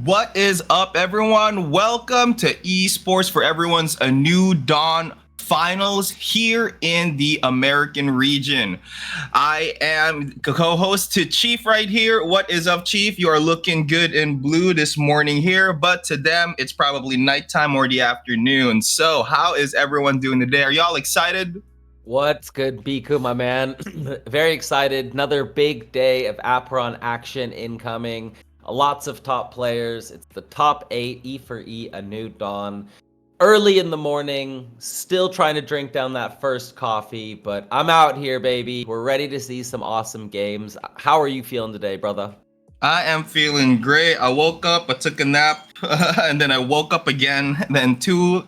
What is up, everyone? Welcome to Esports for Everyone's A New Dawn Finals here in the American region. I am co-host to Chief right here. What is up, Chief? You are looking good in blue this morning here, but to them, it's probably nighttime or the afternoon. So, how is everyone doing today? Are y'all excited? What's good, Biku, my man? Very excited. Another big day of Apron action incoming. Lots of top players. It's the top 8, E4E, A New Dawn. Early in the morning, still trying to drink down that first coffee, but I'm out here, baby. We're ready to see some awesome games. How are you feeling today, brother? I am feeling great. I woke up, I took a nap, and then I woke up again. Then two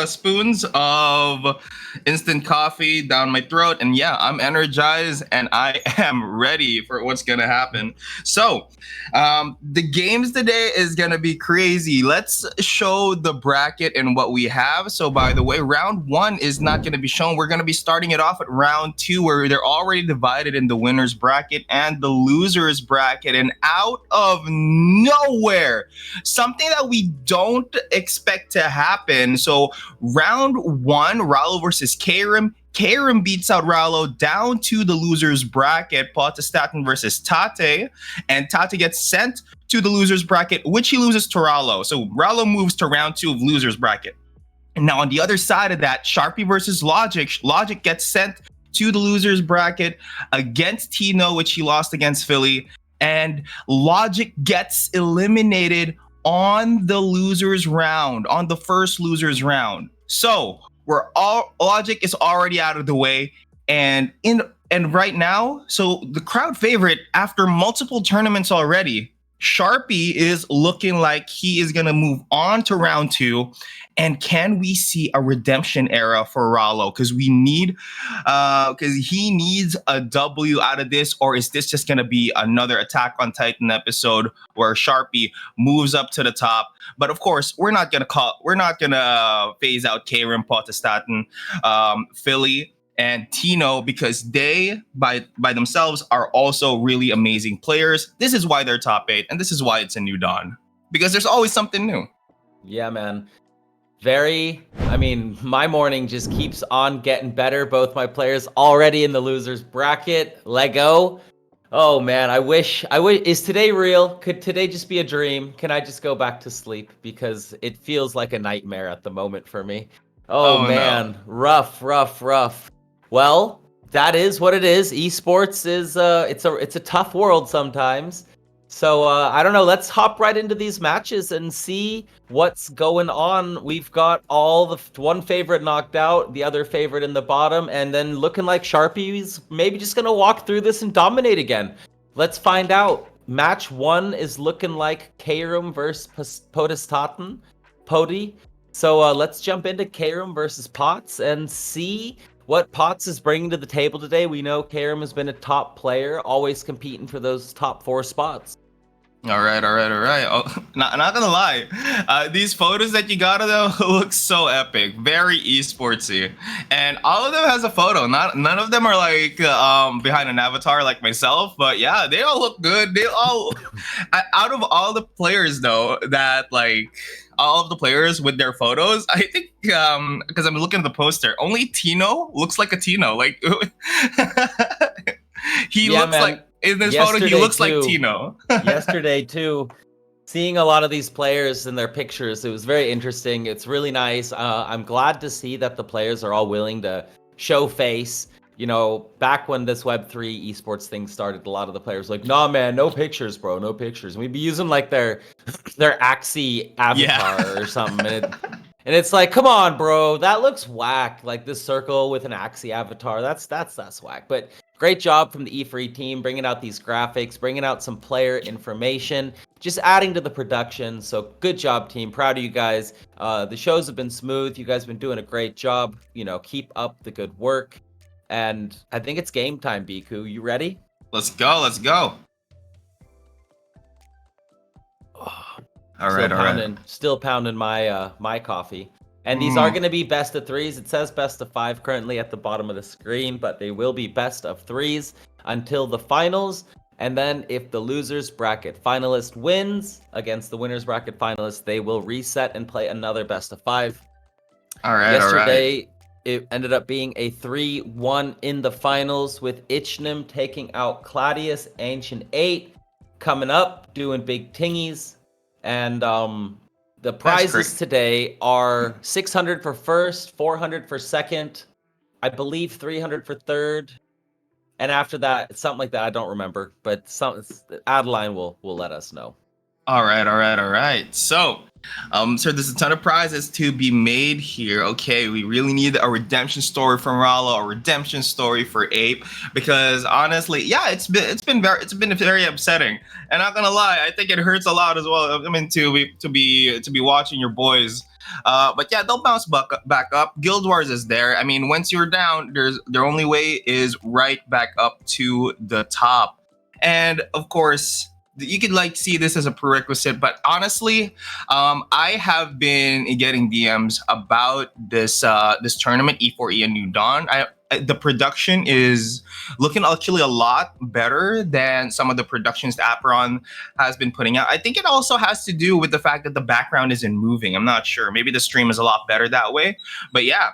spoons of instant coffee down my throat, and yeah, I'm energized and I am ready for what's gonna happen. So, the games today is gonna be crazy. Let's show the bracket and what we have. So, by the way, round one is not gonna be shown. We're gonna be starting it off at round two, where they're already divided in the winners bracket and the losers bracket. And out of nowhere, something that we don't expect to happen. So, round one, Rallo versus Karim. Karim beats out Rallo down to the losers bracket, Potestatin versus Tate, and Tate gets sent to the losers bracket, which he loses to Rallo. So Rallo moves to round two of losers bracket. And now on the other side of that, Sharpie versus Logic. Logic gets sent to the losers bracket against Tino, which he lost against Philly. And Logic gets eliminated on the losers round, on the first losers round. So Logic is already out of the way. And right now, so the crowd favorite after multiple tournaments already, Sharpie is looking like he is gonna move on to round two. And can we see a redemption era for Rallo? Because he needs a W out of this, or is this just gonna be another Attack on Titan episode where Sharpie moves up to the top? But of course, we're not gonna phase out Karim, Potestatin, Philly, and Tino, because they by themselves are also really amazing players. This is why they're top 8, and this is why it's a new dawn, because there's always something new. Yeah, man. My morning just keeps on getting better. Both my players already in the losers bracket. Lego. Oh man, I wish, is today real? Could today just be a dream? Can I just go back to sleep? Because it feels like a nightmare at the moment for me. Oh Oh no. man, rough. Well, that is what it is. Esports is, it's a tough world sometimes. So I don't know. Let's hop right into these matches and see what's going on. We've got all the one favorite knocked out, the other favorite in the bottom, and then looking like Sharpie's maybe just gonna walk through this and dominate again. Let's find out. Match one is looking like Karim versus Potestatin, Pody. So let's jump into Karim versus Potts and see what Potts is bringing to the table today. We know Karim has been a top player, always competing for those top 4 spots. All right. Oh, not gonna lie, these photos that you got of them look so epic, very esportsy, and all of them has a photo. None of them are like behind an avatar like myself, but yeah, they all look good. They all, out of all the players though, that like all of the players with their photos, I think because I'm looking at the poster, only Tino looks like a Tino. Like he Yeah, looks like man. in this photo, he Yesterday looks like too. Tino. Yesterday too. Seeing a lot of these players in their pictures, it was very interesting. It's really nice. I'm glad to see that the players are all willing to show face. You know, back when this Web3 esports thing started, a lot of the players were like, nah, man, no pictures, bro, no pictures. And we'd be using like their Axie avatar Yeah. or something. And it's like, come on, bro, that looks whack. Like this circle with an Axie avatar, that's whack. But great job from the E4E team bringing out these graphics, bringing out some player information, just adding to the production. So good job, team. Proud of you guys. The shows have been smooth. You guys have been doing a great job. You know, keep up the good work. And I think it's game time, Biku. You ready? Let's go. All right. Still pounding my coffee. And these are going to be best of 3s. It says best of 5 currently at the bottom of the screen, but they will be best of 3s until the finals. And then if the losers bracket finalist wins against the winners bracket finalist, they will reset and play another best of 5. All right. Yesterday, it ended up being a 3-1 in the finals with Ichnem taking out Claudius, Ancient 8, coming up, doing big tingies. And the prizes today are 600 for first, 400 for second, I believe 300 for third. And after that, it's something like that. I don't remember, but Adeline will let us know. All right. So, there's a ton of prizes to be made here. Okay, we really need a redemption story from Rallo, a redemption story for Ape, because honestly, yeah, it's been very upsetting. And not gonna lie, I think it hurts a lot as well. I mean, to be watching your boys. But yeah, they'll bounce back up. Guild Wars is there. I mean, once you're down, their only way is right back up to the top. And of course, you could like see this as a prerequisite, but honestly, I have been getting DMs about this tournament, E4E and New Dawn. The production is looking actually a lot better than some of the productions that Aperon has been putting out. I think it also has to do with the fact that the background isn't moving. I'm not sure. Maybe the stream is a lot better that way. But yeah,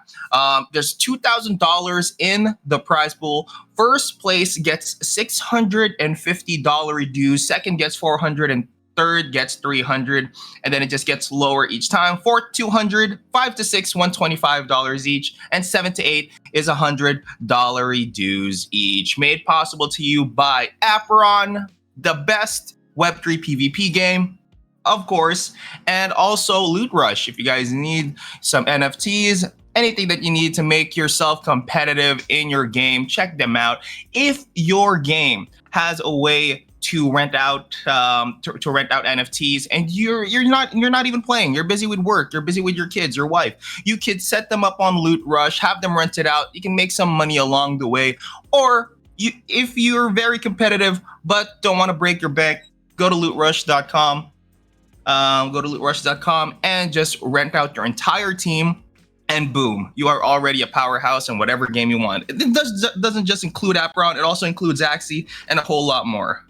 there's $2,000 in the prize pool. First place gets $650 dues. Second gets 400, and third gets 300, and then it just gets lower each time. Fourth, 200, 5 to 6, $125 each, and 7 to 8 is $100 dues each. Made possible to you by Aperon, the best Web3 PvP game, of course, and also Loot Rush. If you guys need some NFTs, anything that you need to make yourself competitive in your game, check them out. If your game has a way to rent out NFTs, and you're not even playing, you're busy with work, you're busy with your kids, your wife, you could set them up on Loot Rush, have them rent it out. You can make some money along the way. Or if you're very competitive but don't want to break your bank, go to lootrush.com. Go to lootrush.com and just rent out your entire team. And boom, you are already a powerhouse in whatever game you want. It doesn't just include Aperon, it also includes Axie and a whole lot more.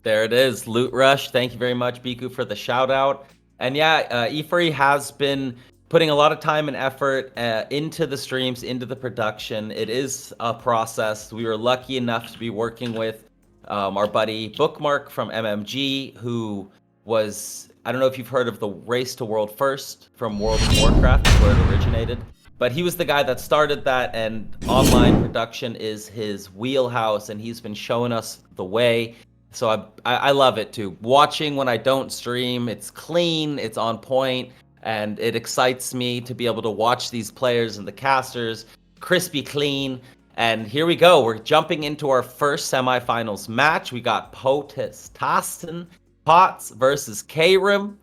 There it is, Loot Rush. Thank you very much, Biku, for the shout out. And yeah, E4E has been putting a lot of time and effort into the streams, into the production. It is a process. We were lucky enough to be working with our buddy Bookmark from MMG, who was, I don't know if you've heard of the Race to World First from World of Warcraft, where it originated. But he was the guy that started that, and online production is his wheelhouse, and he's been showing us the way. So I love it too. Watching when I don't stream, it's clean, it's on point, and it excites me to be able to watch these players and the casters, crispy clean. And here we go. We're jumping into our first semifinals match. We got Taston Potts versus K-Rim.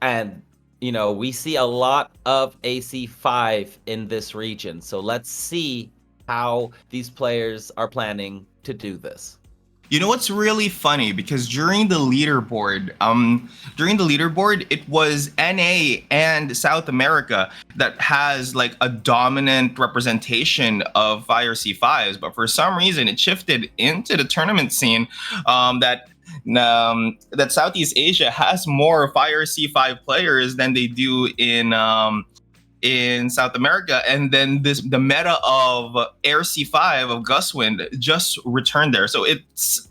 And, you know, we see a lot of AC5 in this region. So let's see how these players are planning to do this. You know what's really funny, because during the leaderboard, it was NA and South America that has like a dominant representation of Fire C5s, but for some reason it shifted into the tournament scene that Southeast Asia has more Fire C5 players than they do in South America, and then the meta of Air C5 of Gustwind just returned there. So it's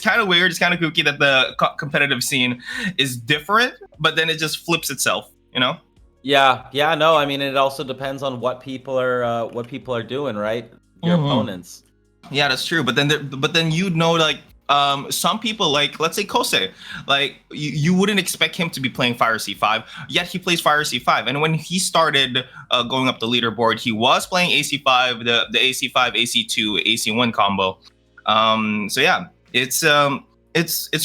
kind of weird. It's kind of kooky that the competitive scene is different, but then it just flips itself, you know? Yeah, no. I mean, it also depends on what people are doing, right? Your opponents. Yeah, that's true. But then you'd know, like, some people, like, let's say Kose, like you wouldn't expect him to be playing Fire C5, yet he plays Fire C5. And when he started going up the leaderboard, he was playing AC5, the AC5, AC2, AC1 combo. So yeah, it's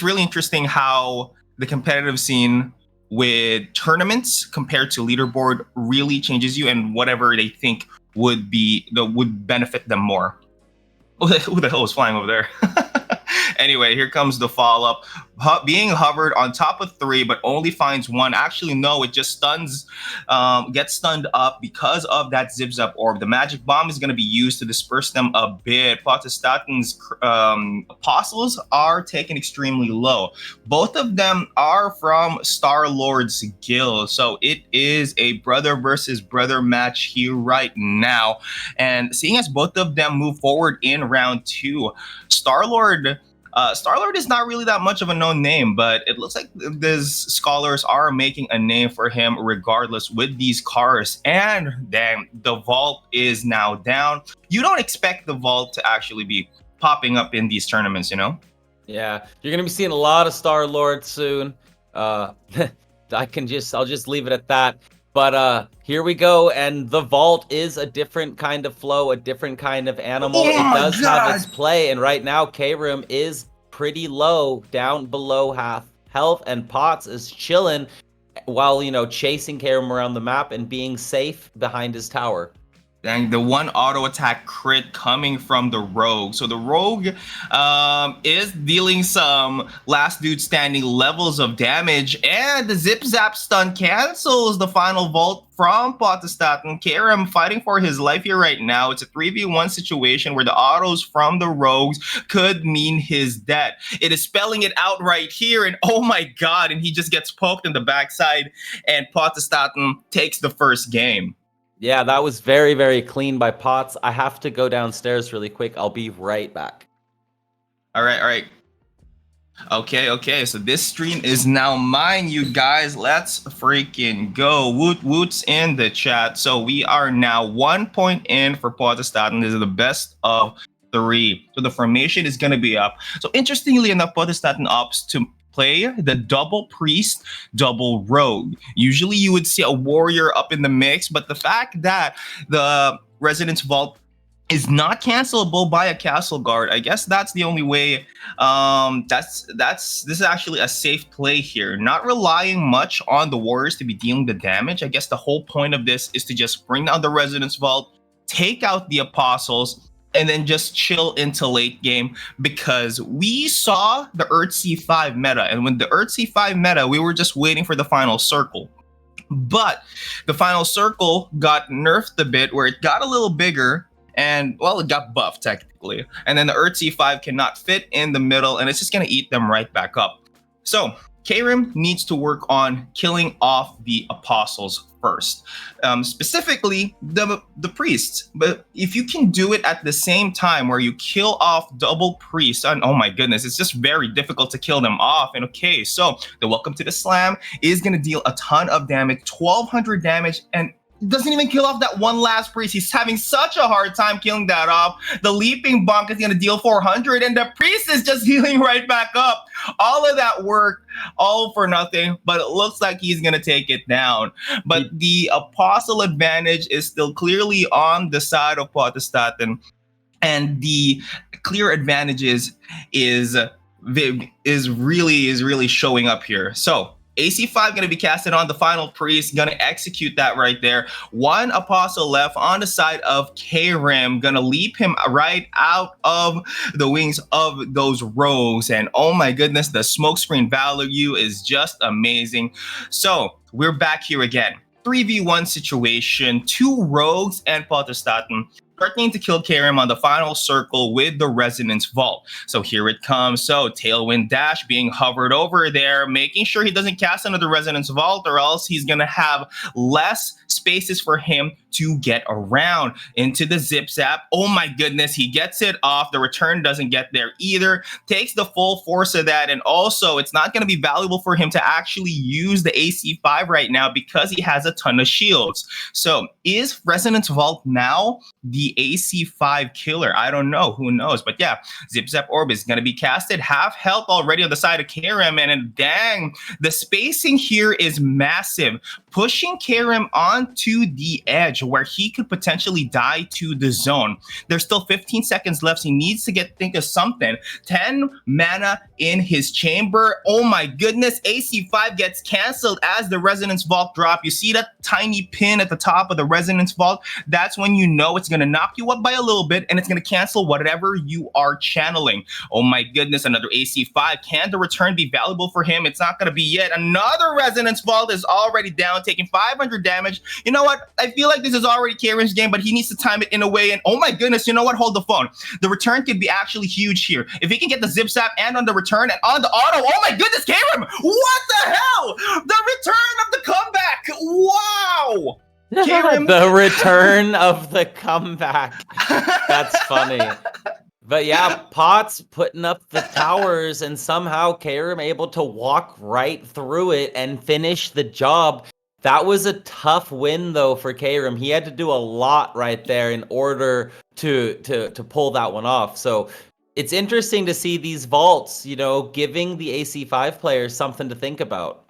really interesting how the competitive scene with tournaments compared to leaderboard really changes you, and whatever they think would benefit them more. Who the hell is flying over there? Anyway, here comes the follow-up. Being hovered on top of 3, but only finds 1. Actually, no, it just gets stunned up because of that Zip Zap Orb. The Magic Bomb is going to be used to disperse them a bit. Protestan's apostles are taken extremely low. Both of them are from Star-Lord's guild, so it is a brother versus brother match here right now. And seeing as both of them move forward in round 2, Star-Lord is not really that much of a known name, but it looks like these scholars are making a name for him regardless with these cars. And then the vault is now down. You don't expect the vault to actually be popping up in these tournaments, you know? Yeah, you're gonna be seeing a lot of Star-Lord soon. I'll just leave it at that. But here we go, and the vault is a different kind of flow, a different kind of animal. Oh it does God. have its play, and right now K-Room is pretty low, down below half health, and Potts is chilling while, chasing K-Room around the map and being safe behind his tower. Dang, the one auto attack crit coming from the rogue. So the rogue is dealing some last dude standing levels of damage, and the zip zap stun cancels the final vault from Potestat. And Karam fighting for his life here right now. It's a 3v1 situation where the autos from the rogues could mean his death. It is spelling it out right here, and oh my god, and he just gets poked in the backside, and Potestat takes the first game. Yeah, that was very, very clean by Potts. I have to go downstairs really quick. I'll be right back. All right. Okay. So this stream is now mine, you guys. Let's freaking go. Woot's in the chat. So we are now 1 point in for Potestat. This is the best of 3. So the formation is going to be up. So interestingly enough, Potestat opts to play the double priest, double rogue. Usually you would see a warrior up in the mix, but the fact that the Resonance Vault is not cancelable by a castle guard, I guess that's the only way. This is actually a safe play here. Not relying much on the warriors to be dealing the damage. I guess the whole point of this is to just bring down the Resonance Vault, take out the apostles, and then just chill into late game, because we saw the Earth C5 meta. And when the Earth C5 meta, we were just waiting for the final circle. But the final circle got nerfed a bit, where it got a little bigger, and well, it got buffed technically. And then the Earth C5 cannot fit in the middle, and it's just going to eat them right back up. So K-Rim needs to work on killing off the apostles first, specifically the priests. But if you can do it at the same time where you kill off double priests, and oh my goodness, it's just very difficult to kill them off. And okay, so the Welcome to the Slam is going to deal a ton of damage, 1200 damage, and doesn't even kill off that one last priest. He's having such a hard time killing that off. The leaping bonk is going to deal 400, and the priest is just healing right back up. All of that work, all for nothing, but it looks like he's going to take it down. But the apostle advantage is still clearly on the side of Potestat, and the clear advantages is really showing up here. So AC5 going to be casted on the final priest, going to execute that right there. One apostle left on the side of K-Rim, going to leap him right out of the wings of those rogues. And oh my goodness, the smokescreen value is just amazing. So we're back here again. 3v1 situation, 2 rogues and Potestat threatening to kill K-Rim on the final circle with the Resonance Vault. So here it comes. So Tailwind Dash being hovered over there, making sure he doesn't cast another Resonance Vault, or else he's going to have less spaces for him to get around into the Zip Zap. Oh my goodness, he gets it off. The return doesn't get there either. Takes the full force of that, and also it's not going to be valuable for him to actually use the AC5 right now because he has a ton of shields. So is Resonance Vault now the AC5 killer? I don't know. Who knows? But yeah, Zip Zap Orb is going to be casted. Half health already on the side of K-Rim, and dang, the spacing here is massive, pushing K-Rim onto the edge where he could potentially die to the zone. There's still 15 seconds left. So he needs to think of something. 10 mana in his chamber. Oh my goodness, AC5 gets canceled as the Resonance Vault drop. You see that tiny pin at the top of the Resonance Vault? That's when you know it's going to knock you up by a little bit, and it's going to cancel whatever you are channeling. Oh my goodness, another AC5. Can the return be valuable for him? It's not going to be yet. Another Resonance Vault is already down, taking 500 damage. You know what? I feel like this is already Karen's game, but he needs to time it in a way. And oh my goodness, you know what? Hold the phone. The return could be actually huge here. If he can get the zip zap and on the return and on the auto, oh my goodness, Karen! What the hell? The return of the comeback! Wow! Karen. The return of the comeback. That's funny. But yeah, Potts putting up the towers, and somehow Karam able to walk right through it and finish the job. That was a tough win, though, for Karam. He had to do a lot right there in order to pull that one off. So it's interesting to see these vaults, giving the AC5 players something to think about.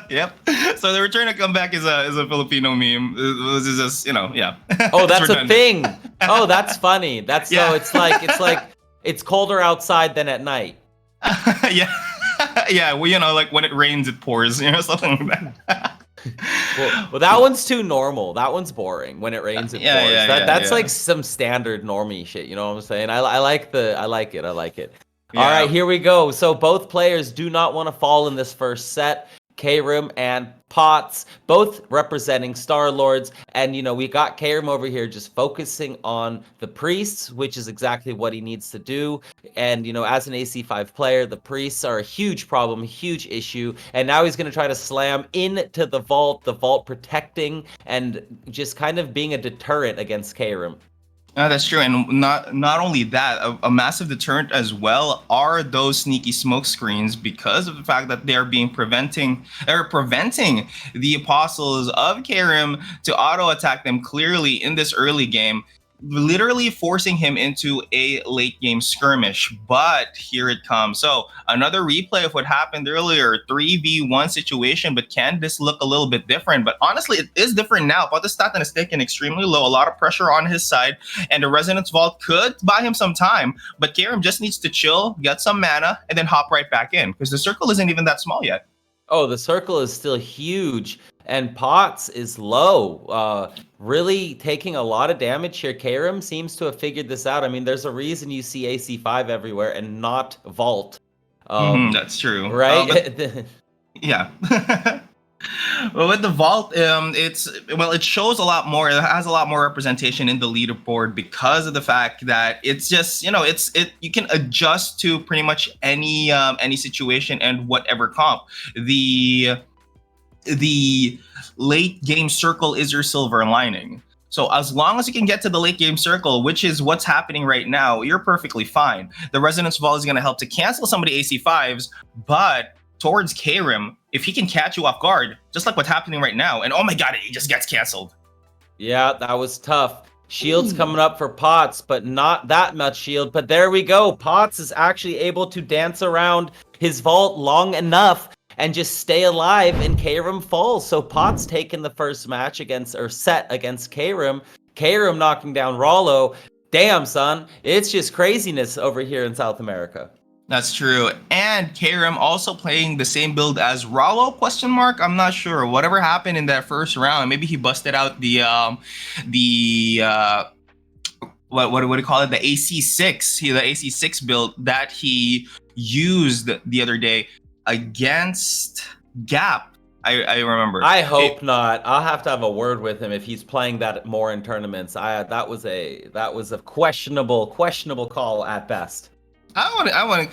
Yep. So the return to comeback is a Filipino meme. This is just, yeah. Oh, that's a thing. Oh, that's funny. That's so it's like it's colder outside than at night. Yeah. Yeah, well, like when it rains it pours, something like that. Well, that one's too normal. That one's boring. When it rains it pours. That's like some standard normie shit, you know what I'm saying? I like it. Yeah. All right, here we go. So both players do not want to fall in this first set. Karim and Potts, both representing Star Lords. And, we got Karim over here just focusing on the priests, which is exactly what he needs to do. And, as an AC5 player, the priests are a huge problem, a huge issue. And now he's going to try to slam into the vault protecting and just kind of being a deterrent against Karim. That's true, and not only that, a massive deterrent as well are those sneaky smoke screens, because of the fact that they're preventing the apostles of Karim to auto attack them clearly in this early game, literally forcing him into a late game skirmish. But here it comes. So another replay of what happened earlier, 3v1 situation, but can this look a little bit different? But honestly, it is different now. Potestat is taken extremely low, a lot of pressure on his side, and the Resonance Vault could buy him some time, but Karim just needs to chill, get some mana, and then hop right back in, because the circle isn't even that small yet. Oh, the circle is still huge, and Potts is low. Really taking a lot of damage here. Karim seems to have figured this out. I mean, there's a reason you see AC5 everywhere and not Vault. That's true. Right? Yeah. Well, with the Vault, it shows a lot more. It has a lot more representation in the leaderboard because of the fact that it's just, you can adjust to pretty much any situation and whatever comp. The late game circle is your silver lining. So as long as you can get to the late game circle, which is what's happening right now, you're perfectly fine. The Resonance Vault is going to help to cancel some of the AC5s, but towards Karim, if he can catch you off guard, just like what's happening right now, and oh my god, he just gets canceled. Yeah, that was tough. Shield's coming up for Potts, but not that much shield. But there we go. Potts is actually able to dance around his vault long enough and just stay alive, and Karim falls. So Potts taking the first set against Karim. Karim knocking down Rollo. Damn, son. It's just craziness over here in South America. That's true. And Karim also playing the same build as Rollo, ? I'm not sure. Whatever happened in that first round, maybe he busted out the what do you call it? The AC6. The AC6 build that he used the other day against Gap. I remember. I hope not. I'll have to have a word with him if he's playing that more in tournaments. That was a questionable call at best. I wouldn't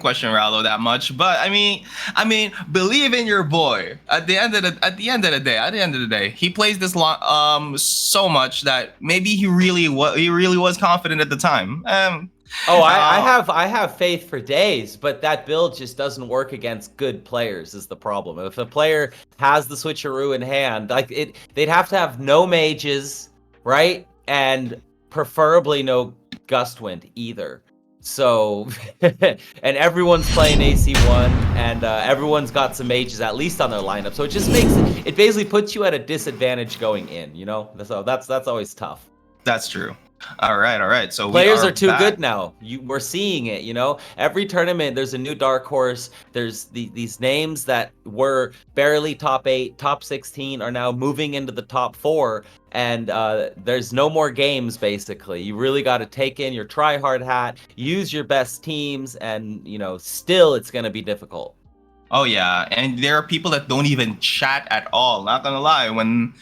question Rallo that much, but I mean, believe in your boy. At the end of the day, he plays this so much that maybe he really was confident at the time. I have faith for days, but that build just doesn't work against good players is the problem. If a player has the switcheroo in hand, they'd have to have no mages, right? And preferably no gust wind either. So, and everyone's playing AC1, and everyone's got some mages at least on their lineup. So it basically puts you at a disadvantage going in, So that's always tough. That's true. All right, all right. So we Players are are too back. good now. We're seeing it, you know. Every tournament, there's a new dark horse. There's these names that were barely top 8, top 16 are now moving into the top 4, and there's no more games. Basically, you really got to take in your try hard hat, use your best teams, and still it's gonna be difficult. Oh yeah, and there are people that don't even chat at all. Not gonna lie, when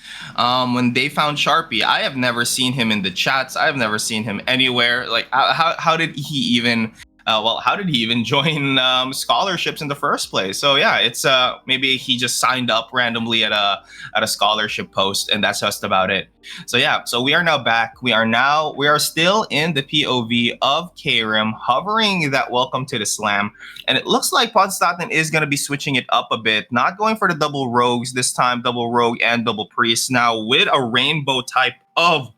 they found Sharpie, I have never seen him in the chats. I have never seen him anywhere. Like how did he even? How did he even join scholarships in the first place? So yeah, it's maybe he just signed up randomly at a scholarship post, and that's just about it. So yeah, so we are now back. We are still in the POV of Krim, hovering that welcome to the slam. And it looks like Podstaten is going to be switching it up a bit, not going for the double rogues this time, double rogue and double priest. Now with a rainbow type of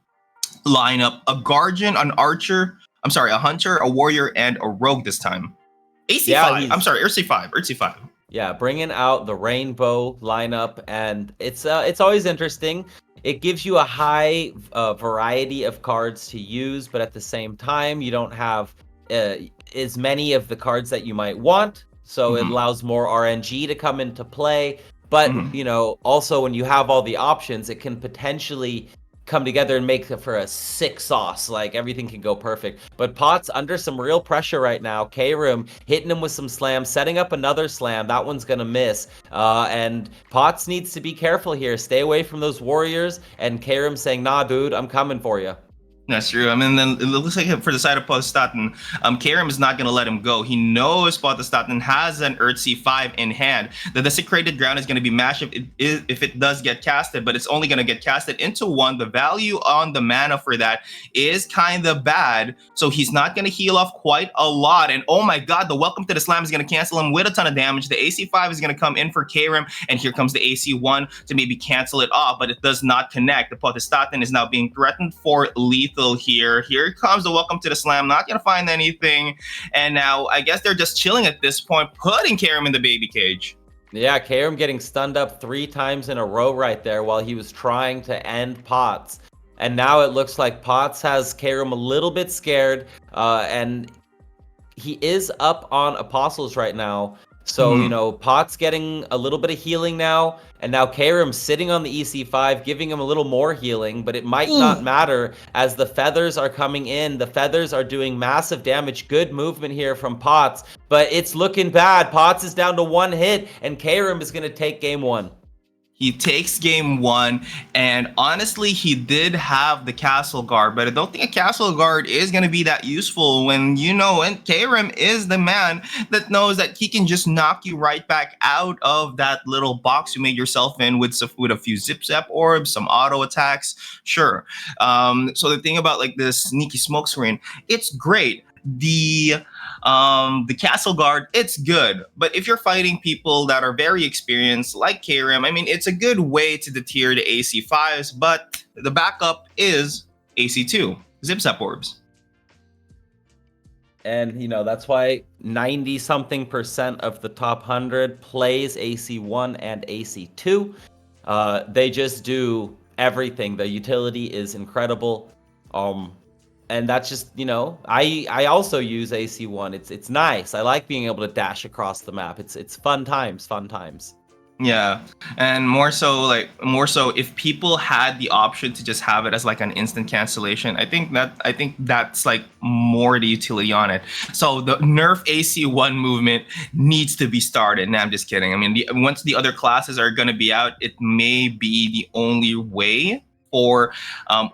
lineup, a guardian, an archer, I'm sorry, a hunter, a warrior, and a rogue this time. Yeah, AC5, I'm he's sorry, RC5, RC5. yeah, bringing out the rainbow lineup, and it's always interesting. It gives you a high variety of cards to use, but at the same time, you don't have uh, as many of the cards that you might want. So it Mm-hmm. allows more RNG to come into play. But Mm-hmm. also when you have all the options, it can potentially come together and make for a sick sauce. Like everything can go perfect. But Pot's under some real pressure right now. K-Room hitting him with some slams, setting up another slam. That one's gonna miss. And Potts needs to be careful here. Stay away from those warriors. And K-Room saying, nah, dude, I'm coming for you. That's true. I mean, then it looks like for the side of Podstaten, Karim is not going to let him go. He knows Podstaten has an Urtzi 5 in hand. The desecrated ground is going to be mashed if it does get casted, but it's only going to get casted into 1. The value on the mana for that is kind of bad, so he's not going to heal off quite a lot. And oh my god, the welcome to the slam is going to cancel him with a ton of damage. The AC5 is going to come in for Karim, and here comes the AC1 to maybe cancel it off, but it does not connect. The Podstaten is now being threatened for lethal here. Here comes the welcome to the slam. Not gonna find anything. And now I guess they're just chilling at this point, putting Karim in the baby cage. Yeah, Karim getting stunned up 3 times in a row right there while he was trying to end Potts. And now it looks like Potts has Karim a little bit scared. And he is up on Apostles right now. So, Potts getting a little bit of healing now, and now Karim's sitting on the EC5, giving him a little more healing, but it might not matter as the feathers are coming in. The feathers are doing massive damage. Good movement here from Potts, but it's looking bad. Potts is down to 1 hit, and Karim is going to take game 1. He takes game 1, and honestly, he did have the castle guard, but I don't think a castle guard is going to be that useful when and Karim is the man that knows that he can just knock you right back out of that little box you made yourself in with a few zip zap orbs, some auto attacks. Sure. So the thing about like this sneaky smoke screen, it's great. The castle guard, it's good, but if you're fighting people that are very experienced like Karim, I mean, it's a good way to deter the AC5s, but the backup is AC2 zip zap orbs. And that's why 90 something percent of the top 100 plays AC1 and AC2. They just do everything. The utility is incredible. And that's just, I also use AC1. It's nice. I like being able to dash across the map. It's fun times. Yeah, and more so if people had the option to just have it as like an instant cancellation, I think that's like more the utility on it. So the nerf AC1 movement needs to be started. Nah, I'm just kidding. I mean, once the other classes are going to be out, it may be the only way for the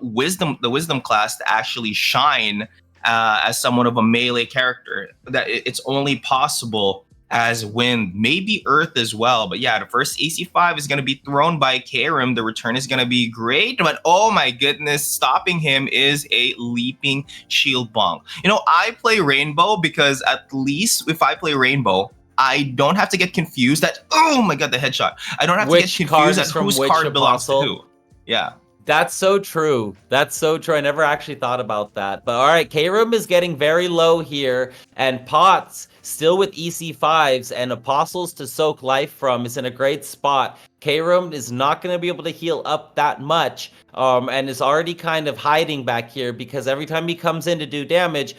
wisdom class to actually shine as somewhat of a melee character. That it's only possible as wind, maybe earth as well. But yeah, the first AC5 is going to be thrown by Karim. The return is going to be great, but oh my goodness, stopping him is a leaping shield bonk. I play Rainbow because at least if I play Rainbow, I don't have to get confused that, oh my god, the headshot. I don't have to get confused at whose card belongs to who. Yeah. That's so true. That's so true. I never actually thought about that. But all right, K-Room is getting very low here, and Potts still with EC5s and Apostles to soak life from is in a great spot. K-Room is not going to be able to heal up that much, and is already kind of hiding back here because every time he comes in to do damage,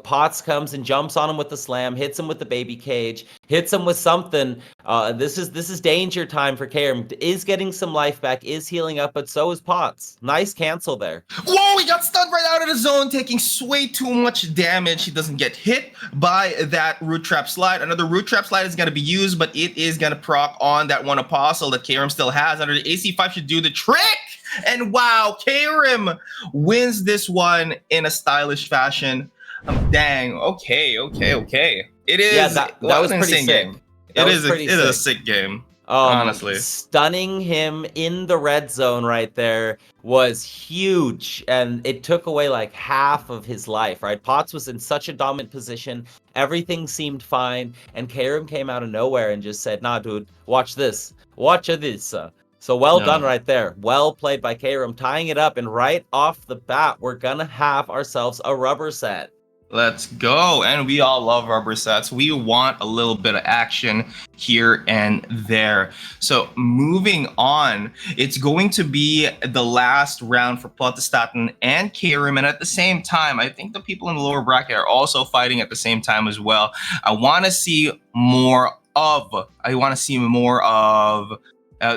Potts comes and jumps on him with the slam, hits him with the baby cage, hits him with something. This is danger time for Karam. Is getting some life back, is healing up, but so is Potts. Nice cancel there. Whoa, he got stunned right out of the zone, taking way too much damage. He doesn't get hit by that root trap slide. Another root trap slide is going to be used, but it is going to proc on that one apostle that Karam still has. Under the AC5 should do the trick. And wow, Karam wins this one in a stylish fashion. Dang. Okay. It is. Yeah, that was an pretty insane sick. game. It is a sick game. Honestly, stunning him in the red zone right there was huge, and it took away like half of his life, right? Potts was in such a dominant position, everything seemed fine, and Karam came out of nowhere and just said, nah, dude, watch this. So well done right there. Well played by Karam, tying it up, and right off the bat, we're gonna have ourselves a rubber set. Let's go. And we all love rubber sets. We want a little bit of action here and there. So moving on, it's going to be the last round for Platastatin and Karim. And at the same time, I think the people in the lower bracket are also fighting at the same time as well. I want to see more of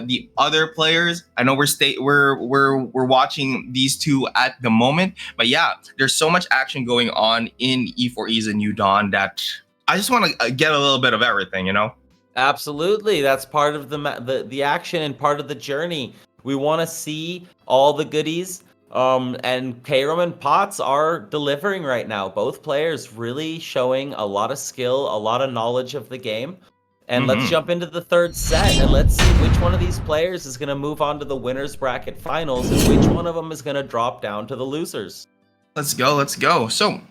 the other players. I know we're watching these two at the moment, but yeah, there's so much action going on in E4E's and New Dawn that I just want to get a little bit of everything, you know? Absolutely, that's part of the action and part of the journey. We want to see all the goodies. And Karam and Potts are delivering right now. Both players really showing a lot of skill, a lot of knowledge of the game. And let's jump into the third set, and let's see which one of these players is going to move on to the winners bracket finals, and which one of them is going to drop down to the losers. Let's go. So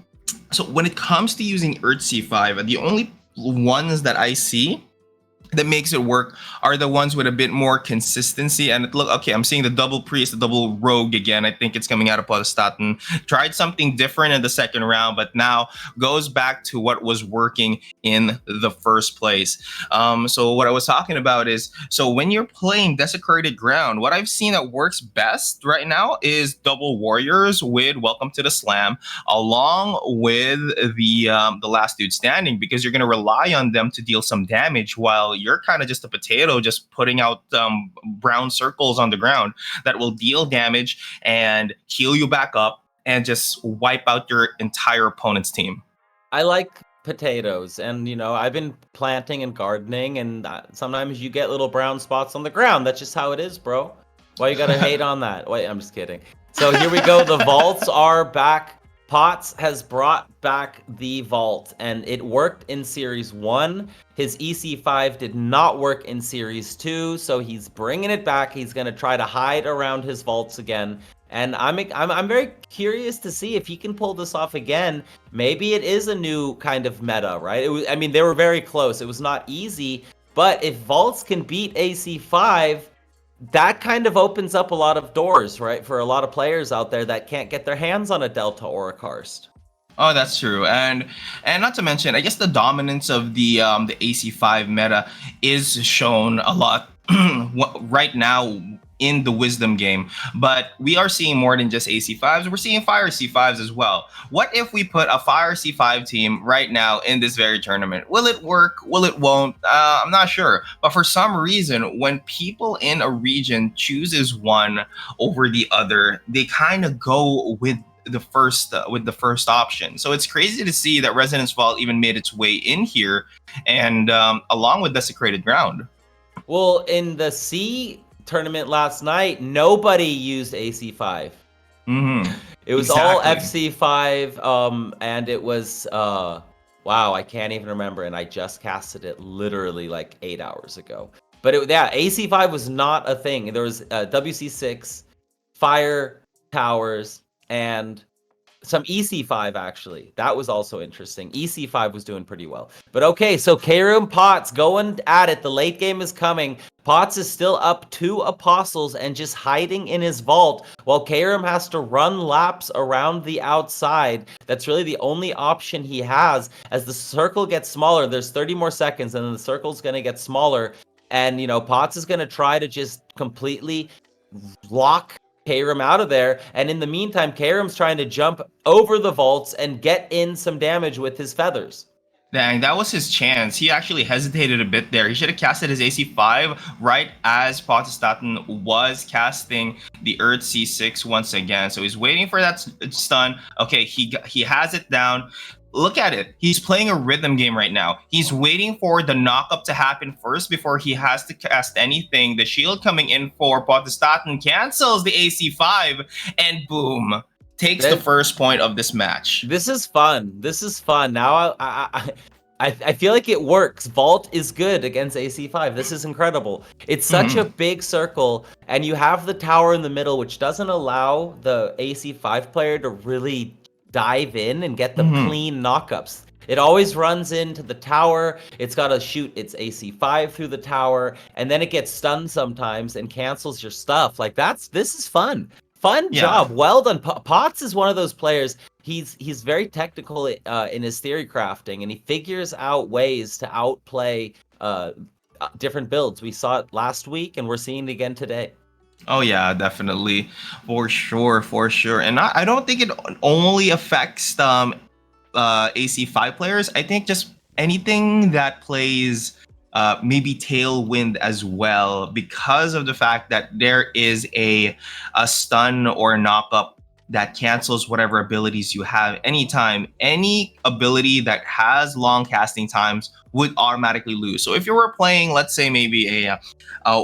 when it comes to using C5, the only ones that I see that makes it work are the ones with a bit more consistency. And look, okay, I'm seeing the double priest, the double rogue again. I think it's coming out of Platastatin. Tried something different in the second round, but now goes back to what was working in the first place. So what I was talking about is, so when you're playing Desecrated Ground, what I've seen that works best right now is double warriors with Welcome to the Slam, along with the last dude standing, because you're going to rely on them to deal some damage while you're kind of just a potato, just putting out brown circles on the ground that will deal damage and heal you back up and just wipe out your entire opponent's team. I like potatoes, and I've been planting and gardening, and sometimes you get little brown spots on the ground. That's just how it is, bro. Why you gotta hate on that? Wait, I'm just kidding. So here we go. The vaults are back. Potts has brought back the vault, and it worked in Series 1. His EC5 did not work in Series 2, so he's bringing it back. He's going to try to hide around his vaults again, and I'm very curious to see if he can pull this off again. Maybe it is a new kind of meta, right? They were very close. It was not easy, but if vaults can beat AC5, that kind of opens up a lot of doors, right, for a lot of players out there that can't get their hands on a Delta or a Karst. Oh, that's true, and not to mention, I guess the dominance of the AC5 meta is shown a lot right now in the Wisdom game, but we are seeing more than just AC5s. We're seeing Fire C5s as well. What if we put a Fire C5 team right now in this very tournament? Will it work? Will it won't? I'm not sure. But for some reason, when people in a region chooses one over the other, they kind of go with the first option. So it's crazy to see that Resonance Vault even made its way in here, and along with Desecrated Ground. Well, in the C tournament last night, nobody used AC5. It was all FC5, and it was wow, I can't even remember, and I just casted it literally like 8 hours ago. But AC5 was not a thing. There was WC6, Fire Towers, and some EC5 actually. That was also interesting. EC5 was doing pretty well. But okay, so Karum Potts going at it. The late game is coming. Potts is still up 2 Apostles and just hiding in his vault while Karam has to run laps around the outside. That's really the only option he has. As the circle gets smaller, there's 30 more seconds and then the circle's going to get smaller. And, Potts is going to try to just completely lock Karam out of there. And in the meantime, Karam's trying to jump over the vaults and get in some damage with his feathers. Dang, that was his chance. He actually hesitated a bit there. He should have casted his AC5 right as Potestaten was casting the Earth C6 once again. So he's waiting for that stun. Okay, he has it down. Look at it. He's playing a rhythm game right now. He's waiting for the knockup to happen first before he has to cast anything. The shield coming in for Potestaten cancels the AC5, and boom, takes the first point of this match. This is fun. Now I feel like it works. Vault is good against AC5. This is incredible. It's such a big circle, and you have the tower in the middle, which doesn't allow the AC5 player to really dive in and get the clean knockups. It always runs into the tower. It's got to shoot its AC5 through the tower, and then it gets stunned sometimes and cancels your stuff. Like this is fun. Fun job. Well done. Potts is one of those players. He's very technical in his theory crafting, and he figures out ways to outplay different builds. We saw it last week, and we're seeing it again today. Oh yeah, definitely, for sure. And I don't think it only affects AC5 players. I think just anything that plays maybe Tailwind as well, because of the fact that there is a stun or a knock-up that cancels whatever abilities you have anytime. Any ability that has long casting times would automatically lose. So if you were playing, let's say maybe a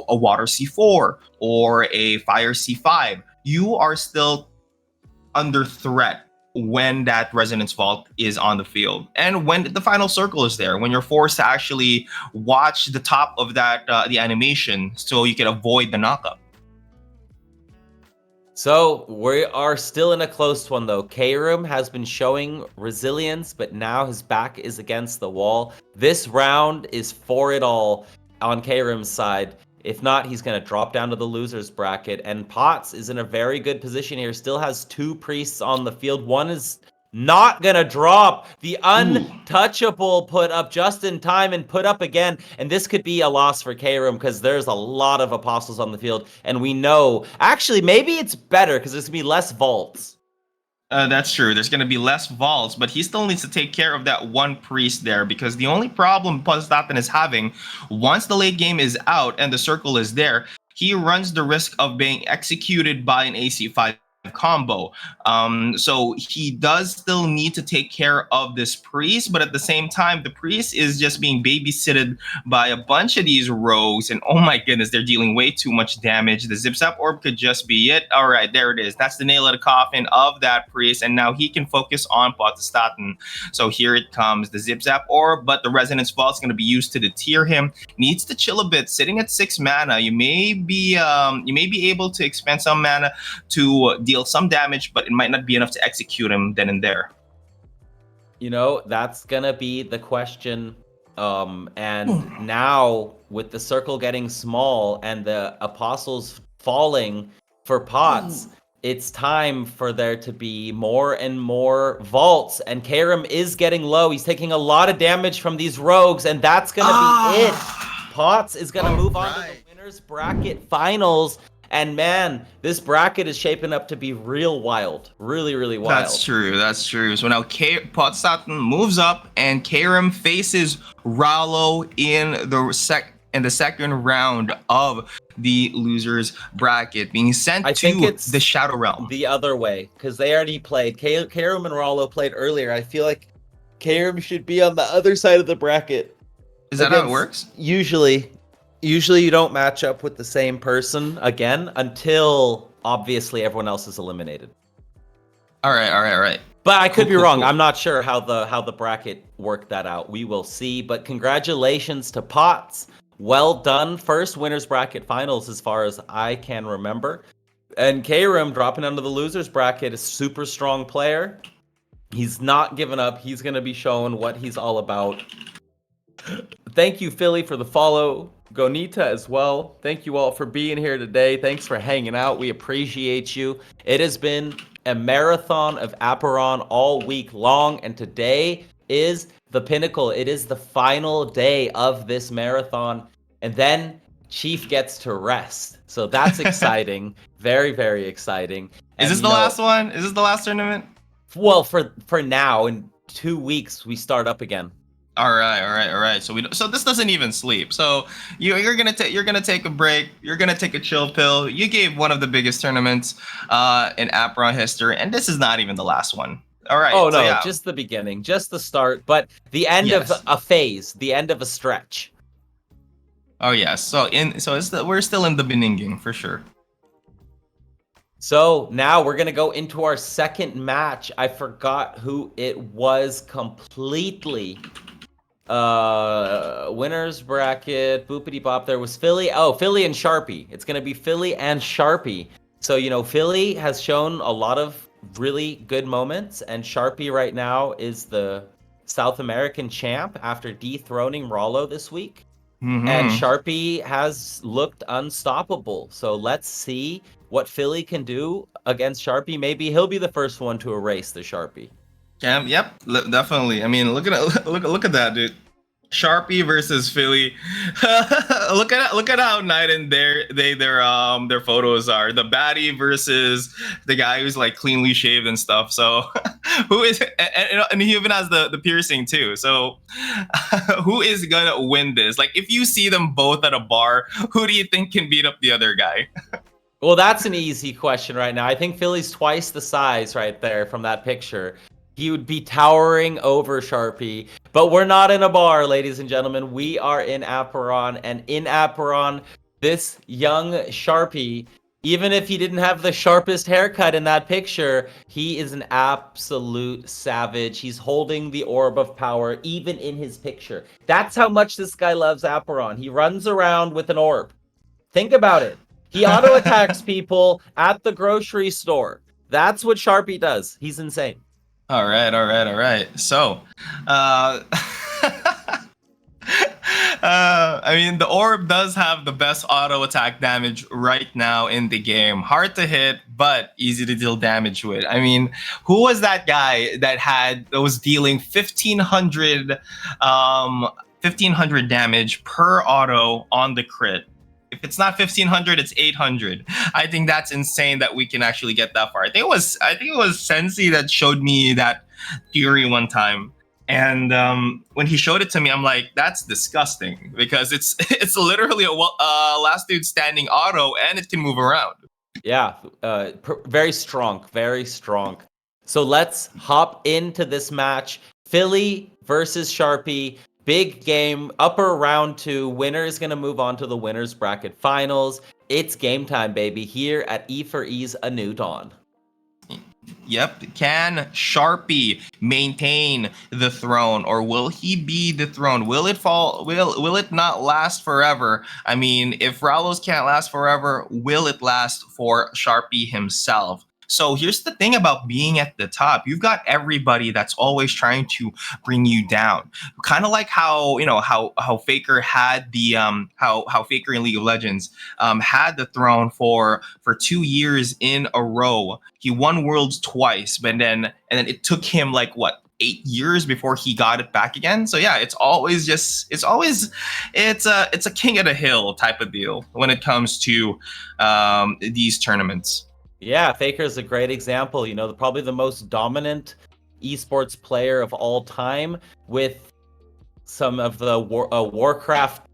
water C4 or a fire C5, you are still under threat when that resonance vault is on the field, and when the final circle is there, when you're forced to actually watch the top of that the animation so you can avoid the knockup. So we are still in a close one though. Karam has been showing resilience, but now his back is against the wall. This round is for it all on Karam's side. If not, he's going to drop down to the loser's bracket. And Potts is in a very good position here. Still has 2 priests on the field. One is not going to drop. The untouchable put up just in time and put up again. And this could be a loss for Karam because there's a lot of apostles on the field. And we know, actually, maybe it's better because there's going to be less vaults. That's true. There's going to be less vaults, but he still needs to take care of that one priest there, because the only problem Potestaten is having, once the late game is out and the circle is there, he runs the risk of being executed by an AC5 combo. So he does still need to take care of this priest, but at the same time, the priest is just being babysitted by a bunch of these rogues, and oh my goodness, they're dealing way too much damage. The Zip Zap Orb could just be it. All right, there it is. That's the nail of the coffin of that priest, and now he can focus on Potestaten. So here it comes, the Zip Zap Orb, but the Resonance Vault is going to be used to deter him. Needs to chill a bit. Sitting at 6 mana, you may be able to expend some mana to deal some damage, but it might not be enough to execute him then and there. That's gonna be the question. And now with the circle getting small and the apostles falling for Potts, it's time for there to be more and more vaults. And Karam is getting low. He's taking a lot of damage from these rogues, and that's gonna be it. Potts is gonna move on to the winners bracket finals. And man, this bracket is shaping up to be real wild. Really, really wild. That's true. So now Potestaten moves up, and Karam faces Rallo in the second round of the losers bracket, being sent to the Shadow Realm. The other way, because they already played. Karam and Rallo played earlier. I feel like Karam should be on the other side of the bracket. Is that how it works? Usually you don't match up with the same person again until obviously everyone else is eliminated. All right. But I could be wrong. I'm not sure how the bracket worked that out. We will see. But congratulations to Potts. Well done. First winners bracket finals as far as I can remember. And Karam dropping under the losers bracket, a super strong player. He's not giving up. He's going to be showing what he's all about. Thank you, Philly, for the follow. Gonita as well. Thank you all for being here today. Thanks for hanging out. We appreciate you. It has been a marathon of Aperon all week long, and today is the pinnacle. It is the final day of this marathon, and then Chief gets to rest. So that's exciting. Very, very exciting. Is And this the last one? Is this the last tournament? well, for now, in 2 weeks we start up again. All right. So this doesn't even sleep. So you're gonna take a break. You're gonna take a chill pill. You gave one of the biggest tournaments in Aperon history, and this is not even the last one. All right. Oh so no, yeah. just the beginning, just the start, but the end Yes. of a phase, the end of a stretch. Oh yes. We're still in the beginning for sure. So now we're gonna go into our second match. I forgot who it was completely. Winners bracket, boopity bop. There was Philly. Oh, Philly and Sharpie. It's gonna be Philly and Sharpie. So Philly has shown a lot of really good moments, and Sharpie right now is the South American champ after dethroning Rollo this week. And Sharpie has looked unstoppable. So let's see what Philly can do against Sharpie. Maybe he'll be the first one to erase the Sharpie. Yep, definitely. I mean, look at that, dude. Sharpie versus Philly. look at how night and their photos are. The baddie versus the guy who's like cleanly shaved and stuff. So who is and he even has the piercing too. So who is gonna win this? Like if you see them both at a bar, who do you think can beat up the other guy? Well, that's an easy question right now. I think Philly's twice the size right there from that picture. He would be towering over Sharpie. But we're not in a bar, ladies and gentlemen. We are in Aperon. And in Aperon, this young Sharpie, even if he didn't have the sharpest haircut in that picture, he is an absolute savage. He's holding the orb of power, even in his picture. That's how much this guy loves Aperon. He runs around with an orb. Think about it. He auto-attacks people at the grocery store. That's what Sharpie does. He's insane. All right. So, I mean, the orb does have the best auto attack damage right now in the game. Hard to hit, but easy to deal damage with. I mean, who was that guy that was dealing 1500 damage per auto on the crit? If it's not 1500, it's 800. I think that's insane that we can actually get that far. I think it was Sensi that showed me that theory one time, and when he showed it to me, I'm like, that's disgusting because it's literally a last dude standing auto, and it can move around. Yeah, very strong, very strong. So let's hop into this match: Philly versus Sharpie. Big game, upper round 2. Winner is going to move on to the winners bracket finals. It's game time, baby, here at E4E's A New Dawn. Yep. Can Sharpie maintain the throne, or will he be dethroned? Will it fall? Will it not last forever? I mean, if Rallos can't last forever, will it last for Sharpie himself? So here's the thing about being at the top. You've got everybody that's always trying to bring you down. Kind of like how Faker had the how Faker in League of Legends had the throne for 2 years in a row. He won Worlds twice, but then it took him like what, 8 years before he got it back again. So yeah, it's a king of the hill type of deal when it comes to these tournaments. Yeah, Faker's a great example. Probably the most dominant esports player of all time, with some of the Warcraft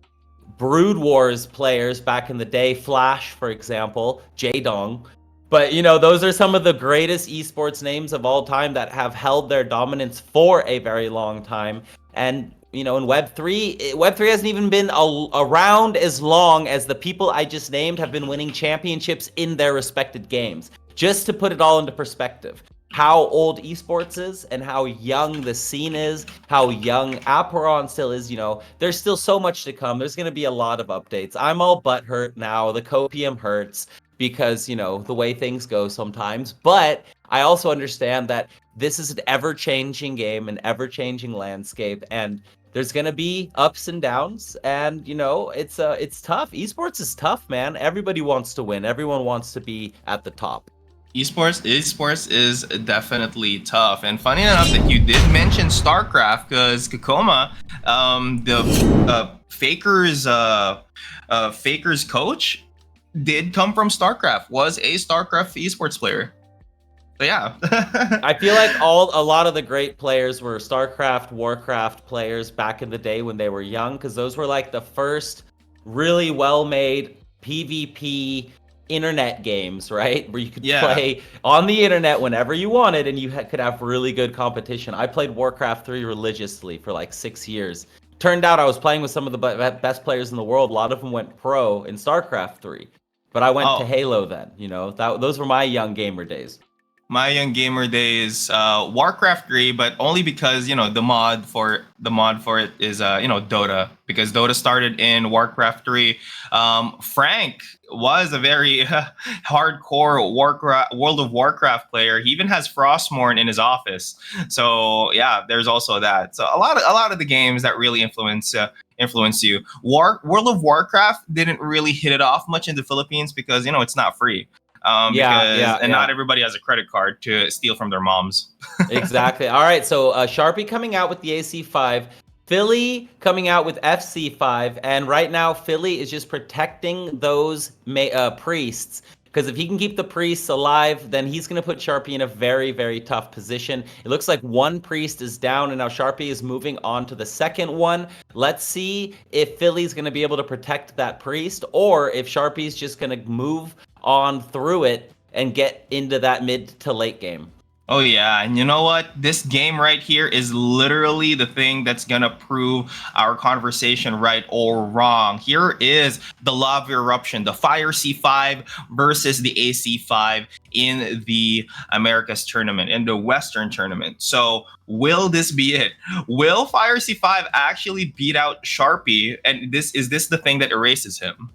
Brood Wars players back in the day, Flash, for example, Jaedong. But, those are some of the greatest esports names of all time that have held their dominance for a very long time. And, in Web3 hasn't even been around as long as the people I just named have been winning championships in their respected games. Just to put it all into perspective, how old esports is and how young the scene is, how young Aperon still is, there's still so much to come. There's going to be a lot of updates. I'm all butthurt now. The copium hurts because, the way things go sometimes. But I also understand that this is an ever-changing game, an ever-changing landscape, and there's gonna be ups and downs, and it's tough. Esports is tough, man. Everybody wants to win. Everyone wants to be at the top. Esports is definitely tough, and funny enough that you did mention StarCraft, because Kakoma, the Faker's coach, did come from StarCraft, was a StarCraft esports player. So yeah. I feel like a lot of the great players were StarCraft, Warcraft players back in the day when they were young, because those were like the first really well-made PvP internet games, right? Where you could play on the internet whenever you wanted, and you could have really good competition. I played Warcraft 3 religiously for like 6 years. Turned out I was playing with some of the best players in the world. A lot of them went pro in StarCraft 3. But I went to Halo then, those were my young gamer days. My young gamer days, Warcraft 3, but only because the mod for it is Dota, because Dota started in Warcraft 3. Frank was a very hardcore World of Warcraft player. He even has Frostmourne in his office. So yeah, there's also that. So a lot of the games that really influence you. World of Warcraft didn't really hit it off much in the Philippines because it's not free. Not everybody has a credit card to steal from their moms. Exactly. All right, so Sharpie coming out with the AC5, Philly coming out with FC5, and right now Philly is just protecting those priests, because if he can keep the priests alive, then he's going to put Sharpie in a very, very tough position. It looks like one priest is down, and now Sharpie is moving on to the second one. Let's see if Philly's going to be able to protect that priest, or if Sharpie's just going to move on through it and get into that mid to late game. Oh yeah, and you know what? This game right here is literally the thing that's gonna prove our conversation right or wrong. Here is the lava eruption, the Fire C5 versus the AC5 in the Americas tournament, in the Western tournament. So will this be it? Will Fire C5 actually beat out Sharpie? And is this the thing that erases him?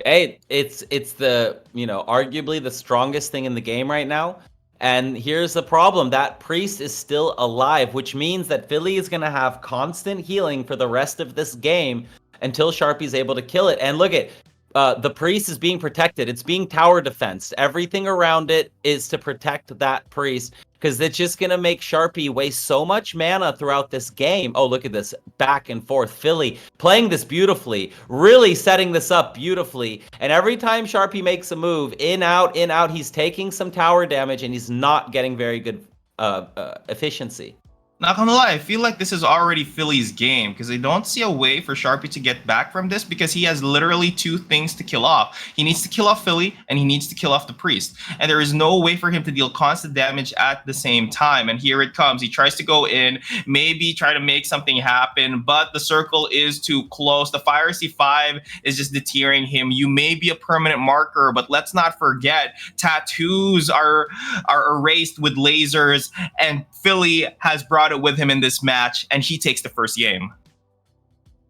Hey, it's the arguably the strongest thing in the game right now. And here's the problem. That priest is still alive, which means that Philly is going to have constant healing for the rest of this game until Sharpie's able to kill it. And look at the priest is being protected. It's being tower defensed. Everything around it is to protect that priest, because it's just going to make Sharpie waste so much mana throughout this game. Oh, look at this. Back and forth. Philly playing this beautifully. Really setting this up beautifully. And every time Sharpie makes a move, in, out, he's taking some tower damage, and he's not getting very good efficiency. Not gonna lie, I feel like this is already Philly's game, because I don't see a way for Sharpie to get back from this, because he has literally two things to kill off. He needs to kill off Philly, and he needs to kill off the priest. And there is no way for him to deal constant damage at the same time. And here it comes. He tries to go in, maybe try to make something happen, but the circle is too close. The Fire C5 is just deterring him. You may be a permanent marker, but let's not forget, tattoos are erased with lasers, and Philly has brought it with him in this match, and he takes the first game.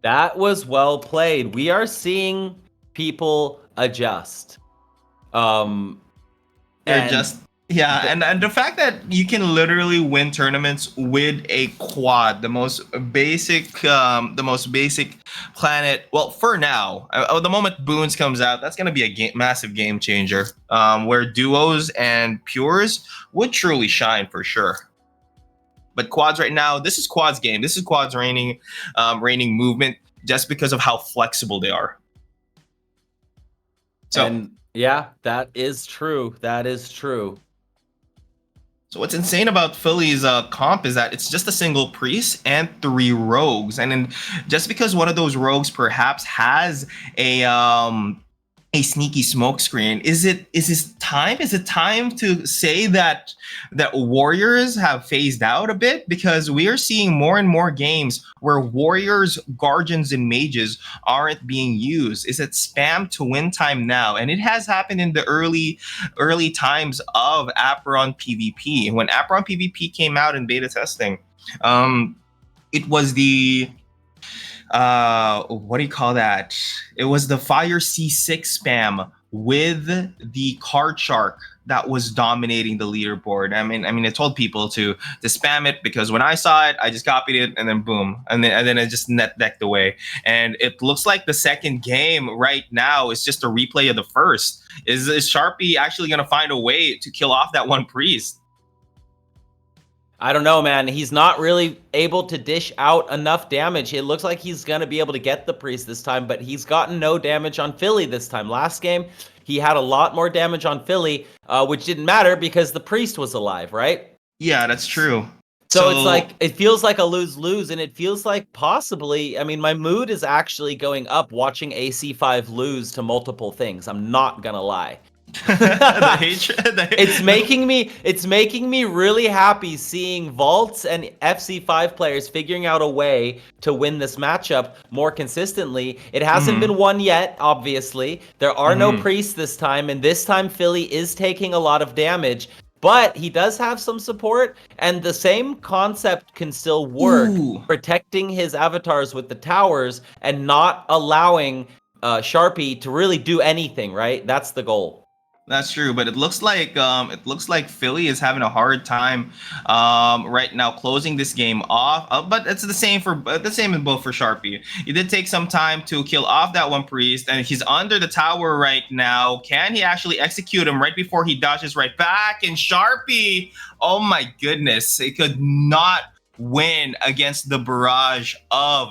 That was well played. We are seeing people adjust. And the fact that you can literally win tournaments with a quad, the most basic planet. Well, for now, the moment Boons comes out, that's going to be a massive game changer, where duos and pures would truly shine for sure. But quads right now, this is quads game. This is quads reigning movement, just because of how flexible they are. So, and yeah, that is true. That is true. So what's insane about Philly's comp is that it's just a single priest and 3 rogues, and then just because one of those rogues perhaps has a sneaky smoke screen, is it time to say that warriors have phased out a bit? Because we are seeing more and more games where warriors, guardians, and mages aren't being used. Is it spam to win time now? And it has happened in the early times of Aperon PvP. When Aperon PvP came out in beta testing, it was the what do you call that? It was the Fire C6 spam with the card shark that was dominating the leaderboard. I told people to spam it because when I saw it, I just copied it and then boom, and then it just net decked away. And it looks like the second game right now is just a replay of the first. Is Sharpie actually gonna find a way to kill off that one priest? I don't know, man. He's not really able to dish out enough damage. It looks like he's going to be able to get the priest this time, but he's gotten no damage on Philly this time. Last game, he had a lot more damage on Philly, which didn't matter because the priest was alive, right? Yeah, that's true. So it's like, it feels like a lose-lose, and it feels like possibly, I mean, my mood is actually going up watching AC5 lose to multiple things. I'm not going to lie. The hatred. It's making me really happy seeing Vaults and FC5 players figuring out a way to win this matchup more consistently. It hasn't been won yet, obviously. There are no priests this time, and this time Philly is taking a lot of damage. But he does have some support, and the same concept can still work, protecting his avatars with the towers and not allowing Sharpie to really do anything, right? That's the goal. That's true, but it looks like Philly is having a hard time right now closing this game off. But it's the same in both for Sharpie. He did take some time to kill off that one priest, and he's under the tower right now. Can he actually execute him right before he dodges right back? And Sharpie, oh my goodness, it could not win against the barrage of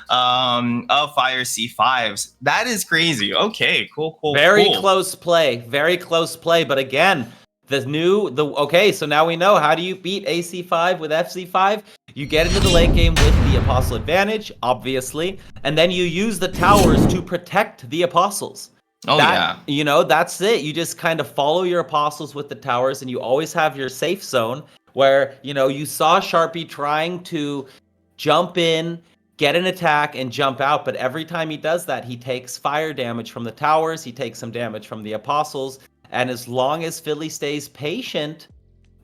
Fire C5s. That is crazy. Okay, cool. Very close play. But again, okay, so now we know how do you beat AC5 with FC5? You get into the late game with the Apostle advantage, obviously, and then you use the towers to protect the Apostles. That's it. You just kind of follow your Apostles with the towers, and you always have your safe zone where, you saw Sharpie trying to jump in, get an attack, and jump out. But every time he does that, he takes fire damage from the towers. He takes some damage from the Apostles. And as long as Philly stays patient,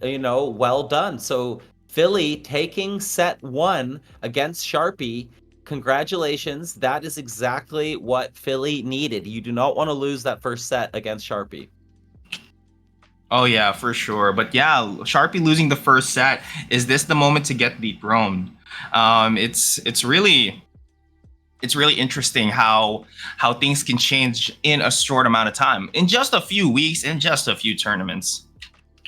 well done. So Philly taking set 1 against Sharpie, congratulations. That is exactly what Philly needed. You do not want to lose that first set against Sharpie. Oh yeah, for sure. But yeah, Sharpie losing the first set. Is this the moment to get dethroned? It's really interesting how things can change in a short amount of time, in just a few weeks, in just a few tournaments.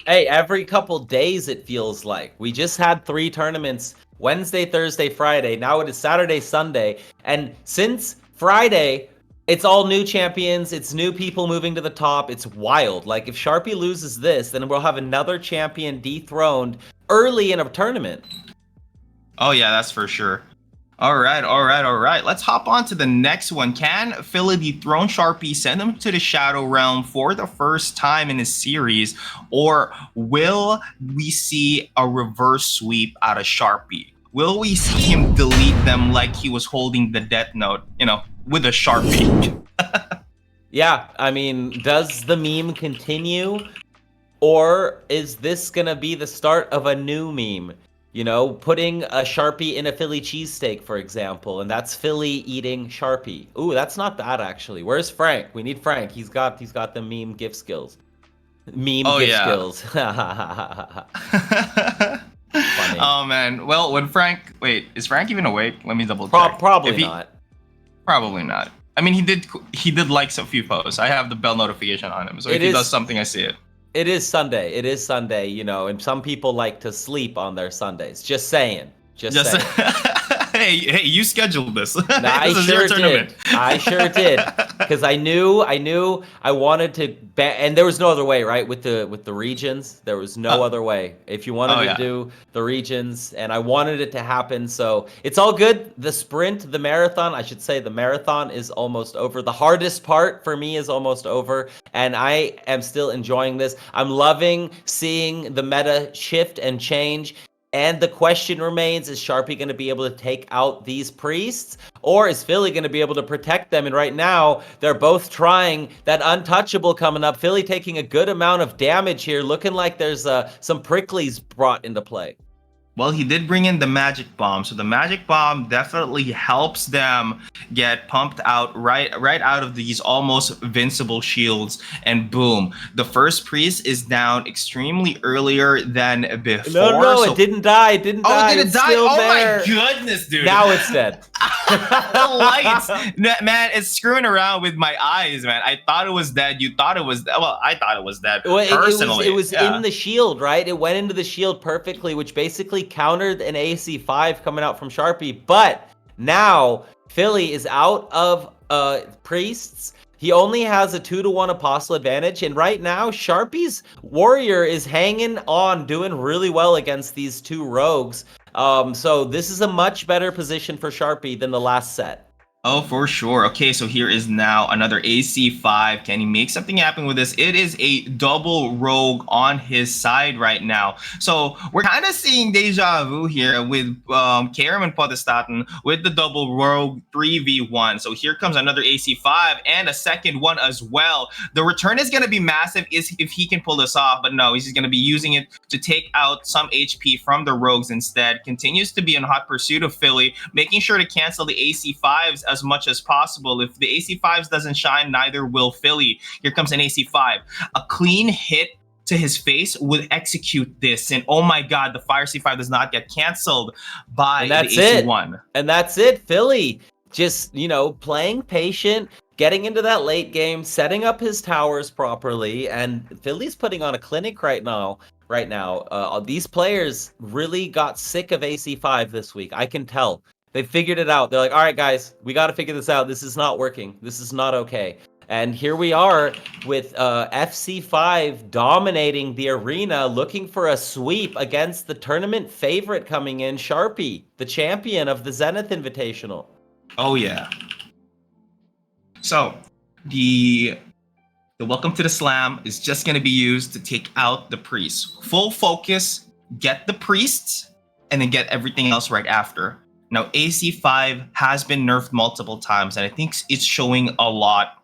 Hey, every couple days it feels like. We just had 3 tournaments: Wednesday, Thursday, Friday. Now it is Saturday, Sunday, and since Friday, it's all new champions. It's new people moving to the top. It's wild. Like, if Sharpie loses this, then we'll have another champion dethroned early in a tournament. Oh yeah, that's for sure. All right. Let's hop on to the next one. Can Philly dethrone Sharpie, send him to the Shadow Realm for the first time in his series, or will we see a reverse sweep out of Sharpie? Will we see him delete them like he was holding the Death Note, with a Sharpie? Yeah, I mean, does the meme continue? Or is this going to be the start of a new meme? Putting a Sharpie in a Philly cheesesteak, for example, and that's Philly eating Sharpie. Ooh, that's not bad, actually. Where's Frank? We need Frank. He's got the meme gift skills. Skills. Funny. Oh man. Well, is Frank even awake? Let me double check. Probably not. Probably not. I mean, he did like a few posts. I have the bell notification on him, so if he does something, I see it. It is Sunday, and some people like to sleep on their Sundays. Just saying. Hey, you scheduled this. I sure did. Because I knew I wanted to and there was no other way, right? With the regions, there was no other way. If you wanted to do the regions, and I wanted it to happen, so it's all good. The marathon is almost over. The hardest part for me is almost over, and I am still enjoying this. I'm loving seeing the meta shift and change. And the question remains, is Sharpie going to be able to take out these priests? Or is Philly going to be able to protect them? And right now, they're both trying that untouchable coming up. Philly taking a good amount of damage here, looking like there's some pricklies brought into play. Well, he did bring in the magic bomb, so the magic bomb definitely helps them get pumped out right out of these almost invincible shields, and boom, the first priest is down extremely earlier than No, before. no, it So, didn't die. It didn't oh, die. did it It's die? still Oh my there. goodness, dude! Now it's dead. The lights, man, it's screwing around with my eyes, man. I thought it was dead. You thought it was dead. Well, I thought it was dead Well, personally. it was Yeah. in the shield, right? It went into the shield perfectly, which basically countered an AC5 coming out from Sharpie. But now Philly is out of priests. He only has a 2-to-1 apostle advantage, and right now Sharpie's warrior is hanging on, doing really well against these two rogues. So this is a much better position for Sharpie than the last set. Oh, for sure. Okay, so here is now another AC5. Can he make something happen with this? It is a double rogue on his side right now. So we're kind of seeing deja vu here with Karam and Potestaten with the double rogue 3v1. So here comes another AC5 and a second one as well. The return is going to be massive if he can pull this off, but no, he's just going to be using it to take out some HP from the rogues instead. Continues to be in hot pursuit of Philly, making sure to cancel the AC5s as much as possible. If the AC5s doesn't shine, neither will Philly. Here comes an AC5. A clean hit to his face would execute this. And oh my god, the Fire C5 does not get canceled by the AC1. And that's it. Philly just, playing patient, getting into that late game, setting up his towers properly, and Philly's putting on a clinic right now. These players really got sick of AC5 this week. I can tell. They figured it out. They're like, all right, guys, we got to figure this out. This is not working. This is not okay. And here we are with FC5 dominating the arena, looking for a sweep against the tournament favorite coming in, Sharpie, the champion of the Zenith Invitational. Oh, yeah. So, the Welcome to the Slam is just going to be used to take out the priests. Full focus, get the priests, and then get everything else right after. Now, AC5 has been nerfed multiple times, and I think it's showing a lot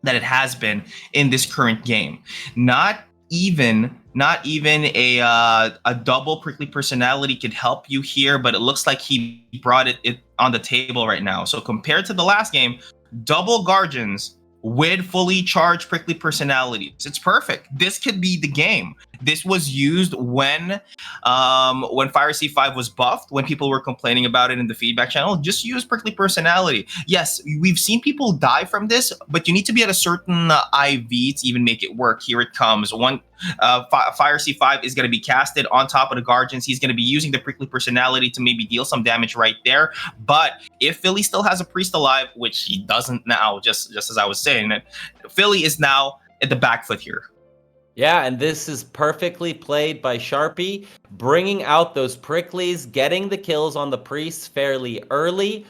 that it has been in this current game. Not even a double prickly personality could help you here, but it looks like he brought it on the table right now. So compared to the last game, double guardians with fully charged prickly personalities. It's perfect. This could be the game. This was used when Fire C5 was buffed, when people were complaining about it in the feedback channel. Just use prickly personality. Yes, we've seen people die from this, but you need to be at a certain IV to even make it work. Here it comes. Fire C5 is going to be casted on top of the Guardians. He's going to be using the prickly personality to maybe deal some damage right there. But if Philly still has a priest alive, which he doesn't now, just as I was saying, Philly is now at the back foot here. Yeah, and this is perfectly played by Sharpie, bringing out those pricklies, getting the kills on the priests fairly early.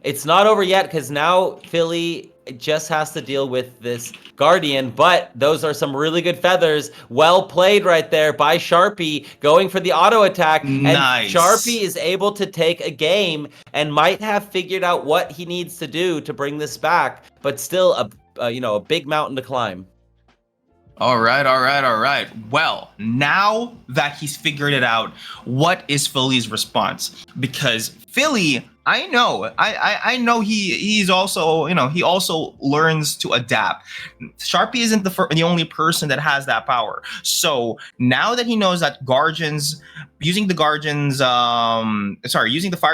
It's not over yet because now Philly just has to deal with this Guardian, but those are some really good feathers. Well played right there by Sharpie, going for the auto attack. Nice. And Sharpie is able to take a game and might have figured out what he needs to do to bring this back, but still a big mountain to climb. All right. Well, now that he's figured it out, what is Philly's response? Because Philly, I know he's also, he also learns to adapt. Sharpie isn't the only person that has that power. So now that he knows that using the Fire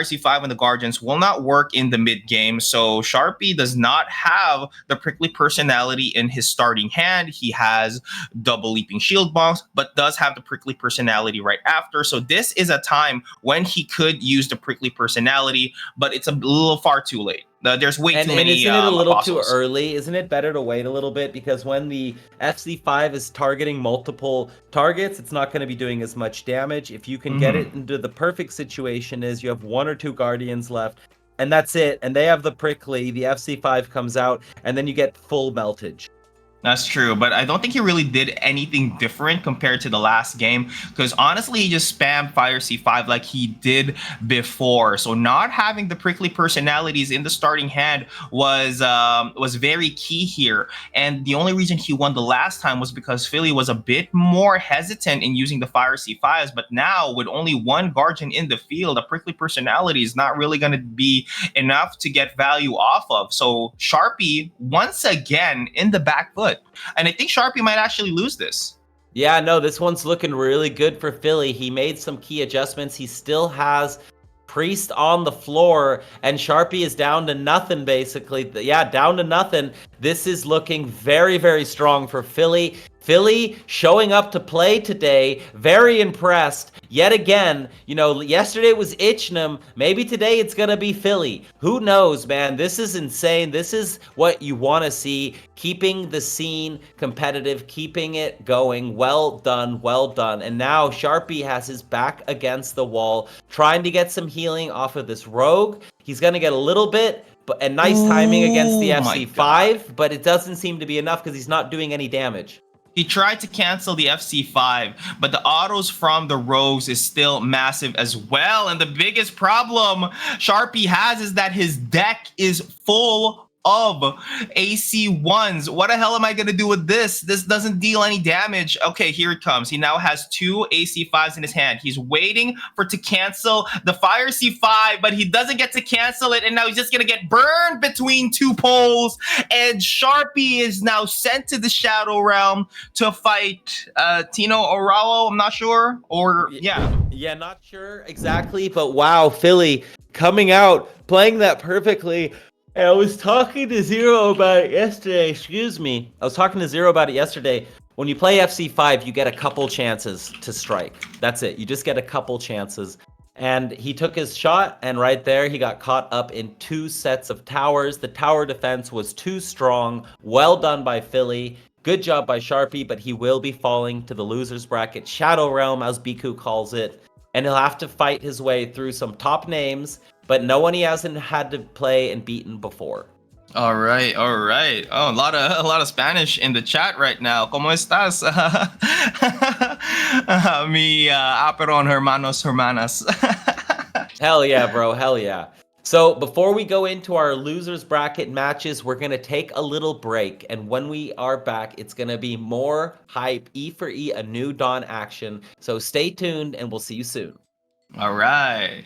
C5 and the Guardians will not work in the mid game. So Sharpie does not have the prickly personality in his starting hand. He has double leaping shield bombs, but does have the prickly personality right after. So this is a time when he could use the prickly personality, but it's a little far too late. There's way too many. Isn't it a little apostles. too early? Isn't it better to wait a little bit? Because when the FC5 is targeting multiple targets, it's not going to be doing as much damage. If you can get it into the perfect situation is you have 1 or 2 Guardians left, and that's it. And they have the prickly, the FC5 comes out, and then you get full meltage. That's true, but I don't think he really did anything different compared to the last game. Because honestly, he just spammed Fire C5 like he did before. So not having the prickly personalities in the starting hand was very key here. And the only reason he won the last time was because Philly was a bit more hesitant in using the Fire C5s. But now with only one Guardian in the field, a prickly personality is not really going to be enough to get value off of. So Sharpie once again in the back foot. And I think Sharpie might actually lose this. Yeah, no, this one's looking really good for Philly. He made some key adjustments. He still has Priest on the floor, and Sharpie is down to nothing, basically. Yeah, down to nothing. This is looking very, very strong for Philly. Philly showing up to play today. Very impressed. Yet again, yesterday it was Ichnam. Maybe today it's going to be Philly. Who knows, man? This is insane. This is what you want to see. Keeping the scene competitive, keeping it going. Well done, well done. And now Sharpie has his back against the wall, trying to get some healing off of this rogue. He's going to get a little bit, and nice timing against the Oh my god. FC5, but it doesn't seem to be enough because he's not doing any damage. He tried to cancel the FC5, but the autos from the Rogues is still massive as well. And the biggest problem Sharpie has is that his deck is full of AC1s. What the hell am I going to do with this? This doesn't deal any damage. Okay, here it comes. He now has two AC5s in his hand. He's waiting for to cancel the Fire C5, but he doesn't get to cancel it. And now he's just going to get burned between two poles. And Sharpie is now sent to the Shadow Realm to fight Tino Oralo. I'm not sure. Or, yeah. Yeah, not sure exactly, but wow, Philly coming out, playing that perfectly. And I was talking to Zero about it yesterday. Excuse me. I was talking to Zero about it yesterday. When you play FC5, you get a couple chances to strike. That's it. You just get a couple chances. And he took his shot, and right there, he got caught up in two sets of towers. The tower defense was too strong. Well done by Philly. Good job by Sharpie, but he will be falling to the loser's bracket, Shadow Realm, as Biku calls it. And he'll have to fight his way through some top names, but no one he hasn't had to play and beaten before. All right, all right. Oh, a lot of Spanish in the chat right now. ¿Cómo estás? Mi aperon hermanos hermanas. Hell yeah, bro. Hell yeah. So before we go into our losers bracket matches, we're going to take a little break. And when we are back, it's going to be more hype E4E, a new Dawn action. So stay tuned and we'll see you soon. All right.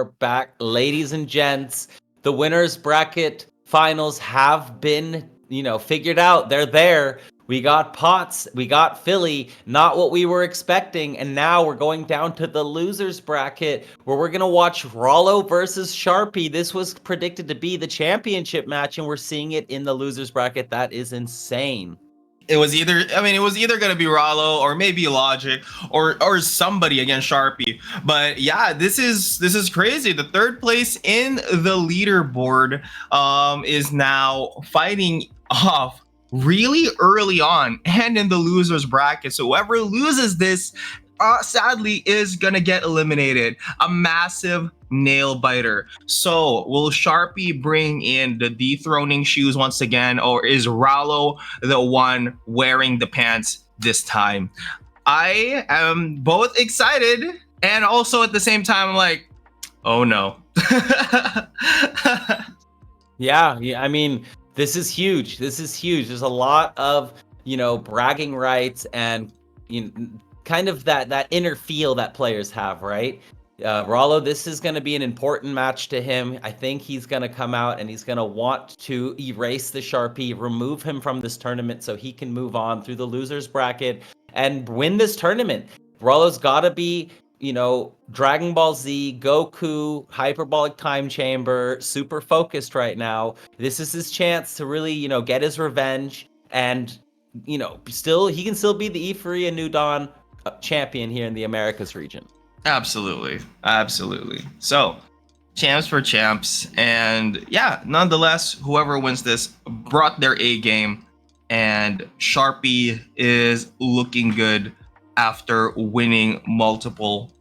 are back, ladies and gents. The winners bracket finals have been, figured out. They're there. We got Potts, we got Philly, not what we were expecting, and now we're going down to the losers bracket where we're gonna watch Rollo versus Sharpie. This was predicted to be the championship match, and we're seeing it in the losers bracket. That is insane. It was either gonna be Rollo or maybe Logic or somebody against Sharpie. But yeah, this is crazy. The third place in the leaderboard is now fighting off really early on and in the losers bracket. So whoever loses this sadly is gonna get eliminated. A massive nail biter. So will Sharpie bring in the dethroning shoes once again, or is Rollo the one wearing the pants this time? I am both excited and also at the same time I'm like, oh no. Yeah, I mean, this is huge. There's a lot of, bragging rights and kind of that inner feel that players have, right? Rollo, this is going to be an important match to him. I think he's going to come out and he's going to want to erase the Sharpie, remove him from this tournament so he can move on through the losers bracket and win this tournament. Rollo's got to be, Dragon Ball Z, Goku, Hyperbolic Time Chamber, super focused right now. This is his chance to really, get his revenge and, he can still be the E4E and New Dawn champion here in the Americas region. Absolutely. So, champs for champs. And yeah, nonetheless, whoever wins this brought their A game. And Sharpie is looking good after winning multiple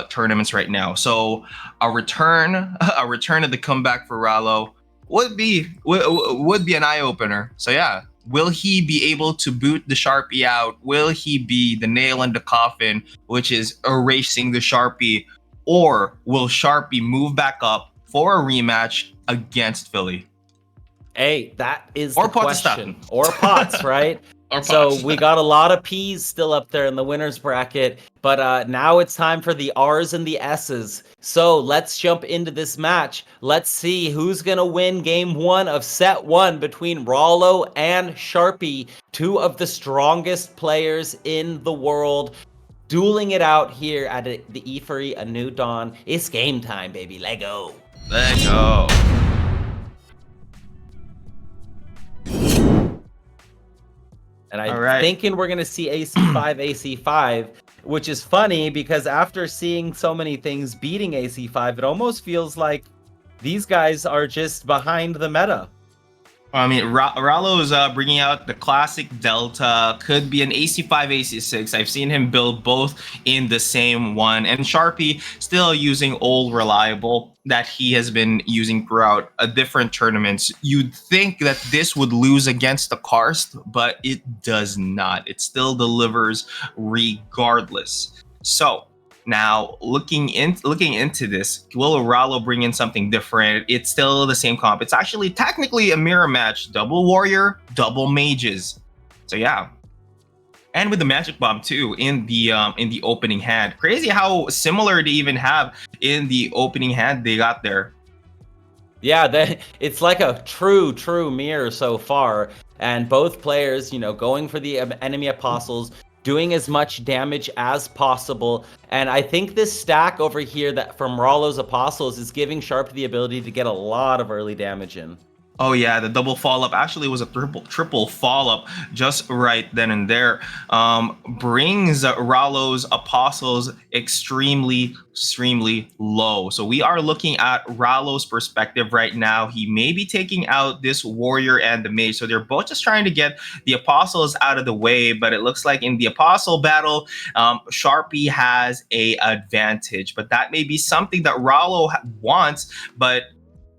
tournaments right now. So a return of the comeback for Rollo would be an eye opener. So yeah. Will he be able to boot the Sharpie out? Will he be the nail in the coffin, which is erasing the Sharpie? Or will Sharpie move back up for a rematch against Philly? Hey, that is or the question. Or Potts, right? Or so Potts. We got a lot of P's still up there in the winners bracket, but now it's time for the R's and the S's. So let's jump into this match. Let's see who's going to win game one of set one between Rollo and Sharpie, two of the strongest players in the world, dueling it out here at the E4E A New Dawn. It's game time, baby. Let go. Let go. And I'm thinking we're going to see AC5, AC5, which is funny because after seeing so many things beating AC5, it almost feels like these guys are just behind the meta. I mean, Rollo is bringing out the classic Delta. Could be an AC5, AC6. I've seen him build both in the same one. And Sharpie still using old reliable that he has been using throughout different tournaments. You'd think that this would lose against the Karst, but it does not. It still delivers regardless. So now, looking into this, will Rollo bring in something different? It's still the same comp. It's actually technically a mirror match, double warrior, double mages. So yeah, and with the magic bomb too in the opening hand. Crazy how similar they even have in the opening hand they got there. Yeah, it's like a true mirror so far, and both players, going for the enemy apostles, doing as much damage as possible. And I think this stack over here that from Rollo's Apostles is giving Sharp the ability to get a lot of early damage in. Oh yeah, the double follow-up actually was a triple follow-up just right then and there. Brings Rollo's Apostles extremely low. So we are looking at Rollo's perspective right now. He may be taking out this warrior and the mage. So they're both just trying to get the Apostles out of the way. But it looks like in the Apostle battle, Sharpie has a advantage. But that may be something that Rollo wants, but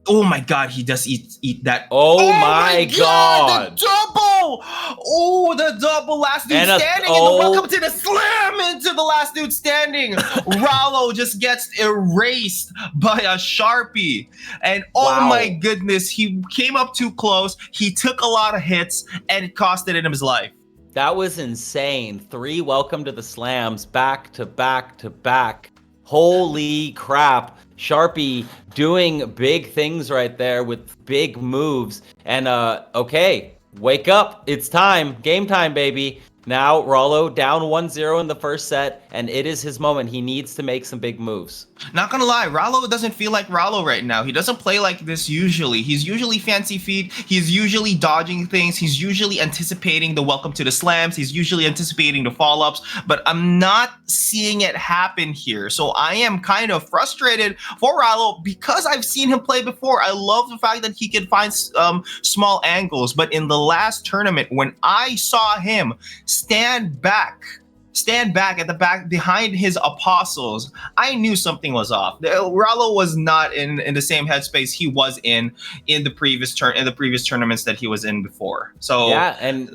oh my god, he does eat that. Oh my god. The double! Oh, the double last dude standing. And the welcome to the slam into the last dude standing. Rollo just gets erased by a Sharpie. And oh my goodness, he came up too close. He took a lot of hits and it costed him his life. That was insane. 3 welcome to the slams back to back to back. Holy crap. Sharpie doing big things right there with big moves. And okay, wake up. It's time. Game time, baby. Now Rollo down 1-0 in the first set, and it is his moment. He needs to make some big moves. Not gonna lie, Rollo doesn't feel like Rollo right now. He doesn't play like this usually. He's usually fancy feet. He's usually dodging things. He's usually anticipating the welcome to the slams. He's usually anticipating the follow-ups. But I'm not seeing it happen here. So I am kind of frustrated for Rollo because I've seen him play before. I love the fact that he can find small angles. But in the last tournament, when I saw him stand back at the back behind his apostles, I knew something was off. Rollo was not in the same headspace he was in the previous tournaments that he was in before. So yeah, and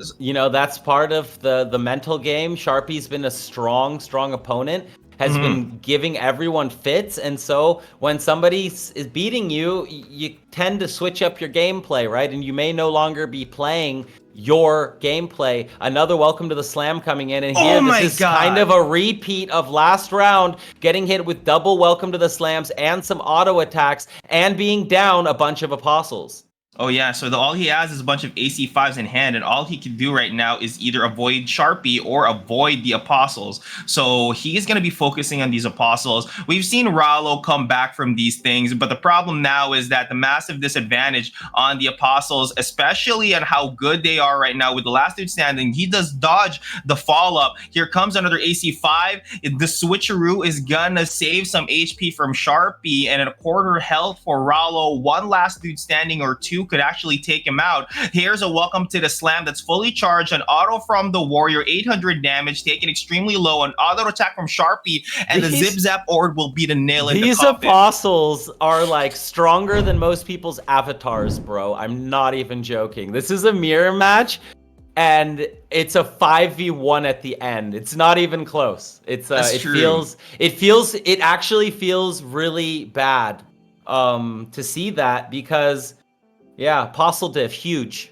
that's part of the mental game. Sharpie's been a strong opponent, has been giving everyone fits, and so when somebody is beating you, you tend to switch up your gameplay, right? And you may no longer be playing your gameplay. Another welcome to the slam coming in, and here this is kind of a repeat of last round, getting hit with double welcome to the slams and some auto attacks and being down a bunch of apostles. Oh yeah, so all he has is a bunch of AC5s in hand, and all he can do right now is either avoid Sharpie or avoid the Apostles. So he's going to be focusing on these Apostles. We've seen Rollo come back from these things, but the problem now is that the massive disadvantage on the Apostles, especially on how good they are right now with the last dude standing, he does dodge the follow-up. Here comes another AC5. The switcheroo is going to save some HP from Sharpie, and at a quarter health for Rollo, one last dude standing or two could actually take him out. Here's a welcome to the slam that's fully charged, an auto from the warrior, 800 damage, taken extremely low, an auto attack from Sharpie, and the zip zap orb will be the nail in the coffin. These apostles are like stronger than most people's avatars, bro. I'm not even joking. This is a mirror match, and it's a 5v1 at the end. It's not even close. It actually feels really bad to see that, because yeah, Apostle diff, huge.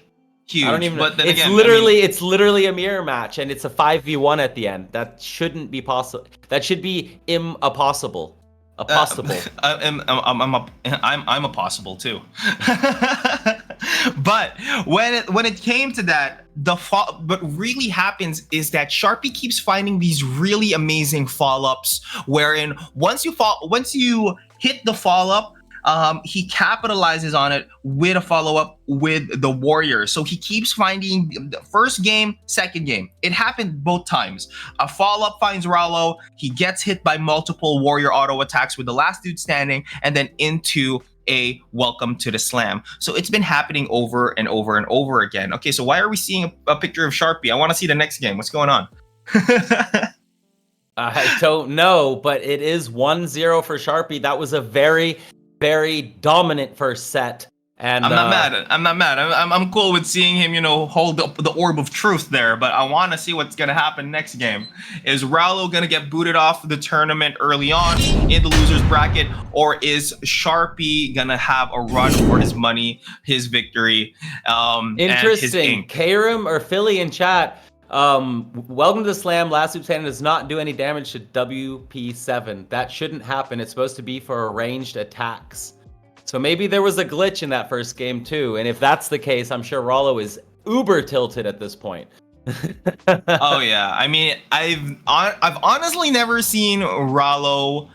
I don't even know. But it's literally a mirror match, and it's a 5v1 at the end. That shouldn't be possible. That should be impossible. Impossible. I'm a possible too. But when it came to that, what really happens is that Sharpie keeps finding these really amazing follow-ups, wherein once you hit the follow-up, he capitalizes on it with a follow-up with the warrior. So he keeps finding the first game, second game. It happened both times. A follow-up finds Rollo. He gets hit by multiple warrior auto attacks with the last dude standing, and then into a welcome to the slam. So it's been happening over and over and over again. Okay, so why are we seeing a picture of Sharpie? I want to see the next game. What's going on? I don't know, but it is 1-0 for Sharpie. That was a very dominant first set, and I'm not mad. I'm cool with seeing him, hold the orb of truth there. But I want to see what's gonna happen next game. Is Rollo gonna get booted off the tournament early on in the losers bracket, or is Sharpie gonna have a run for his money, his victory? Interesting. Karim or Philly in chat. Welcome to the slam. Last loop standing does not do any damage to WP7. That shouldn't happen. It's supposed to be for ranged attacks. So maybe there was a glitch in that first game too. And if that's the case, I'm sure Rollo is uber tilted at this point. Oh yeah. I mean, I've honestly never seen Rollo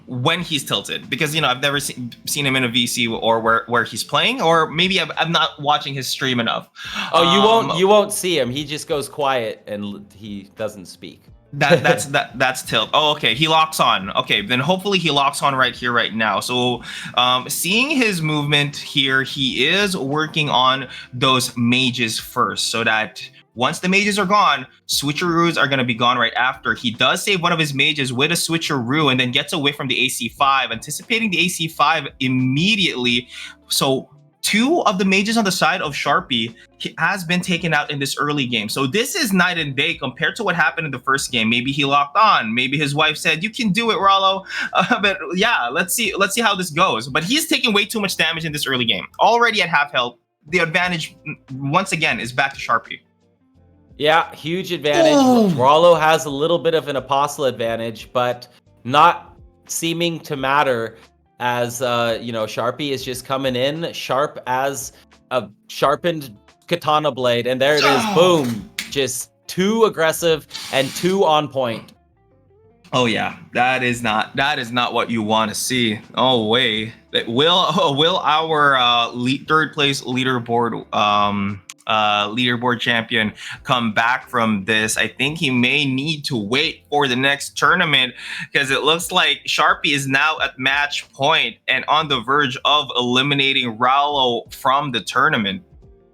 when he's tilted, because I've never seen him in a VC or where he's playing, or maybe I'm not watching his stream enough. Oh, you won't see him. He just goes quiet and he doesn't speak. That's tilt. Oh, okay. He locks on. Okay, then hopefully he locks on right here, right now. So, seeing his movement here, he is working on those mages first, so that once the mages are gone, switcheroos are going to be gone right after. He does save one of his mages with a switcheroo and then gets away from the AC5, anticipating the AC5 immediately. So two of the mages on the side of Sharpie has been taken out in this early game. So this is night and day compared to what happened in the first game. Maybe he locked on. Maybe his wife said, "You can do it, Rollo." But yeah, let's see how this goes. But he's taking way too much damage in this early game. Already at half health. The advantage, once again, is back to Sharpie. Yeah, huge advantage. Rollo has a little bit of an apostle advantage, but not seeming to matter as Sharpie is just coming in sharp as a sharpened katana blade, and there it is. Oh. Boom. Just too aggressive and too on point. Oh yeah, that is not what you want to see. Oh way, will our third place leaderboard champion come back from this? I think he may need to wait for the next tournament, because it looks like Sharpie is now at match point and on the verge of eliminating Rallo from the tournament.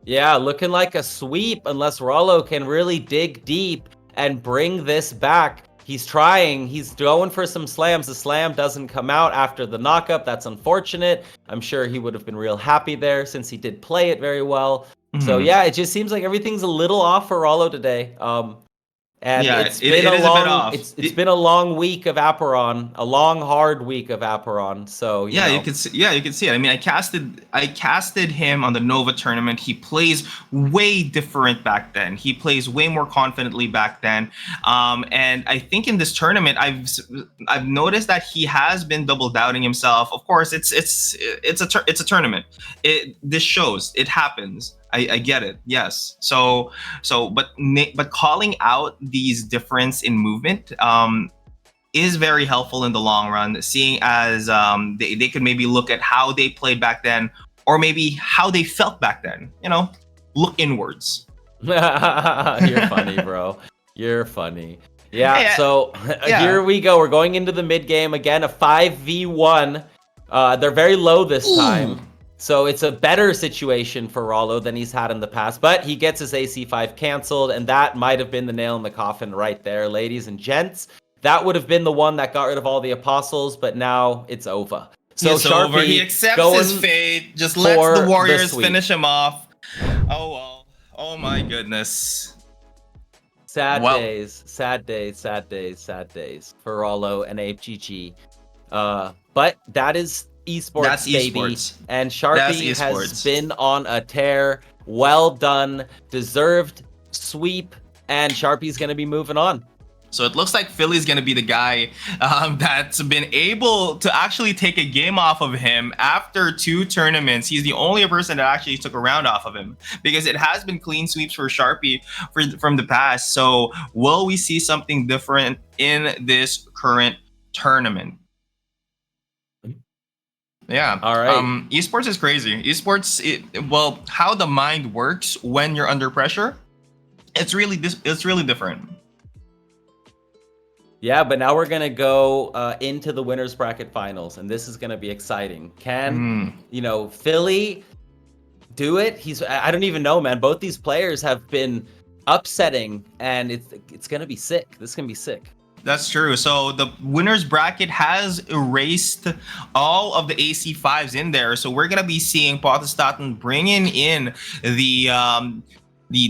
Yeah, looking like a sweep unless Rollo can really dig deep and bring this back. He's trying. He's going for some slams. The slam doesn't come out after the knockup. That's unfortunate. I'm sure he would have been real happy there since he did play it very well. Mm-hmm. So yeah, it just seems like everything's a little off for Rollo today. And yeah, it's been a long week of Aperon, a long hard week of Aperon. So you can see it. I mean, I casted him on the Nova tournament. He plays way different back then. He plays way more confidently back then. And I think in this tournament, I've noticed that he has been double doubting himself. Of course, it's a tournament. This shows. It happens. I get it. Yes. But calling out these difference in movement is very helpful in the long run, seeing as they could maybe look at how they played back then, or maybe how they felt back then. Look inwards. You're funny, bro. You're funny. Yeah. So here we go. We're going into the mid game again, a 5v1. They're very low this time. So it's a better situation for Rollo than he's had in the past, but he gets his AC5 canceled, and that might have been the nail in the coffin right there, ladies and gents. That would have been the one that got rid of all the apostles, but now it's over. So it's over. He accepts his fate, just lets the Warriors finish him off. Oh, well. Oh, my goodness. Sad days for Rollo and APGG. But that is esports, baby. And Sharpie has been on a tear. Well done. Deserved sweep. And Sharpie's going to be moving on. So it looks like Philly's going to be the guy that's been able to actually take a game off of him after 2 tournaments. He's the only person that actually took a round off of him, because it has been clean sweeps for Sharpie from the past. So will we see something different in this current tournament? Yeah. All right. Esports is crazy. Esports, how the mind works when you're under pressure, it's really different. Yeah, but now we're gonna go into the winners bracket finals, and this is gonna be exciting. Can Philly do it? I don't even know, man. Both these players have been upsetting, and it's gonna be sick. This is gonna be sick. That's true. So the winners bracket has erased all of the AC5s in there. So we're gonna be seeing Potestaten bringing in the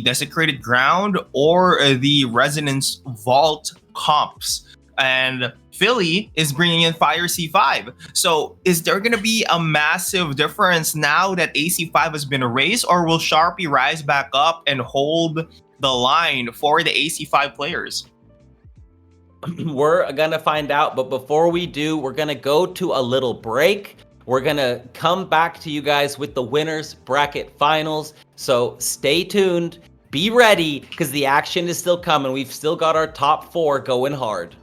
Desecrated Ground or the Resonance Vault comps, and Philly is bringing in Fire C5. So is there gonna be a massive difference now that AC5 has been erased, or will Sharpie rise back up and hold the line for the AC5 players? We're gonna find out, but before we do, we're gonna go to a little break. We're gonna come back to you guys with the winners bracket finals. So stay tuned, be ready, because the action is still coming. We've still got our top 4 going hard.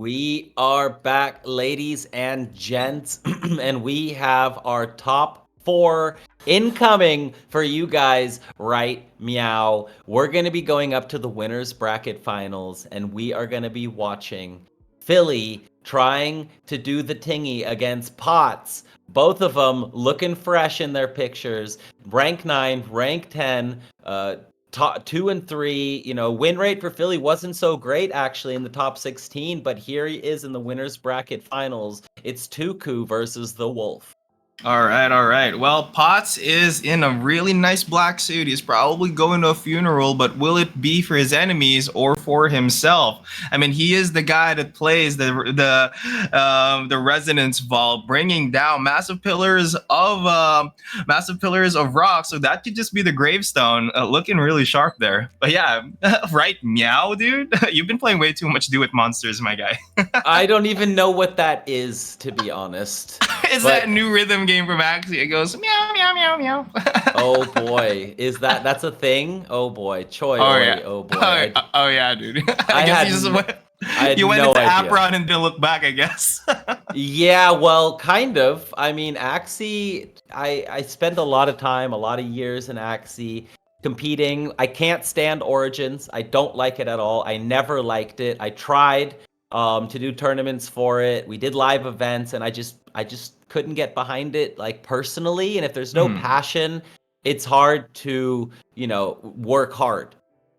We are back, ladies and gents, and we have our top 4 incoming for you guys right meow. We're going to be going up to the winners bracket finals, and we are going to be watching Philly trying to do the tingy against Potts. Both of them looking fresh in their pictures. Rank 9, rank 10, top 2 and 3. Win rate for Philly wasn't so great actually in the top 16, but here he is in the winners bracket finals. It's Tuku versus the Wolf. All right, all right. Well, Potts is in a really nice black suit. He's probably going to a funeral, but will it be for his enemies or for himself? I mean, he is the guy that plays the resonance vault, bringing down massive pillars of rock. So that could just be the gravestone, looking really sharp there. But yeah, right, meow, dude. You've been playing way too much Do It Monsters, my guy. I don't even know what that is, to be honest. Is that new rhythm game from Axie? It goes meow meow meow meow. Oh boy, that's a thing? Oh boy, Choi. Oh yeah. Oh boy. Oh yeah, dude. I guess had you just went. I You went no into idea. Apron and didn't look back, I guess. Yeah, well, kind of. I mean, Axie, I spent a lot of time, a lot of years in Axie competing. I can't stand Origins. I don't like it at all. I never liked it. I tried to do tournaments for it. We did live events, and I just couldn't get behind it, like, personally. And if there's no passion, it's hard to, work hard.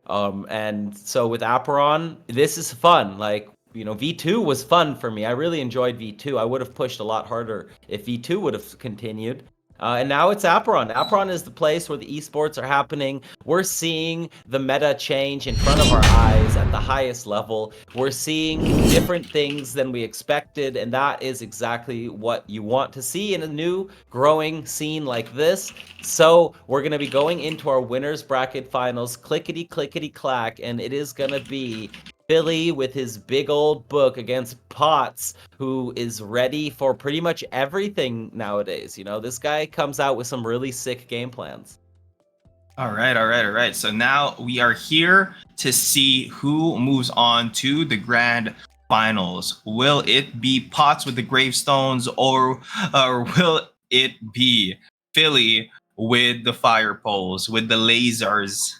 And so with Aperon, this is fun. Like, V2 was fun for me. I really enjoyed V2. I would have pushed a lot harder if V2 would have continued. And now it's Aperon. Aperon is the place where the esports are happening. We're seeing the meta change in front of our eyes at the highest level. We're seeing different things than we expected, and that is exactly what you want to see in a new growing scene like this. So we're going to be going into our winners bracket finals, clickety clickety clack, and it is going to be Philly with his big old book against Potts, who is ready for pretty much everything nowadays. This guy comes out with some really sick game plans. All right. So now we are here to see who moves on to the grand finals. Will it be Potts with the gravestones, or will it be Philly with the fire poles, with the lasers?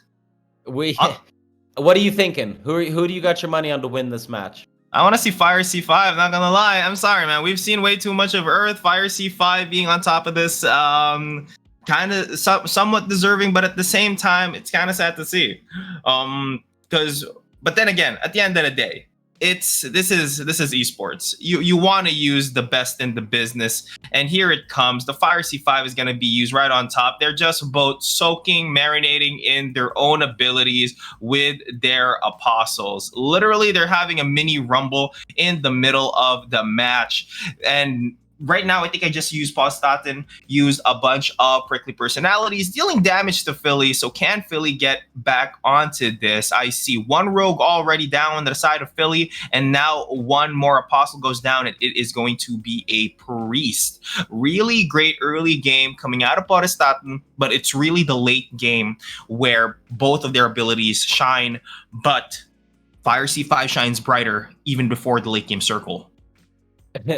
What are you thinking? Who do you got your money on to win this match? I want to see Fire C5, not gonna lie. I'm sorry, man. We've seen way too much of Earth. Fire C5 being on top of this, kind of somewhat deserving, but at the same time, it's kind of sad to see. But then again, at the end of the day, this is esports. You want to use the best in the business, and here it comes. The Fire C5 is going to be used right on top. They're just both soaking, marinating in their own abilities with their apostles. Literally, they're having a mini rumble in the middle of the match, and right now, I think I just used Postatin, used a bunch of prickly personalities, dealing damage to Philly. So can Philly get back onto this? I see one rogue already down on the side of Philly, and now one more apostle goes down, and it is going to be a priest. Really great early game coming out of Postatin, but it's really the late game where both of their abilities shine, but Fire C5 shines brighter even before the late game circle.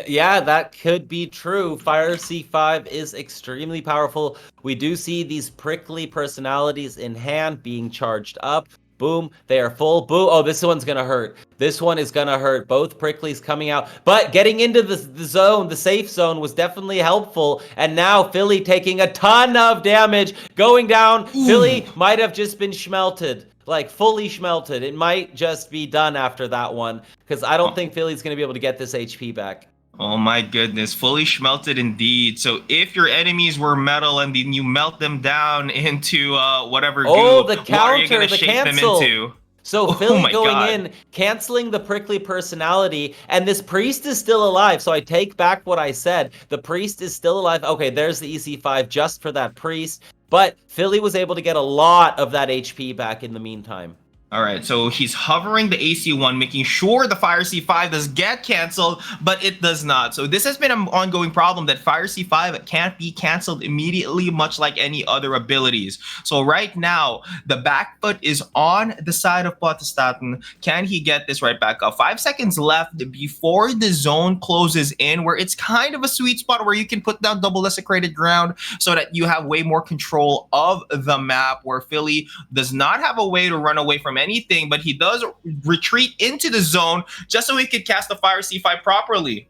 Yeah, that could be true. Fire C5 is extremely powerful. We do see these prickly personalities in hand being charged up. Boom, they are full. Boo. Oh, this one's going to hurt. This one is going to hurt. Both pricklies coming out. But getting into the zone, the safe zone, was definitely helpful. And now Philly taking a ton of damage. Going down. Ooh. Philly might have just been schmelted. Like, fully schmelted. It might just be done after that one, because I don't think Philly's going to be able to get this HP back. Oh my goodness, fully schmelted indeed. So if your enemies were metal and then you melt them down into whatever goo, the counter, what are you going to shape cancel. them into? So Philly going in, canceling the prickly personality, and this priest is still alive. So I take back what I said. The priest is still alive. Okay, there's the EC5 just for that priest. But Philly was able to get a lot of that HP back in the meantime. All right, so he's hovering the AC1, making sure the Fire C5 does get canceled, but it does not. So this has been an ongoing problem that Fire C5 can't be canceled immediately, much like any other abilities. So right now, the back foot is on the side of Potestaten. Can he get this right back up? 5 seconds left before the zone closes in, where it's kind of a sweet spot where you can put down double desecrated ground so that you have way more control of the map, where Philly does not have a way to run away from anything, but he does retreat into the zone just so he could cast the Fire C5 properly.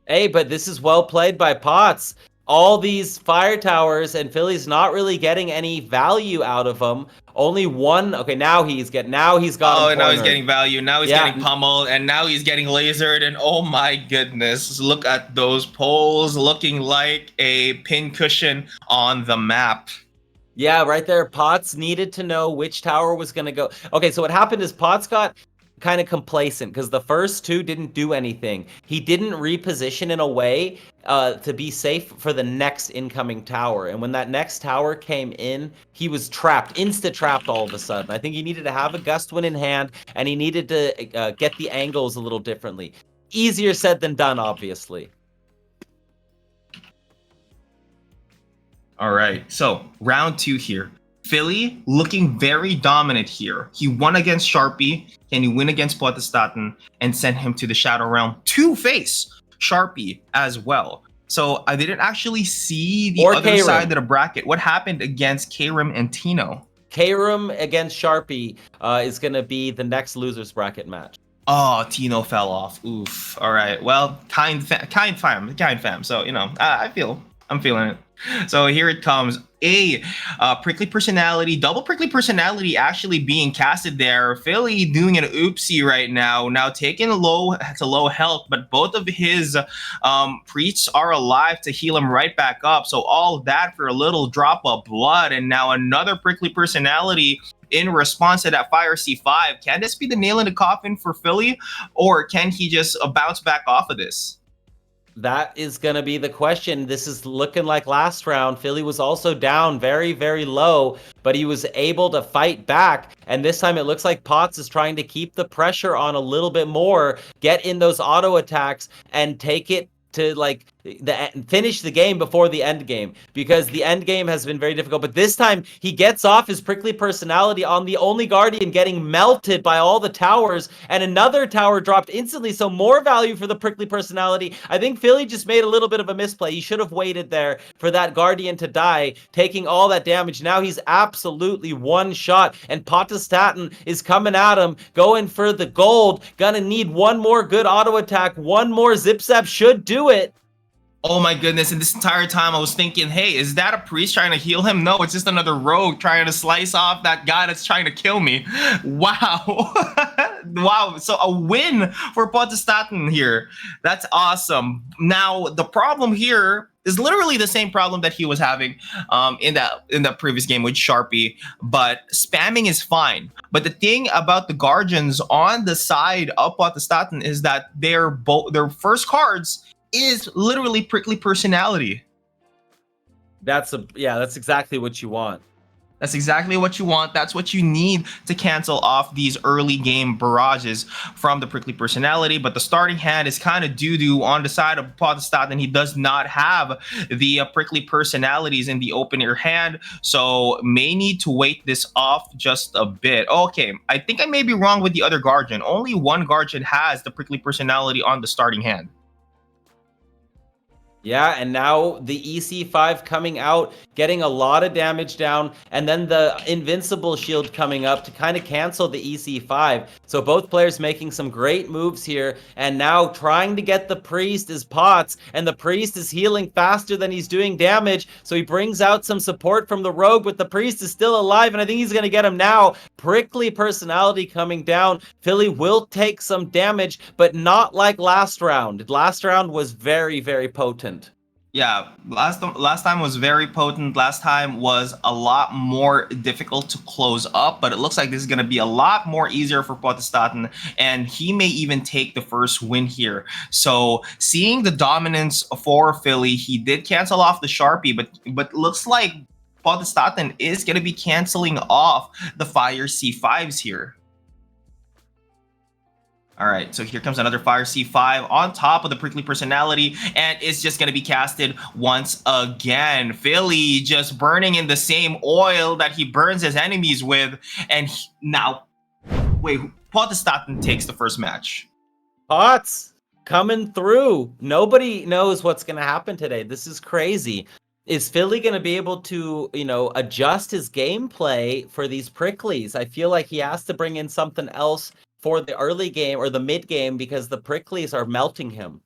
Hey, but this is well played by Potts. All these fire towers, and Philly's not really getting any value out of them. Only one. Okay, now he's got him cornered. Now he's getting value. Now he's getting pummeled, and now he's getting lasered. And oh my goodness, look at those poles looking like a pincushion on the map. Yeah, right there. Potts needed to know which tower was going to go. Okay, so what happened is Potts got kind of complacent because the first two didn't do anything. He didn't reposition in a way to be safe for the next incoming tower. And when that next tower came in, he was trapped, insta-trapped all of a sudden. I think he needed to have a gust win in hand, and he needed to get the angles a little differently. Easier said than done, obviously. All right, so round 2 here. Philly looking very dominant here. He won against Sharpie. Can he win against Potestaten and send him to the Shadow Realm to face Sharpie as well? So I didn't actually see the other side of the bracket. What happened against K-Rim and Tino? K-Rim against Sharpie is going to be the next losers bracket match. Oh, Tino fell off. Oof. All right. Well, kind fam. So, I'm feeling it. So here it comes. Prickly personality, double prickly personality actually being casted there. Philly doing an oopsie right now. Now taking low health, but both of his priests are alive to heal him right back up. So all that for a little drop of blood. And now another prickly personality in response to that Fire C5. Can this be the nail in the coffin for Philly, or can he just bounce back off of this? That is going to be the question. This is looking like last round. Philly was also down very, very low, but he was able to fight back. And this time it looks like Potts is trying to keep the pressure on a little bit more, get in those auto attacks, and take it to finish the game before the end game, because the end game has been very difficult. But this time he gets off his prickly personality on the only Guardian, getting melted by all the towers, and another tower dropped instantly, so more value for the prickly personality. I think Philly just made a little bit of a misplay. He should have waited there for that Guardian to die, taking all that damage. Now he's absolutely one shot, and Potestaten is coming at him, going for the gold. Gonna need one more good auto attack, one more zip zap should do it. Oh my goodness, and this entire time I was thinking, hey, is that a priest trying to heal him? No, it's just another rogue trying to slice off that guy that's trying to kill me. Wow. Wow, so a win for Potestaten here. That's awesome. Now, the problem here is literally the same problem that he was having in that previous game with Sharpie, but spamming is fine. But the thing about the Guardians on the side of Potestaten is that their first cards is literally prickly personality. That's exactly what you want. That's exactly what you want. That's what you need to cancel off these early game barrages from the prickly personality. But the starting hand is kind of doo-doo on the side of Potestaten, and he does not have the prickly personalities in the open air hand, so may need to wait this off just a bit. Okay, I think I may be wrong with the other Guardian. Only one Guardian has the prickly personality on the starting hand. Yeah, and now the EC5 coming out, getting a lot of damage down, and then the Invincible Shield coming up to kind of cancel the EC5. So both players making some great moves here, and now trying to get the Priest is Potts, and the Priest is healing faster than he's doing damage, so he brings out some support from the Rogue, but the Priest is still alive, and I think he's going to get him now. Prickly personality coming down. Philly will take some damage, but not like last round. Last round was very, very potent. Yeah, last time was very potent. Last time was a lot more difficult to close up, but it looks like this is going to be a lot more easier for Potestaten, and he may even take the first win here. So seeing the dominance for Philly, he did cancel off the Sharpie, but looks like Podestaten is going to be canceling off the Fire C5s here. All right, so here comes another Fire C5 on top of the Prickly Personality, and it's just going to be casted once again. Philly just burning in the same oil that he burns his enemies with, and now, wait, Podestaten takes the first match. Pots coming through. Nobody knows what's going to happen today. This is crazy. Is Philly going to be able to, adjust his gameplay for these Pricklies? I feel like he has to bring in something else for the early game or the mid game because the Pricklies are melting him.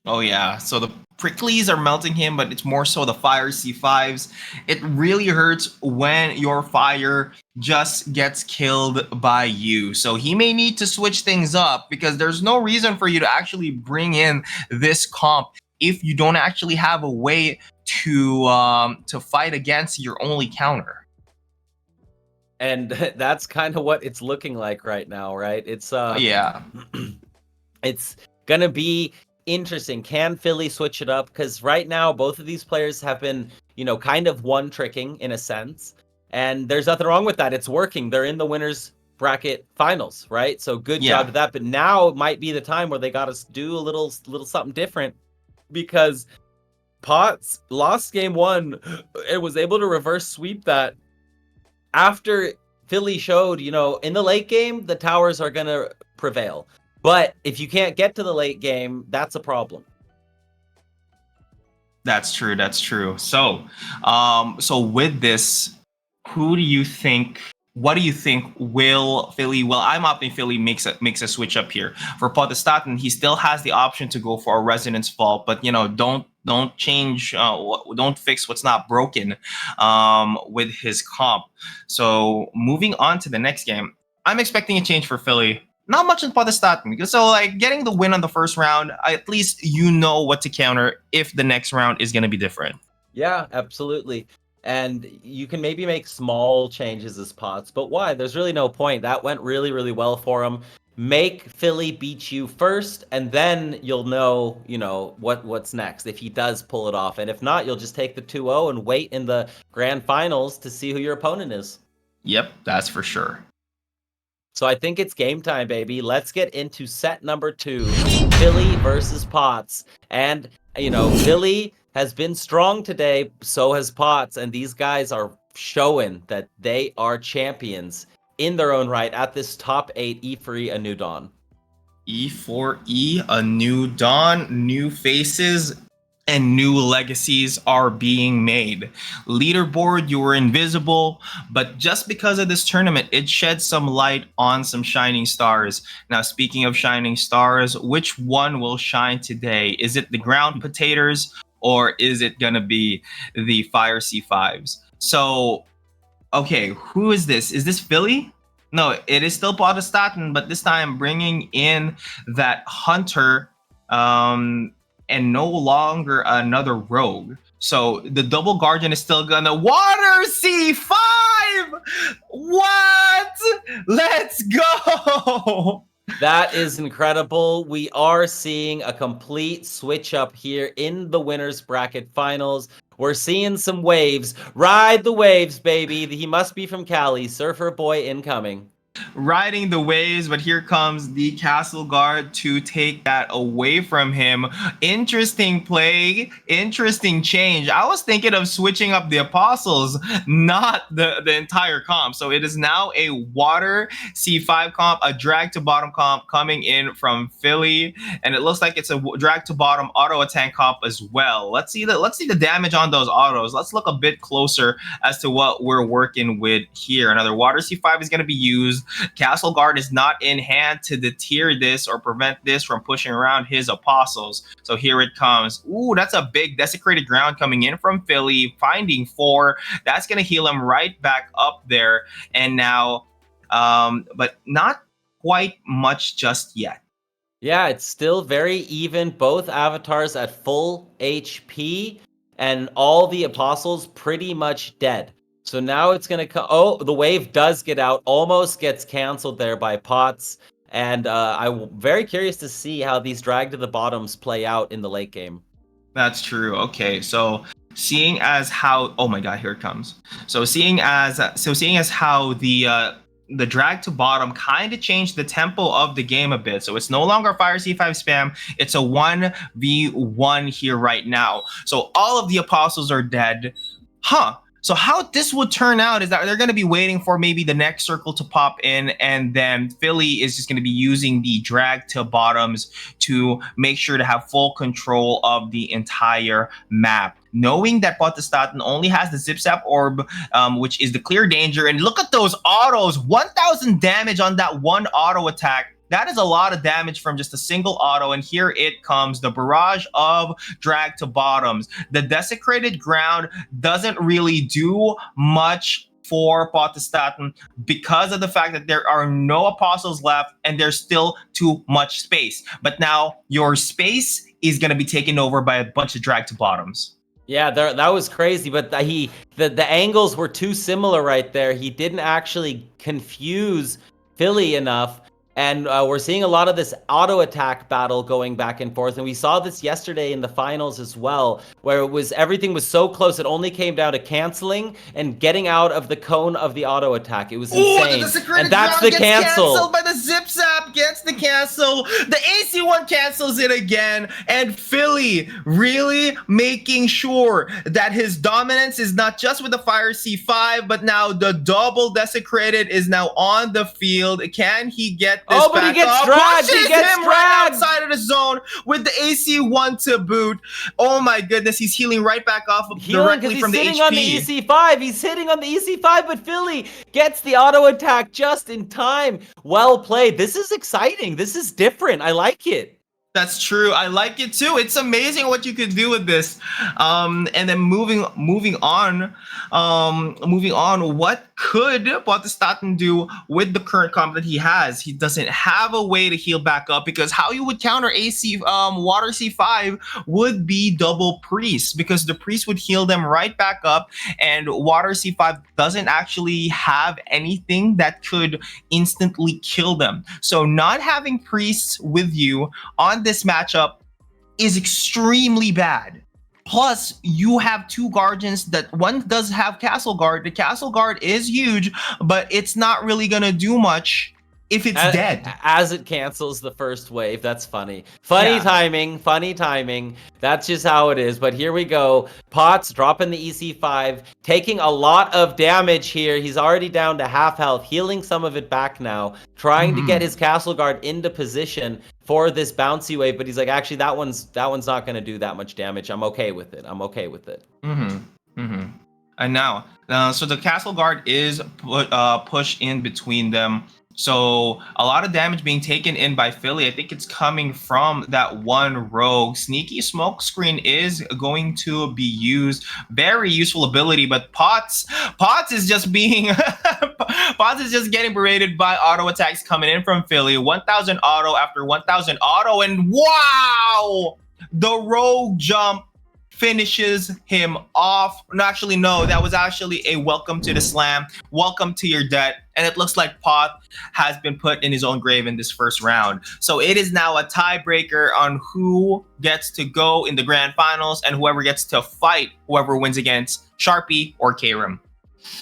Oh yeah, so the Pricklies are melting him, but it's more so the Fire C5s. It really hurts when your Fire just gets killed by you. So he may need to switch things up because there's no reason for you to actually bring in this comp if you don't actually have a way to fight against your only counter. And that's kind of what it's looking like right now, right? It's yeah. It's gonna be interesting. Can Philly switch it up? Because right now, both of these players have been, kind of one-tricking in a sense. And there's nothing wrong with that. It's working. They're in the winners bracket finals, right? So good job to that. But now might be the time where they got to do a little something different because Potts lost game one. It was able to reverse sweep that after Philly showed, in the late game, the towers are going to prevail. But if you can't get to the late game, that's a problem. That's true. That's true. So, so with this, who do you think? What do you think will Philly? Well, I'm opting Philly makes a switch up here for Podestaten. He still has the option to go for a Resonance Vault, but don't change, don't fix what's not broken with his comp. So moving on to the next game, I'm expecting a change for Philly. Not much in Podestaten because getting the win on the first round, at least you know what to counter if the next round is going to be different. Yeah, absolutely. And you can maybe make small changes as Pots, but why? There's really no point. That went really, really well for him. Make Philly beat you first, and then you'll know, what's next if he does pull it off. And if not, you'll just take the 2-0 and wait in the grand finals to see who your opponent is. Yep, that's for sure. So I think it's game time, baby. Let's get into set number 2, Philly versus Pots. And, Philly has been strong today, so has Pots, and these guys are showing that they are champions in their own right at this top 8 E4E A New Dawn. E4E A New Dawn, new faces, and new legacies are being made. Leaderboard, you were invisible, but just because of this tournament, it sheds some light on some shining stars. Now, speaking of shining stars, which one will shine today? Is it the ground potatoes or is it gonna be the Fire C5s? So, okay, who is this? Is this Philly? No, it is still Podestaten, but this time bringing in that Hunter, and no longer another rogue. So the double guardian is still gonna water C5. What? Let's go. That is incredible. We are seeing a complete switch up here in the winners bracket finals. We're seeing some waves. Ride the waves, baby. He must be from Cali. Surfer boy incoming. Riding the waves, but here comes the castle guard to take that away from him. Interesting play, interesting change. I was thinking of switching up the apostles, not the entire comp. So it is now a water C5 comp, a drag to bottom comp coming in from Philly, and it looks like it's a drag to bottom auto attack comp as well. Let's see the damage on those autos. Let's look a bit closer as to what we're working with here. Another water C5 is going to be used. Castle Guard is not in hand to deter this or prevent this from pushing around his apostles. So here it comes. Ooh, that's a big desecrated ground coming in from Philly, finding 4. That's going to heal him right back up there. And now, but not quite much just yet. Yeah, it's still very even. Both avatars at full HP and all the apostles pretty much dead. So now it's going to come. Oh, the wave does get out. Almost gets canceled there by Pots. And I'm very curious to see how these drag to the bottoms play out in the late game. That's true. Okay, so seeing as how, oh my god, here it comes. Seeing as how the drag to bottom kind of changed the tempo of the game a bit. So it's no longer fire C5 spam. It's a 1v1 here right now. So all of the apostles are dead. Huh. So how this would turn out is that they're going to be waiting for maybe the next circle to pop in, and then Philly is just going to be using the drag to bottoms to make sure to have full control of the entire map. Knowing that Potestaten only has the Zip Zap Orb, which is the clear danger, and look at those autos, 1,000 damage on that one auto attack. That is a lot of damage from just a single auto, and here it comes, the barrage of drag to bottoms. The desecrated ground doesn't really do much for Potestaten because of the fact that there are no apostles left and there's still too much space. But now your space is going to be taken over by a bunch of drag to bottoms. Yeah, that was crazy, but the angles were too similar right there. He didn't actually confuse Philly enough. And we're seeing a lot of this auto attack battle going back and forth. And we saw this yesterday in the finals as well, where everything was so close. It only came down to canceling and getting out of the cone of the auto attack. It was insane. And that's the cancel. Canceled by the Zip Zap, gets the cancel. The AC1 cancels it again. And Philly really making sure that his dominance is not just with the Fire C5, but now the double desecrated is now on the field. Can he get this but he gets dragged. He gets dragged right outside of the zone with the AC1 to boot. Oh my goodness, he's healing right back off of directly from the HP. He's sitting on the EC5. He's sitting on the EC5, but Philly gets the auto attack just in time. Well played. This is exciting. This is different. I like it. That's true. I like it too. It's amazing what you could do with this. And then moving on. What could Potestaten do with the current comp that he has? He doesn't have a way to heal back up, because how you would counter AC Water C5 would be double Priest, because the Priest would heal them right back up, and Water C5 doesn't actually have anything that could instantly kill them. So not having Priests with you on this matchup is extremely bad. Plus, you have two guardians that one does have Castle Guard. The Castle Guard is huge, but it's not really gonna do much if it's dead. As it cancels the first wave. That's funny. Funny timing. That's just how it is. But here we go. Potts dropping the EC5, taking a lot of damage here. He's already down to half health, healing some of it back now, trying to get his Castle Guard into position for this bouncy wave. But he's like, actually, that one's not going to do that much damage. I'm okay with it. And now, so the Castle Guard is pushed in between them. So a lot of damage being taken in by Philly. I think it's coming from that one rogue. Sneaky Smoke Screen is going to be used. Very useful ability, but Potts is just being Potts is just getting berated by auto attacks coming in from Philly. 1,000 auto after 1,000 auto, and wow! The rogue jump finishes him off. No, actually, no, that was actually a welcome to the slam, welcome to your debt, and it looks like Pot has been put in his own grave in this first round. So it is now a tiebreaker on who gets to go in the grand finals, and whoever gets to fight whoever wins against Sharpie or Karim.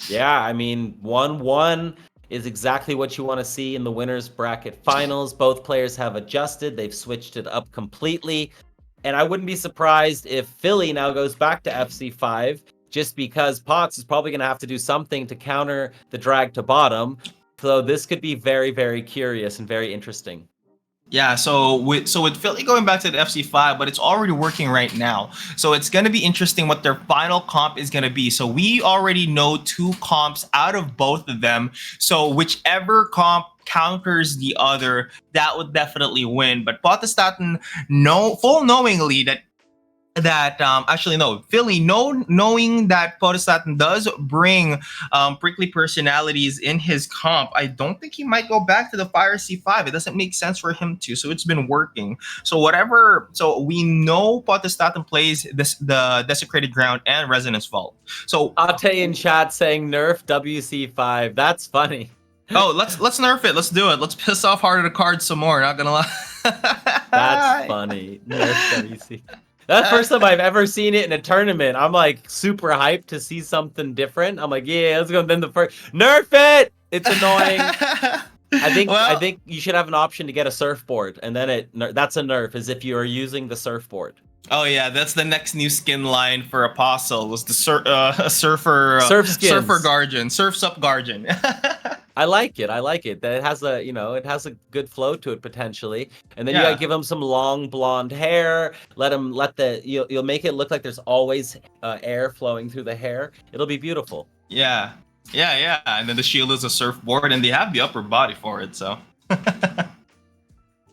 Yeah, I mean, 1-1 is exactly what you want to see in the winners bracket finals. Both players have adjusted. They've switched it up completely. And I wouldn't be surprised if Philly now goes back to FC5, just because Potts is probably going to have to do something to counter the drag to bottom. So this could be very, very curious and very interesting. Yeah, so with Philly going back to the FC5, but it's already working right now. So it's going to be interesting what their final comp is going to be. So we already know two comps out of both of them. So whichever comp counters the other, that would definitely win. But Potestaten full knowingly Philly knowing that Potestaten does bring prickly personalities in his comp, I don't think he might go back to the Fire C5. It doesn't make sense for him to. So it's been working. So we know Potestaten plays the Desecrated Ground and Resonance Vault. So Ate in chat saying nerf WC5. That's funny. Oh, let's nerf it. Let's do it. Let's piss off Heart of the Cards some more. Not gonna lie. That's funny. Nerf WC. That's the first time I've ever seen it in a tournament. I'm like super hyped to see something different. I'm like, yeah, let's go. Then the first nerf it. It's annoying. I think you should have an option to get a surfboard, and then that's a nerf. Is if you are using the surfboard. Oh yeah, that's the next new skin line for Apostle. Was the surfer guardian, surfs up guardian. I like it. That it has it has a good flow to it potentially. And then you gotta give him some long blonde hair. You'll make it look like there's always air flowing through the hair. It'll be beautiful. Yeah. And then the shield is a surfboard, and they have the upper body for it. So.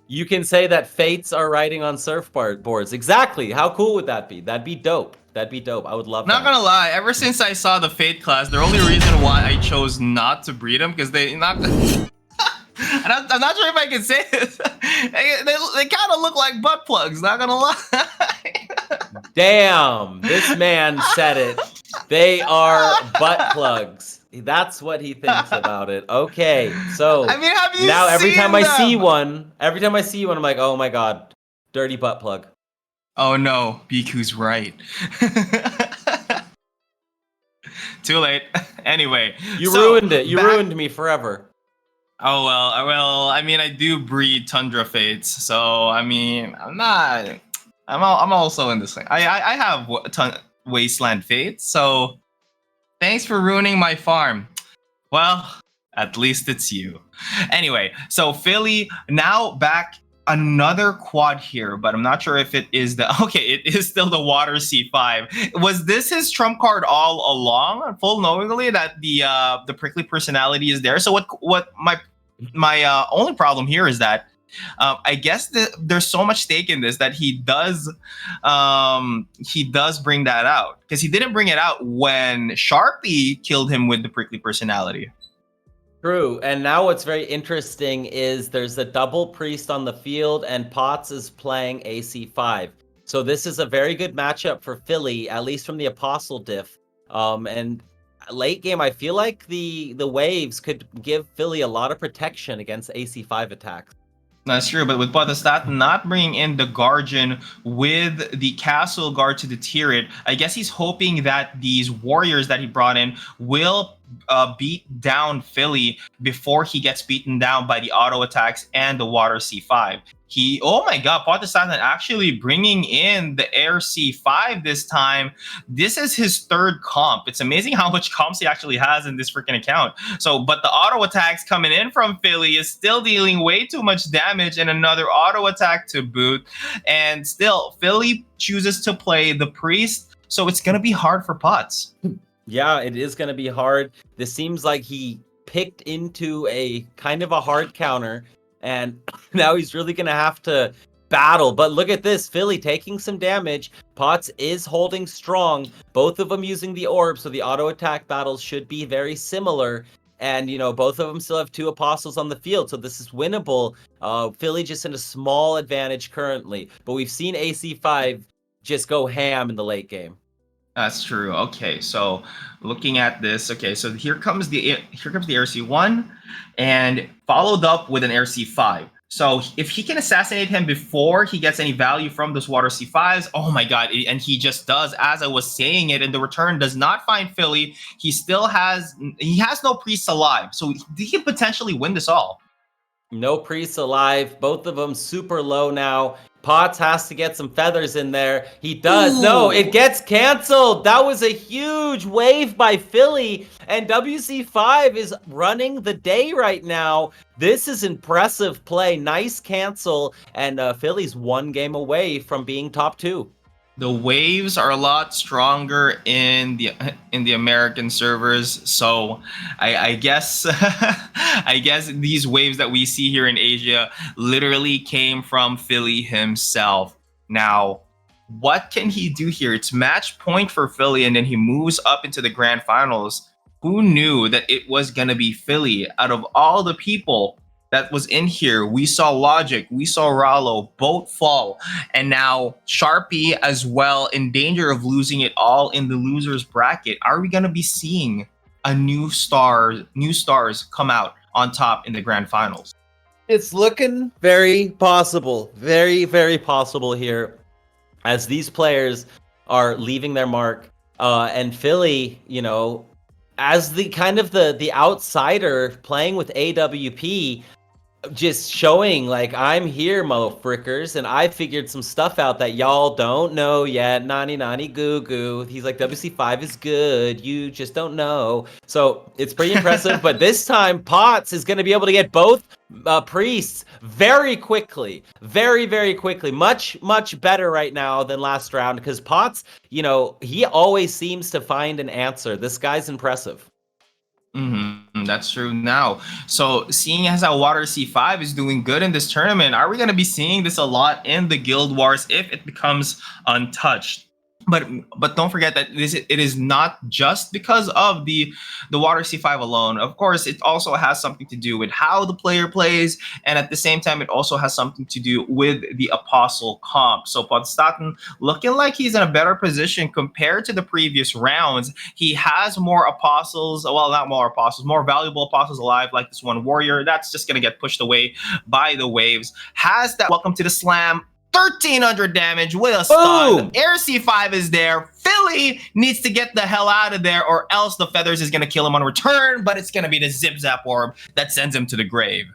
You can say that fates are riding on surfboards. Exactly. How cool would that be? That'd be dope. I would love that. Not gonna lie, ever since I saw the Fate class, the only reason why I chose not to breed them, because I'm not sure if I can say this. They kind of look like butt plugs, not gonna lie. Damn, this man said it. They are butt plugs. That's what he thinks about it. Okay, so I mean, have you now every seen time them? I see one, I'm like, oh my god, dirty butt plug. Oh no, Biku's right. Too late. Anyway, you ruined it. You ruined me forever. Oh well. I mean, I do breed Tundra Fates, so I mean, I'm also in this thing. I have Wasteland Fates, so thanks for ruining my farm. Well, at least it's you. Anyway, so Philly now back another quad here, but I'm not sure if it is it is still the water C5. Was this his trump card all along, full knowingly that the prickly personality is there? So what my only problem here is that I guess there's so much stake in this that he does bring that out, because he didn't bring it out when Sharpie killed him with the prickly personality. True. And now what's very interesting is there's a double priest on the field, and Potts is playing AC5. So this is a very good matchup for Philly, at least from the Apostle diff. And late game, I feel like the waves could give Philly a lot of protection against AC5 attacks. That's true, but with Potestat not bringing in the Guardian with the Castle Guard to deter it, I guess he's hoping that these warriors that he brought in will beat down Philly before he gets beaten down by the auto attacks and the water C5. Oh my god, Potestat actually bringing in the air C5 this time. This is his third comp. It's amazing how much comps he actually has in this freaking account. So, but the auto attacks coming in from Philly is still dealing way too much damage, and another auto attack to boot. And still, Philly chooses to play the priest, so it's gonna be hard for Potts. Yeah, it is gonna be hard. This seems like he picked into a kind of a hard counter, and now he's really going to have to battle. But look at this, Philly taking some damage. Potts is holding strong, both of them using the orb, so the auto attack battles should be very similar. And, both of them still have two apostles on the field, so this is winnable. Philly just in a small advantage currently, but we've seen AC5 just go ham in the late game. That's true. Okay, so looking at this, so here comes the Air C1, and followed up with an Air C5. So if he can assassinate him before he gets any value from those water C5s, oh my god, and he just does, as I was saying it, and the return does not find Philly. He has no priests alive, so he can potentially win this all. No priests alive, both of them super low now. Potts has to get some feathers in there. He does. Ooh. No, it gets canceled. That was a huge wave by Philly, and WC5 is running the day right now. This is impressive play. Nice cancel, and Philly's one game away from being top 2. The waves are a lot stronger in the American servers, so I guess I guess these waves that we see here in Asia literally came from Philly himself. Now, what can he do here? It's match point for Philly, and then he moves up into the grand finals. Who knew that it was gonna be Philly? Out of all the people that was in here, we saw Logic, we saw Rallo both fall, and now Sharpie as well, in danger of losing it all in the losers bracket. Are we gonna be seeing a new stars come out on top in the grand finals? It's looking very possible, very, very possible here. as these players are leaving their mark. And Philly, as the kind of the outsider playing with AWP, just showing like, I'm here, motherfrickers, and I figured some stuff out that y'all don't know yet. Nani nani goo goo. He's like, WC5 is good, you just don't know. So it's pretty impressive. But this time Potts is going to be able to get both priests very quickly, very quickly. Much better right now than last round, because Potts, he always seems to find an answer. This guy's impressive. That's true now. So seeing as how Water C5 is doing good in this tournament, are we going to be seeing this a lot in the Guild Wars if it becomes untouched? But don't forget that it is not just because of the Water C5 alone. Of course, it also has something to do with how the player plays, and at the same time, it also has something to do with the Apostle comp. So Podstaten looking like he's in a better position compared to the previous rounds. He has more Apostles, well, not more Apostles, more valuable Apostles alive, like this one Warrior. That's just gonna get pushed away by the waves. Has that Welcome to the Slam, 1,300 damage with a stun. Air C5 is there. Philly needs to get the hell out of there, or else the Feathers is going to kill him on return, but it's going to be the Zip Zap Orb that sends him to the grave.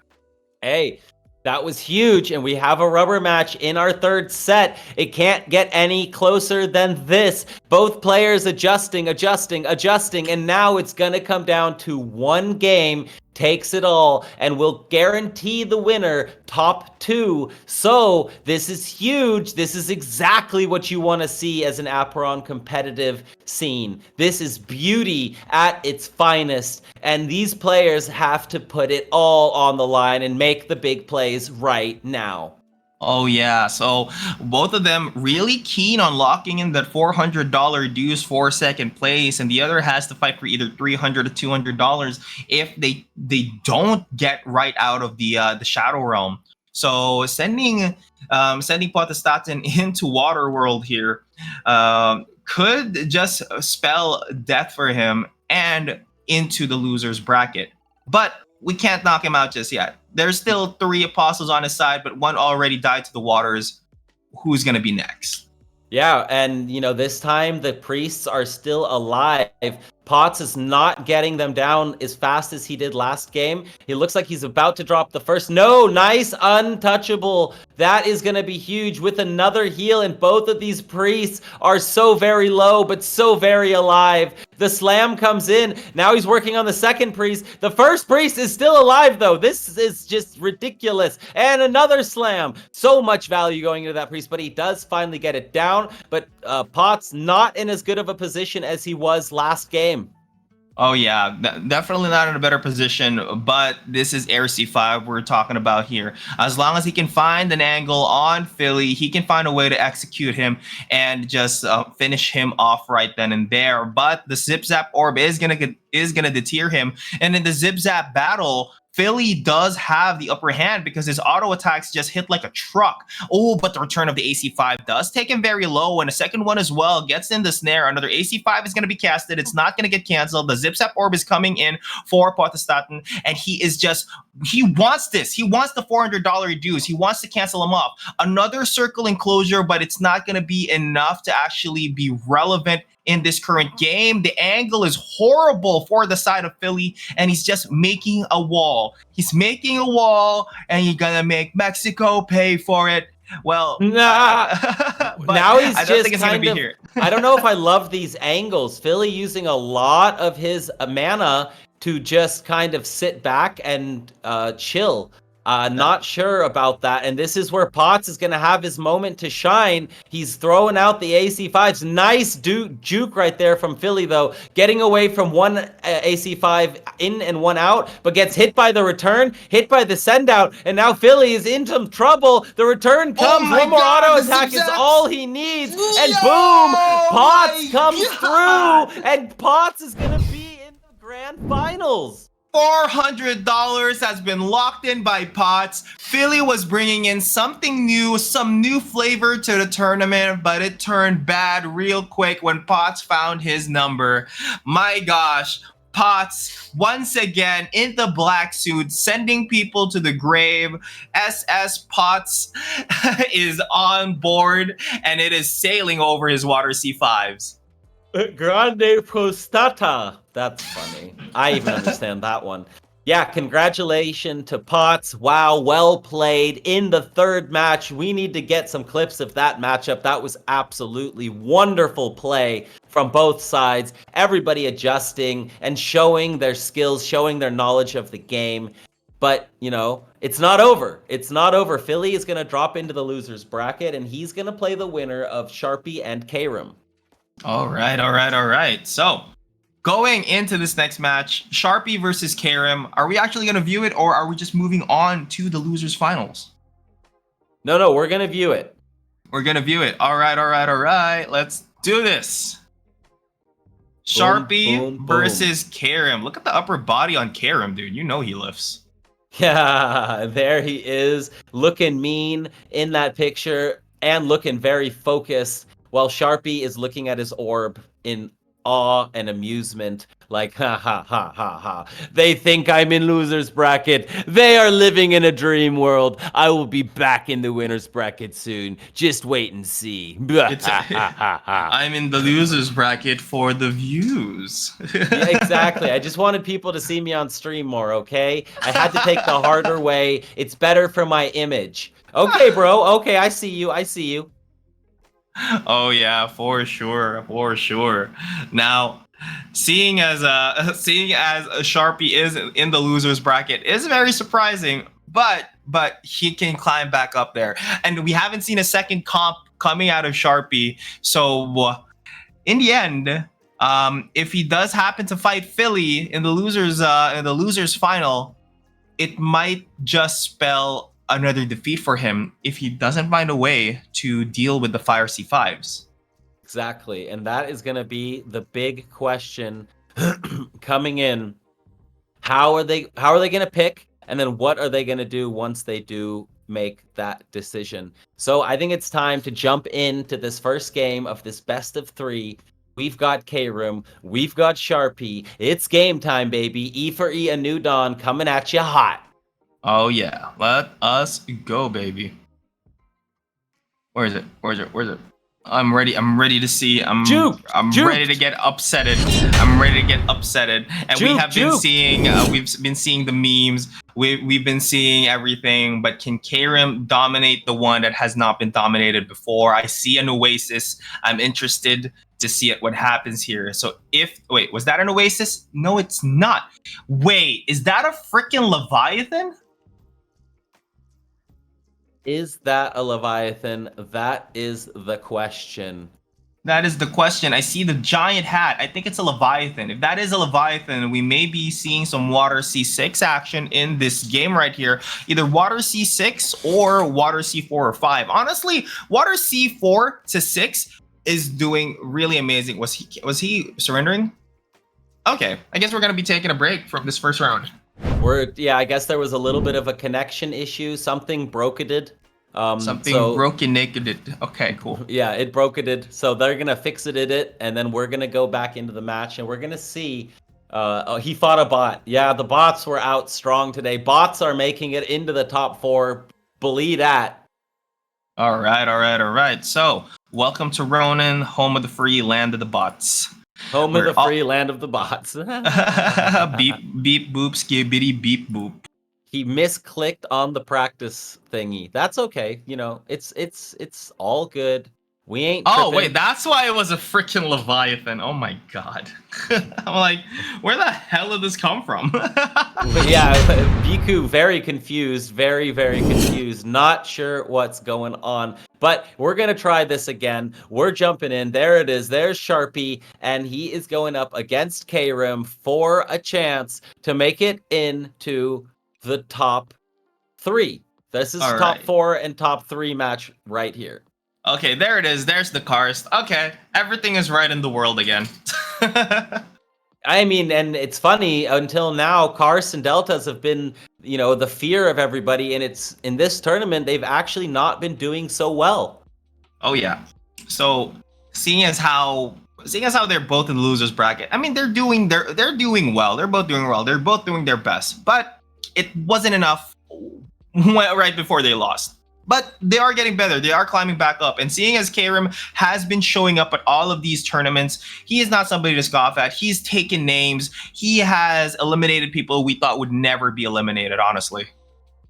Hey, that was huge, and we have a rubber match in our third set. It can't get any closer than this. Both players adjusting, and now it's going to come down to one game. Takes it all and will guarantee the winner top 2. So this is huge. This is exactly what you want to see as an Aperon competitive scene. This is beauty at its finest, and these players have to put it all on the line and make the big plays right now. Oh yeah, so both of them really keen on locking in that $400 dues for second place, and the other has to fight for either $300 or $200 if they don't get right out of the Shadow Realm. So sending Potestaten into Waterworld here could just spell death for him and into the loser's bracket. But we can't knock him out just yet. There's still 3 Apostles on his side, but one already died to the waters. Who's going to be next? Yeah, and this time the priests are still alive. Potts is not getting them down as fast as he did last game. He looks like he's about to drop the first. No, nice untouchable. That is going to be huge with another heal, and both of these priests are so very low, but so very alive. The slam comes in. Now he's working on the second priest. The first priest is still alive, though. This is just ridiculous. And another slam. So much value going into that priest, but he does finally get it down. But Potts not in as good of a position as he was last game. Oh yeah, definitely not in a better position, but this is Air C5 we're talking about here. As long as he can find an angle on Philly, he can find a way to execute him and just finish him off right then and there. But the Zip Zap Orb is gonna deter him, and in the Zip Zap battle, Philly does have the upper hand because his auto attacks just hit like a truck. Oh, but the return of the AC5 does take him very low, and a second one as well gets in the snare. Another AC5 is going to be casted. It's not going to get canceled. The Zip Zap Orb is coming in for Potestaten, and he wants this. He wants the $400 dues. He wants to cancel him off. Another circle enclosure, but it's not going to be enough to actually be relevant in this current game. The angle is horrible for the side of Philly, and he's just making a wall. He's making a wall, and you're gonna make Mexico pay for it. Well, now he's I don't just think it's gonna be kind of here. I don't know if I love these angles. Philly using a lot of his mana to just kind of sit back and chill. Not sure about that. And this is where Potts is going to have his moment to shine. He's throwing out the AC5s. Nice juke right there from Philly, though. Getting away from one AC5 in and one out, but gets hit by the return, hit by the send out, and now Philly is in some trouble. The return comes. One more auto attack is all he needs. And boom! Potts comes through, and Potts is going to be in the grand finals. $400 has been locked in by Potts. Philly was bringing in something new, some new flavor to the tournament, but it turned bad real quick when Potts found his number. My gosh, Potts once again in the black suit, sending people to the grave. SS Potts is on board, and it is sailing over his water C5s. Grande prostata. That's funny. I even understand that one. Yeah, congratulations to Potts. Wow, well played in the third match. We need to get some clips of that matchup. That was absolutely wonderful play from both sides. Everybody adjusting and showing their skills, showing their knowledge of the game. But, it's not over. It's not over. Philly is going to drop into the losers bracket, and he's going to play the winner of Sharpie and Karam. All right. So, going into this next match, Sharpie versus Karam. Are we actually going to view it, or are we just moving on to the losers finals? No, we're going to view it. We're going to view it. All right. Let's do this. Sharpie boom. versus Karam. Look at the upper body on Karam, dude. You know he lifts. Yeah, there he is, looking mean in that picture and looking very focused, while Sharpie is looking at his orb in awe and amusement, like, ha. They think I'm in loser's bracket. They are living in a dream world. I will be back in the winner's bracket soon. Just wait and see. I'm in the loser's bracket for the views. Yeah, exactly. I just wanted people to see me on stream more, okay? I had to take the harder way. It's better for my image. Okay, bro. Okay, I see you. Oh yeah, for sure. Now, seeing as Sharpie is in the losers bracket is very surprising, but he can climb back up there, and we haven't seen a second comp coming out of Sharpie. So in the end, if he does happen to fight Philly in the losers final, it might just spell another defeat for him if he doesn't find a way to deal with the fire C5s. Exactly, and that is going to be the big question coming in. How are they going to pick, and then what are they going to do once they do make that decision? So I think it's time to jump into this first game of this best of 3. We've got K-Room, we've got Sharpie. It's game time, baby. E4E, a new dawn coming at you hot. Oh yeah, let us go, baby. Where is it? I'm ready to see. I'm ready to get upsetted. And we have been seeing we've been seeing the memes. We've been seeing everything, but can Karam dominate the one that has not been dominated before? I see an Oasis. I'm interested to see what happens here. So wait, was that an Oasis? No, it's not. Wait, is that a freaking Leviathan? Is that a Leviathan? That is the question. That is the question. I see the giant hat. I think it's a Leviathan. If that is a Leviathan, we may be seeing some Water C6 action in this game right here. Either Water C6 or Water C4 or 5. Honestly, Water C4 to 6 is doing really amazing. Was he surrendering? Okay, I guess we're going to be taking a break from this first round. I guess there was a little bit of a connection issue. Something broke-it. Broken naked. Okay, cool. Yeah, it broke-it. So they're gonna fix it, and then we're gonna go back into the match, and we're gonna see. He fought a bot. Yeah, the bots were out strong today. Bots are making it into the top 4. Believe that. All right. So, welcome to Ronin, home of the free, land of the bots. Home of the free, land of the bots. Beep boop skibbity beep boop. He misclicked on the practice thingy. That's okay. It's all good. We ain't tripping. Oh, wait, that's why it was a freaking Leviathan. Oh my god. I'm like, where the hell did this come from? Yeah, Biku very confused, very, very confused. Not sure what's going on. But we're going to try this again. We're jumping in. There it is. There's Sharpie, and he is going up against K-Rim for a chance to make it into the top 3. This is top 4 and top 3 match right here. Okay, there it is. There's the karst. Okay, everything is right in the world again. I mean, and it's funny, until now, karsts and deltas have been, the fear of everybody, and in this tournament, they've actually not been doing so well. Oh, yeah. So, seeing as how seeing as how they're both in the losers bracket, I mean they're doing well. They're both doing well. They're both doing their best, but it wasn't enough right before they lost. But they are getting better. They are climbing back up. And seeing as Karim has been showing up at all of these tournaments, he is not somebody to scoff at. He's taken names. He has eliminated people we thought would never be eliminated, honestly.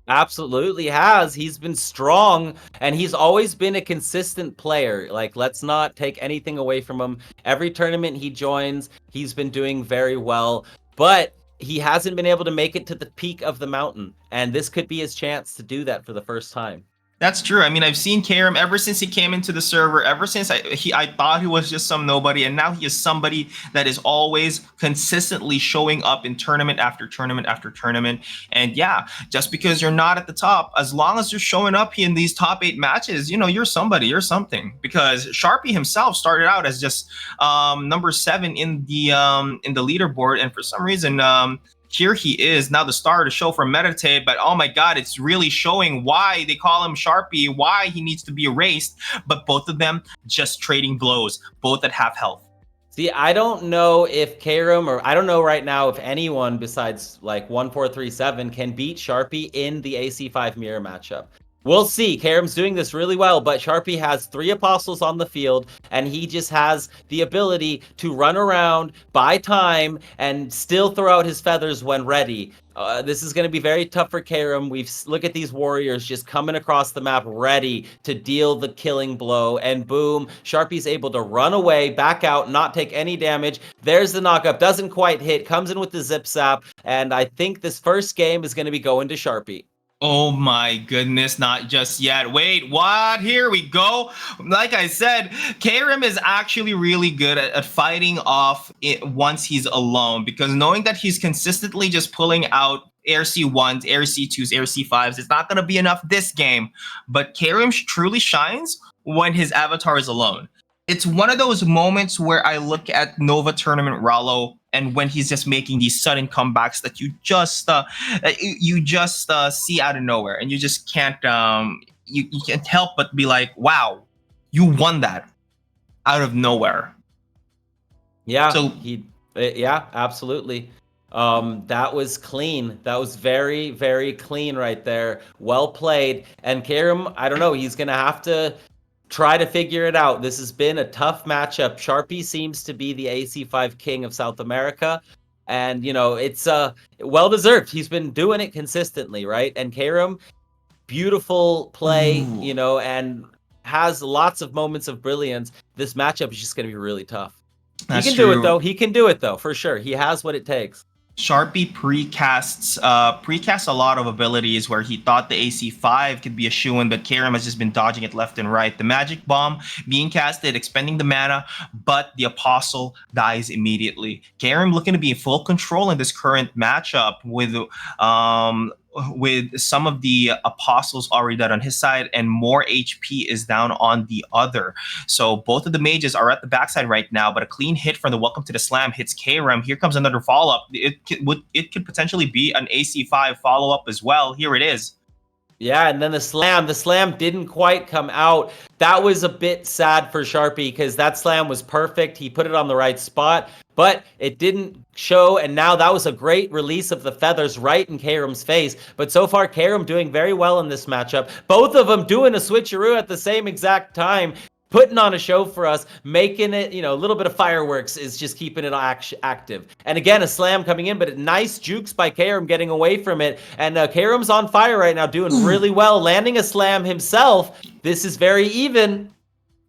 Absolutely has. He's been strong and he's always been a consistent player. Like, let's not take anything away from him. Every tournament he joins, he's been doing very well, but he hasn't been able to make it to the peak of the mountain. And this could be his chance to do that for the first time. That's true. I mean, I've seen Karim ever since he came into the server. Ever since I thought he was just some nobody, and now he is somebody that is always consistently showing up in tournament after tournament after tournament. And yeah, just because you're not at the top, as long as you're showing up in these top 8 matches, you know you're somebody, you're something. Because Sharpie himself started out as just number 7 in the leaderboard, and for some reason here he is now the star of the show for Meditate, but oh my god, it's really showing why they call him Sharpie, why he needs to be erased. But both of them just trading blows, both at half health. See, I don't know if Karim, or I don't know right now if anyone besides like 1437 can beat Sharpie in the AC5 mirror matchup. We'll see. Karim's doing this really well, but Sharpie has 3 apostles on the field, and he just has the ability to run around, buy time, and still throw out his feathers when ready. This is going to be very tough for Karim. Look at these warriors just coming across the map ready to deal the killing blow, and boom, Sharpie's able to run away, back out, not take any damage. There's the knockup, doesn't quite hit, comes in with the zip zap, and I think this first game is going to be going to Sharpie. Oh my goodness, not just yet. Wait, what? Here we go. Like I said, Karim is actually really good at fighting off it once he's alone, because knowing that he's consistently just pulling out Air C1s, Air C2s, Air C5s, it's not going to be enough this game. But Karim truly shines when his avatar is alone. It's one of those moments where I look at Nova Tournament Rollo, and when he's just making these sudden comebacks that you just see out of nowhere, and you just can't you can't help but be like, wow, you won that out of nowhere. Yeah, so yeah, absolutely. That was clean. That was very, very clean right there. Well played. And Karim, I don't know, he's gonna have to try to figure it out. This has been a tough matchup. Sharpie seems to be the AC5 king of South America, and you know it's well deserved. He's been doing it consistently, right? And Karim, beautiful play, you know, and has lots of moments of brilliance. This matchup is just going to be really tough. He can do it though. He can do it though, for sure. He has what it takes. Sharpie precasts a lot of abilities where he thought the AC5 could be a shoo-in, but Karim has just been dodging it left and right. The magic bomb being casted, expending the mana, but the apostle dies immediately. Karim looking to be in full control in this current matchup with some of the apostles already dead on his side and more HP is down on the other. So both of the mages are at the backside right now, but a clean hit from the Welcome to the Slam hits Karim. Here comes another follow-up. It could potentially be an AC5 follow-up as well. Here it is. Yeah, and then the slam didn't quite come out. That was a bit sad for Sharpie because that slam was perfect. He put it on the right spot, but it didn't show, and now that was a great release of the feathers right in Karim's face. But so far, Karim doing very well in this matchup. Both of them doing a switcheroo at the same exact time, putting on a show for us, making it, you know, a little bit of fireworks is just keeping it active. And again, a slam coming in, but nice jukes by Karim getting away from it. And Karim's on fire right now, doing really well, landing a slam himself. This is very even.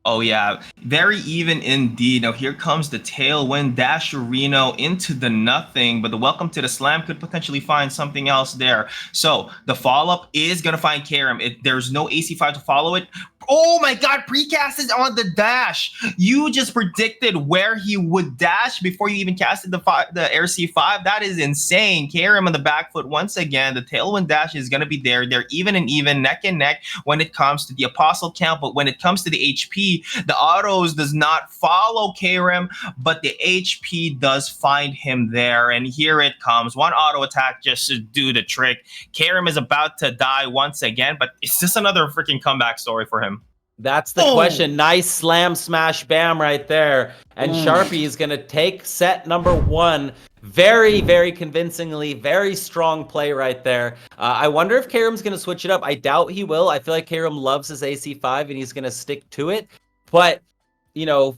Oh yeah, very even indeed. Now here comes the tailwind Dasherino into the nothing, but the Welcome to the Slam could potentially find something else there. So the follow-up is going to find Karim. There's no AC5 to follow it. Oh my god, precast is on the dash. You just predicted where he would dash before you even casted the Air C5. That is insane. Karim on the back foot once again. The tailwind dash is going to be there. They're even and even, neck and neck when it comes to the apostle count, but when it comes to the HP, the autos does not follow Karim, but the HP does find him there. And here it comes. One auto attack just to do the trick. Karim is about to die once again, but it's just another freaking comeback story for him. That's the Oh, question. Nice slam, smash, bam right there. And Sharpie is going to take set number 1 very, very convincingly. Very strong play right there. I wonder if Karam's going to switch it up. I doubt he will. I feel like Karam loves his AC5 and he's going to stick to it. But,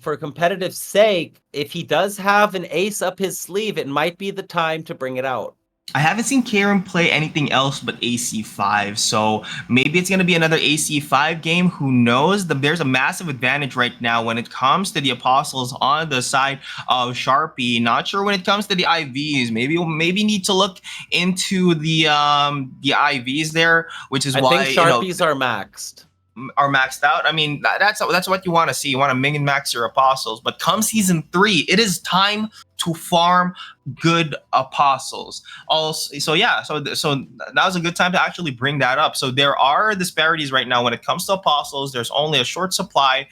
for competitive sake, if he does have an ace up his sleeve, it might be the time to bring it out. I haven't seen Karen play anything else but AC5, so maybe it's going to be another AC5 game. Who knows? There's a massive advantage right now when it comes to the Apostles on the side of Sharpie. Not sure when it comes to the IVs. Maybe need to look into the IVs there, which is I why think Sharpies are maxed. are maxed out. I mean, that's what you want to see. You want to min max your apostles. But come season 3, it is time to farm good apostles. Also, so yeah, so that was a good time to actually bring that up. So there are disparities right now when it comes to apostles. There's only a short supply,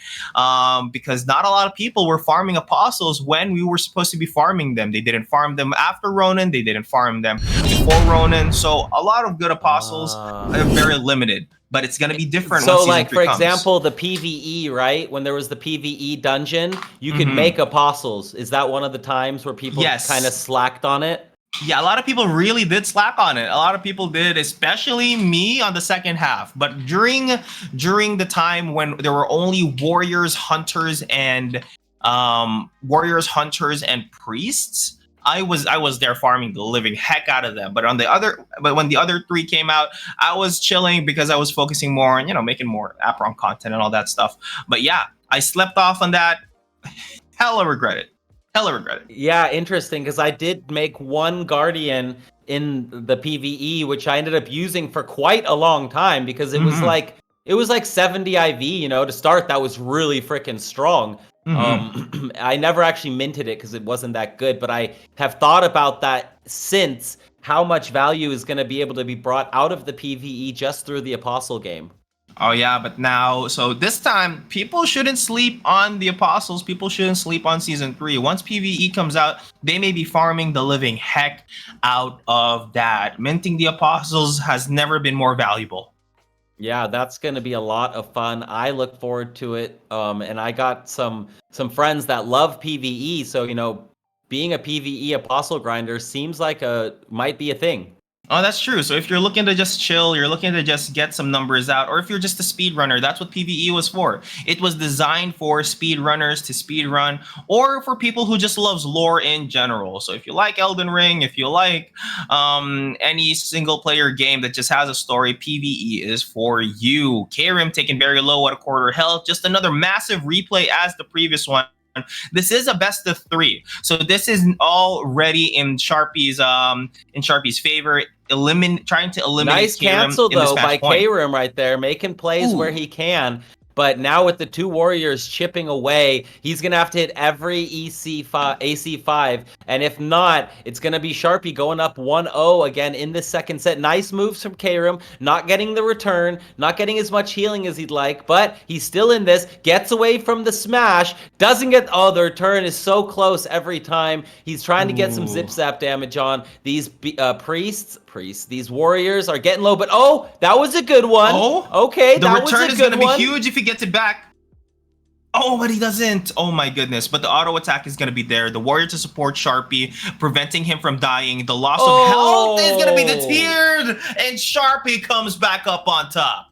because not a lot of people were farming apostles when we were supposed to be farming them. They didn't farm them after Ronin. They didn't farm them before Ronin. So a lot of good apostles are very limited. But it's gonna be different. So, once season like, 3 for comes. example, the PVE, right? When there was the PVE dungeon, you could make apostles. Is that one of the times where people Yes. kind of slacked on it? Yeah, a lot of people really did slack on it. A lot of people did, especially me on the second half. But during the time when there were only warriors, hunters, and priests, I was there farming the living heck out of them. But when the other 3 came out, I was chilling because I was focusing more on making more Apron content and all that stuff. But yeah, I slept off on that. Hella regret it. Yeah, interesting, because I did make one Guardian in the PVE, which I ended up using for quite a long time because it was like 70 IV, to start. That was really freaking strong. I never actually minted it because it wasn't that good, but I have thought about that since, how much value is going to be able to be brought out of the PVE just through the Apostle game. Oh yeah, but now, so this time, people shouldn't sleep on the apostles. People shouldn't sleep on season 3. Once PVE comes out, they may be farming the living heck out of that. Minting the apostles has never been more valuable. Yeah, that's going to be a lot of fun. I look forward to it. And I got some friends that love PVE, so being a PVE apostle grinder seems like might be a thing. Oh, that's true. So if you're looking to just chill, you're looking to just get some numbers out, or if you're just a speedrunner, that's what PvE was for. It was designed for speedrunners to speedrun, or for people who just loves lore in general. So if you like Elden Ring, if you like any single player game that just has a story, PvE is for you. Karim taken very low at a quarter health. Just another massive replay as the previous one. This is a best of 3, so this is already in Sharpie's favor. Trying to eliminate. Nice cancel though by Karim right there, making plays where he can. But now with the 2 warriors chipping away, he's going to have to hit every AC5. And if not, it's going to be Sharpie going up 1-0 again in the second set. Nice moves from Karim. Not getting the return. Not getting as much healing as he'd like. But he's still in this. Gets away from the smash. Doesn't get... Oh, the return is so close every time. He's trying to get some zip zap damage on. These priests, these warriors are getting low. But oh, that was a good one. Oh, okay, the that was a good one. return is going to be huge if he gets it back. Oh, but he doesn't. Oh my goodness. But the auto attack is going to be there. The warrior to support Sharpie, preventing him from dying. The loss of health is going to be deterred. And Sharpie comes back up on top.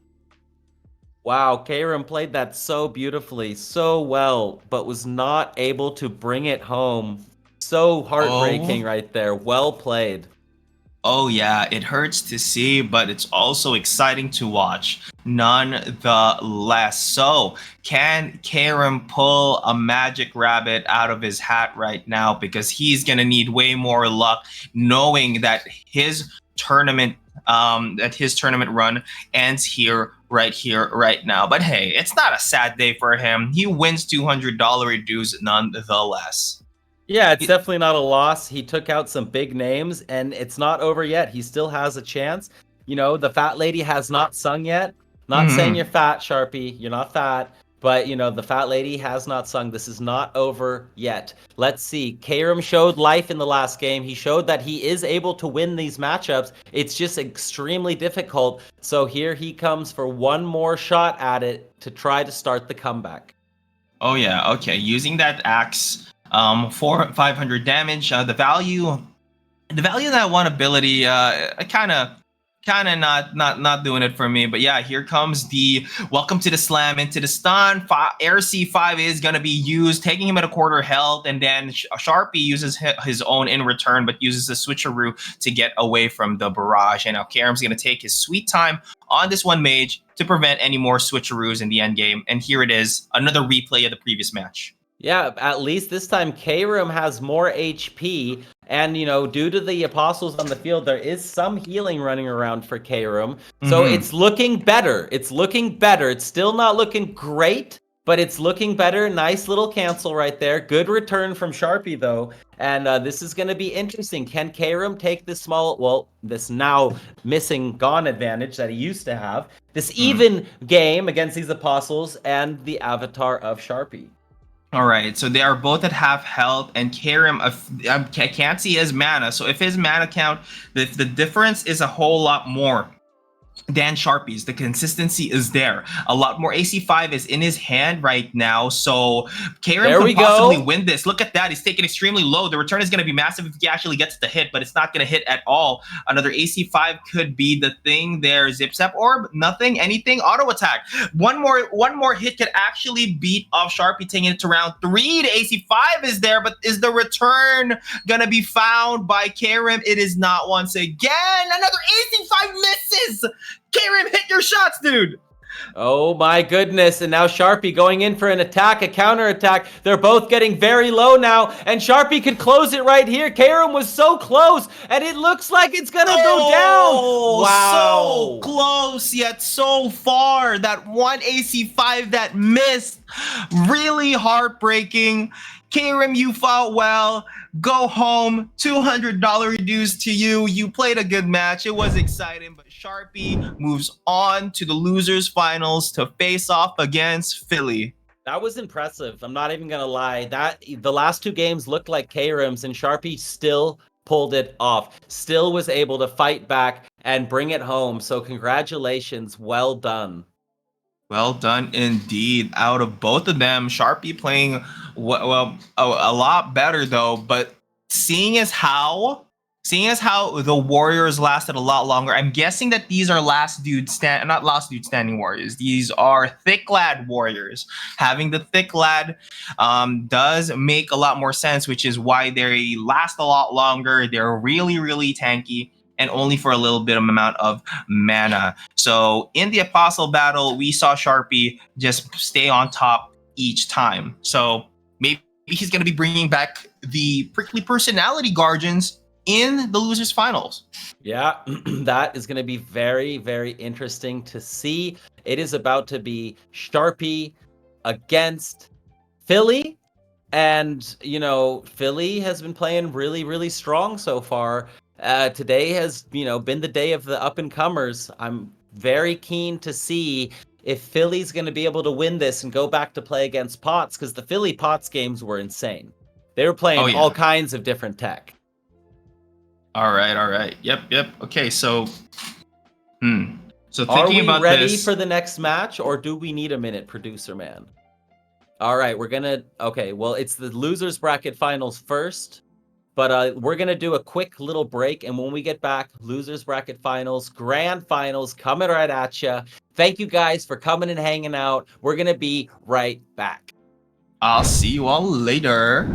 Wow, Karim played that so beautifully, so well, but was not able to bring it home. So heartbreaking right there. Well played. Oh yeah, it hurts to see, but it's also exciting to watch, nonetheless. So, can Karim pull a magic rabbit out of his hat right now? Because he's gonna need way more luck, knowing that his tournament run ends right now. But hey, it's not a sad day for him. He wins $200 dues nonetheless. Yeah, it's definitely not a loss. He took out some big names, and it's not over yet. He still has a chance. The fat lady has not sung yet. Not saying you're fat, Sharpie. You're not fat. But, the fat lady has not sung. This is not over yet. Let's see. Karam showed life in the last game. He showed that he is able to win these matchups. It's just extremely difficult. So here he comes for one more shot at it to try to start the comeback. Oh yeah, okay. Using that axe, for 500 damage. The value of that one ability, kind of not doing it for me. But yeah, here comes the welcome to the slam into the stun. Air C5 is gonna be used, taking him at a quarter health, and then Sharpie uses his own in return, but uses the switcheroo to get away from the barrage. And now Karam's gonna take his sweet time on this one mage to prevent any more switcheroos in the end game. And here it is, another replay of the previous match. Yeah, at least this time K-Room has more HP. And, due to the apostles on the field, there is some healing running around for K-Room. So it's looking better. It's looking better. It's still not looking great, but it's looking better. Nice little cancel right there. Good return from Sharpie, though. And this is going to be interesting. Can K-Room take this this now missing gone advantage that he used to have? This even game against these apostles and the avatar of Sharpie. All right, so they are both at half health, and Karim, I can't see his mana. So if his mana count, the difference is a whole lot more than Sharpie's. The consistency is there. A lot more. AC5 is in his hand right now, so Karim could possibly win this. Look at that. He's taken extremely low. The return is going to be massive if he actually gets the hit, but it's not going to hit at all. Another AC5 could be the thing there. Zip Zap Orb, nothing, anything. Auto attack. One more hit could actually beat off Sharpie, taking it to round 3. The AC5 is there, but is the return going to be found by Karim? It is not once again. Another AC5 misses. Karim, hit your shots, dude. Oh my goodness. And now Sharpie going in for an attack, a counter attack. They're both getting very low now. And Sharpie could close it right here. Karim was so close. And it looks like it's going to go down. So Wow. close, yet so far. That one AC5 that missed. Really heartbreaking. Karim, you fought well. Go home. $200 reduced to you. You played a good match. It was exciting, but Sharpie moves on to the losers finals to face off against Philly. That was impressive. I'm not even gonna lie. The last 2 games looked like K-Rims, and Sharpie still pulled it off. Still was able to fight back and bring it home. So congratulations. Well done. Well done indeed. Out of both of them, Sharpie playing a lot better though. But seeing as how the Warriors lasted a lot longer, I'm guessing that these are not last dude standing Warriors. These are thick lad Warriors. Having the thick lad does make a lot more sense, which is why they last a lot longer. They're really, really tanky, and only for a little bit of amount of mana. So in the Apostle battle, we saw Sharpie just stay on top each time. So maybe he's going to be bringing back the prickly personality Guardians in the losers finals. Yeah, that is going to be very, very interesting to see. It is about to be Sharpie against Philly. And, Philly has been playing really, really strong so far. Today has, been the day of the up-and-comers. I'm very keen to see if Philly's going to be able to win this and go back to play against Potts, because the Philly Potts games were insane. They were playing all kinds of different tech. All right. Yep. Okay, so So Are thinking we about ready this, for the next match, or do we need a minute, producer man? All right, okay, well, it's the losers bracket finals first. But we're going to do a quick little break. And when we get back, losers bracket finals, grand finals coming right at you. Thank you guys for coming and hanging out. We're going to be right back. I'll see you all later.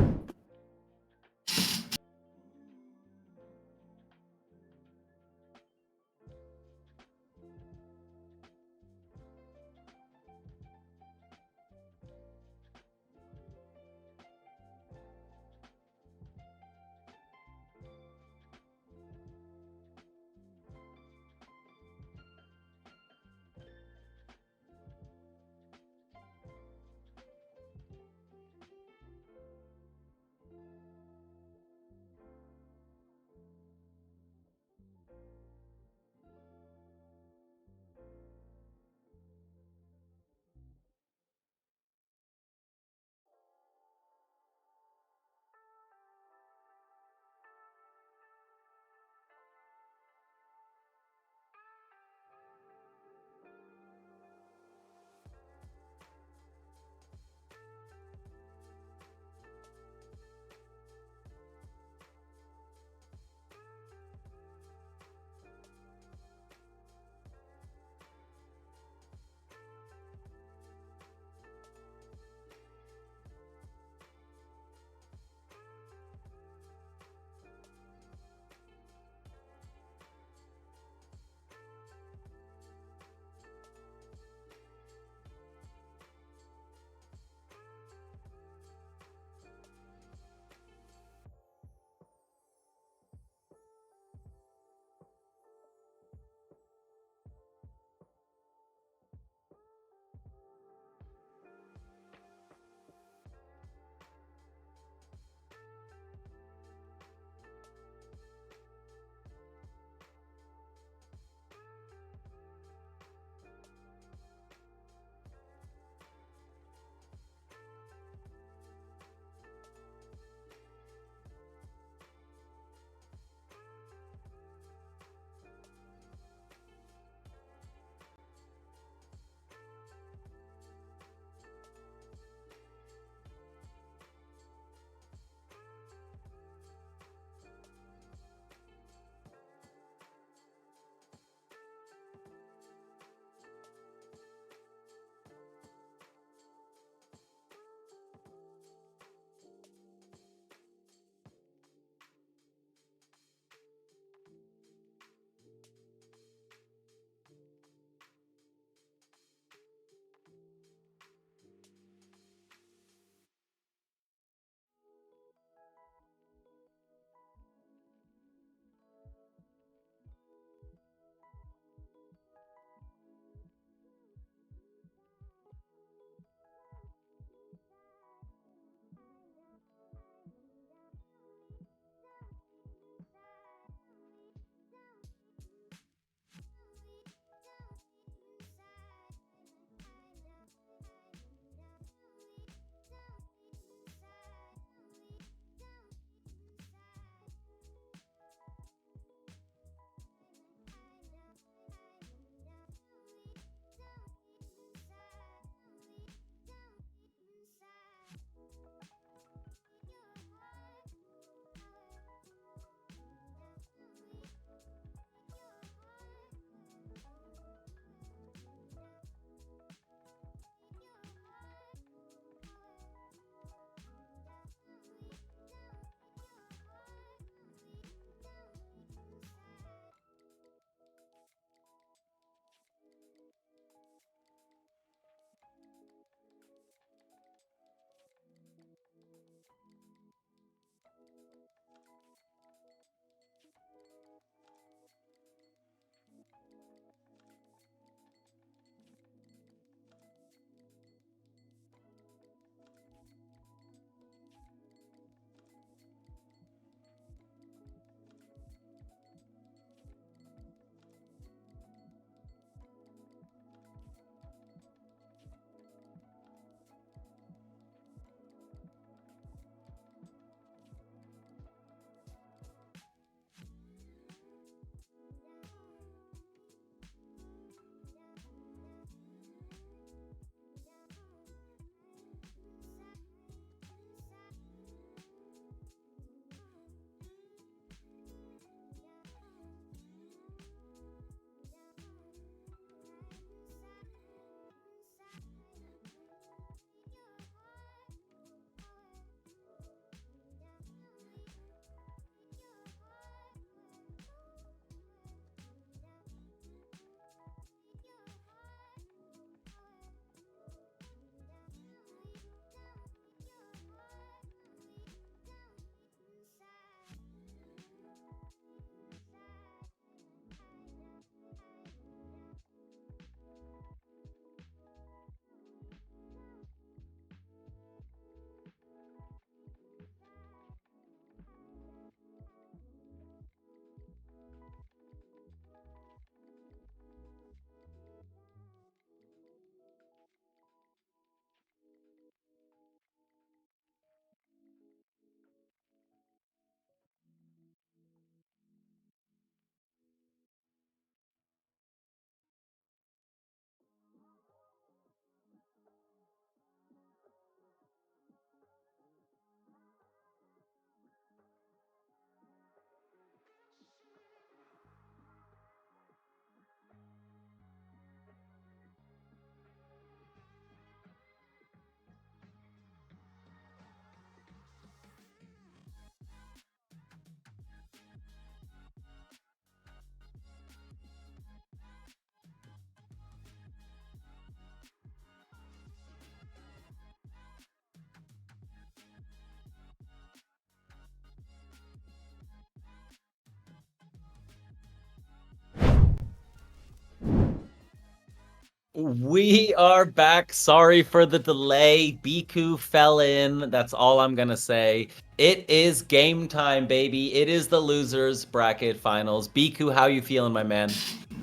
We are back. Sorry for the delay. Biku fell in. That's all I'm going to say. It is game time, baby. It is the losers bracket finals. Biku, how you feeling, my man?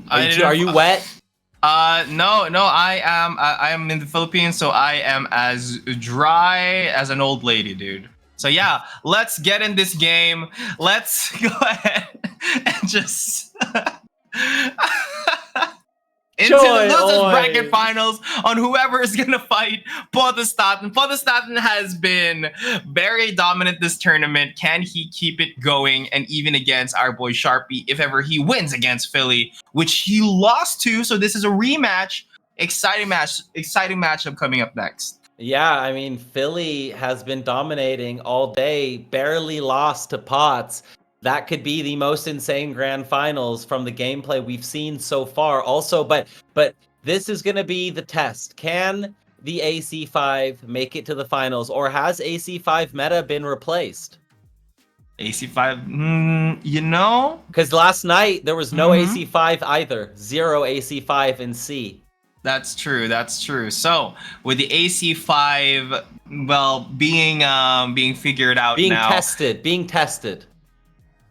Are you wet? No, I am in the Philippines, so I am as dry as an old lady, dude. So yeah, let's get in this game. Let's go ahead and just into the Joy, losers oi. bracket finals on whoever is gonna fight Podestaten. Podestaten has been very dominant this tournament. Can he keep it going? And even against our boy Sharpie, if ever he wins against Philly, which he lost to, so this is a rematch. Exciting matchup coming up next. Yeah, I mean, Philly has been dominating all day, barely lost to Potts. That could be the most insane grand finals from the gameplay we've seen so far. Also, but this is going to be the test. Can the AC5 make it to the finals, or has AC5 meta been replaced? AC5, you know? Because last night there was no Mhm. AC5 either. Zero AC5 in C. That's true. That's true. So with the AC5, well, being figured out Being now, tested.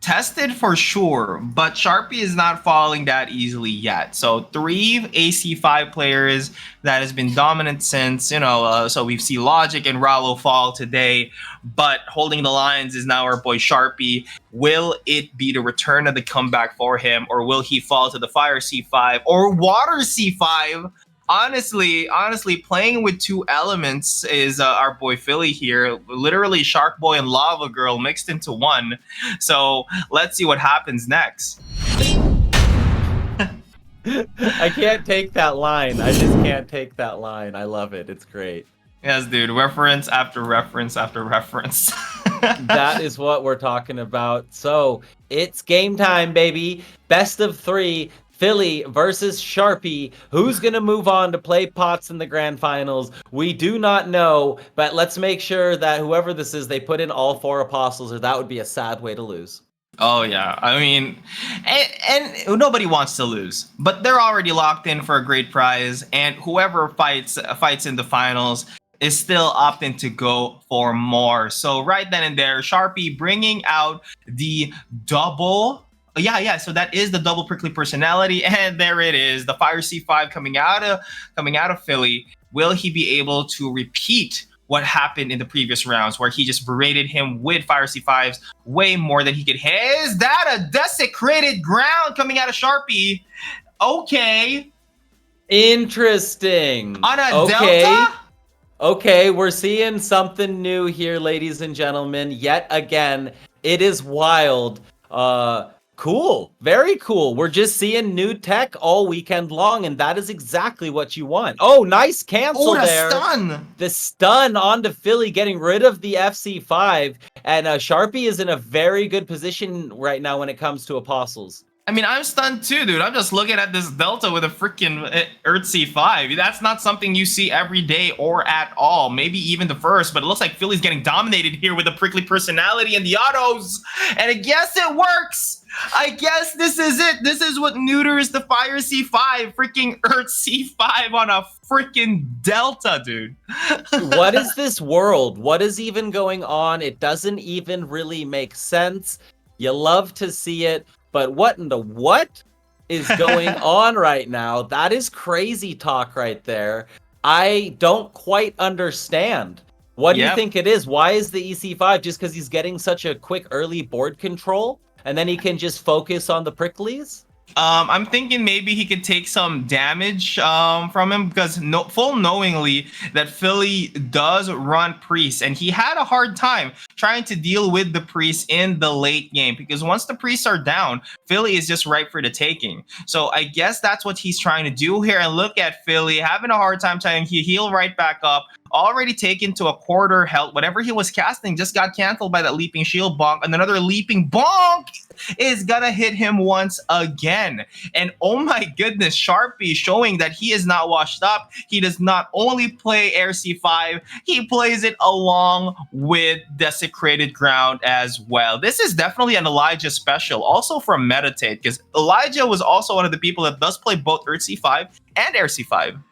tested for sure, but Sharpie is not falling that easily yet. So three AC5 players that has been dominant since, so we've seen Logic and Rallo fall today, but holding the lines is now our boy Sharpie. Will it be the return of the comeback for him, or will he fall to the Fire C5 or Water C5? Honestly, playing with two elements is our boy Philly here. Literally, Shark Boy and Lava Girl mixed into one. So let's see what happens next. I can't take that line. I just can't take that line. I love it. It's great. Yes, dude. Reference after reference after reference. That is what we're talking about. So it's game time, baby. Best of 3. Philly versus Sharpie. Who's going to move on to play Potts in the grand finals? We do not know, but let's make sure that whoever this is, they put in all 4 apostles, or that would be a sad way to lose. Oh yeah, I mean, and nobody wants to lose, but they're already locked in for a great prize, and whoever fights in the finals is still opting to go for more. So right then and there, Sharpie bringing out the double. Yeah. So that is the double prickly personality, and there it is, the Fire C5 coming out of Philly. Will he be able to repeat what happened in the previous rounds, where he just berated him with Fire C5s way more than he could hit? Is that a desecrated ground coming out of Sharpie? Okay. Interesting. On a okay. Delta? Okay, we're seeing something new here, ladies and gentlemen. Yet again, it is wild. Cool. Very cool. We're just seeing new tech all weekend long, and that is exactly what you want. Oh, nice cancel there. Stun. The stun onto Philly, getting rid of the FC5. And Sharpie is in a very good position right now when it comes to apostles. I mean, I'm stunned too, dude. I'm just looking at this Delta with a freaking Earth C5. That's not something you see every day or at all. Maybe even the first, but it looks like Philly's getting dominated here with a prickly personality and the autos. And I guess it works. I guess this is it. This is what neuters the Fire C5. Freaking Earth C5 on a freaking Delta, dude. What is this world? What is even going on? It doesn't even really make sense. You love to see it. But what in the what is going on right now? That is crazy talk right there. I don't quite understand. What do you think it is? Why is the EC5 just because he's getting such a quick early board control and then he can just focus on the pricklies? I'm thinking maybe he could take some damage from him, because full knowingly that Philly does run priests, and he had a hard time trying to deal with the priests in the late game, because once the priests are down, Philly is just ripe for the taking. So I guess that's what he's trying to do here. And look at Philly having a hard time trying to heal right back up. Already taken to a quarter health. Whatever he was casting just got canceled by that leaping shield bonk, and another leaping bonk is gonna hit him once again. And oh my goodness, Sharpie showing that he is not washed up. He does not only play Air C5, he plays it along with Desecrated Ground as well. This is definitely an Elijah special, also from Meditate, because Elijah was also one of the people that does play both Earth C5 and Air C5.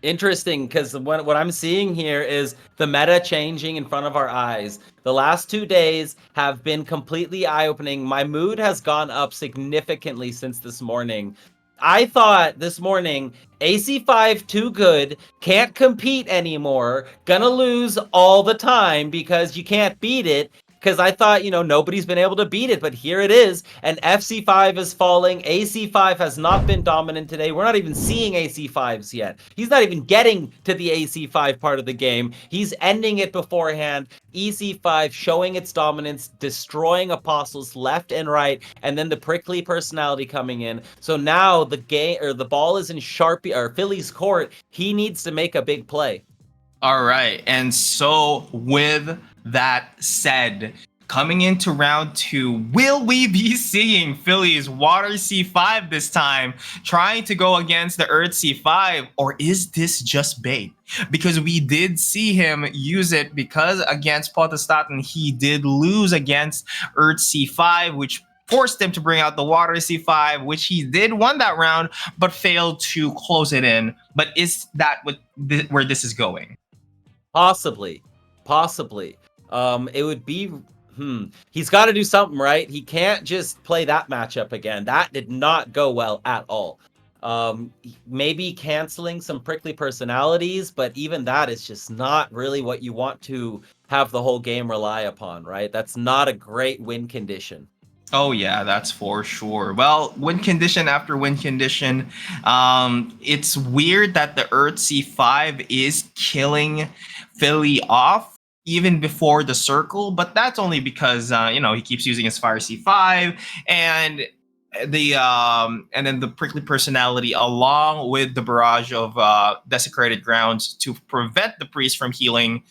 Interesting, because what I'm seeing here is the meta changing in front of our eyes. The last 2 days have been completely eye-opening. My mood has gone up significantly since this morning. I thought this morning, AC5 too good, can't compete anymore, gonna lose all the time because you can't beat it. Because I thought, nobody's been able to beat it, but here it is. And FC5 is falling. AC5 has not been dominant today. We're not even seeing AC5s yet. He's not even getting to the AC5 part of the game. He's ending it beforehand. EC5 showing its dominance, destroying apostles left and right, and then the prickly personality coming in. So now the game or the ball is in Sharpie or Philly's court. He needs to make a big play. All right. And so, with that said, coming into round 2, will we be seeing Philly's Water C5 this time, trying to go against the Earth C5, or is this just bait? Because we did see him use it because against Potestaten, he did lose against Earth C5, which forced him to bring out the Water C5, which he did won that round, but failed to close it in. But is that where this is going? Possibly. It would be. He's got to do something, right? He can't just play that matchup again. That did not go well at all. Maybe canceling some prickly personalities, but even that is just not really what you want to have the whole game rely upon, right? That's not a great win condition. Oh yeah, that's for sure. Well, win condition after win condition. It's weird that the Earth C5 is killing Philly off even before the circle, but that's only because he keeps using his Fire C5 and and then the prickly personality along with the barrage of desecrated grounds to prevent the priest from healing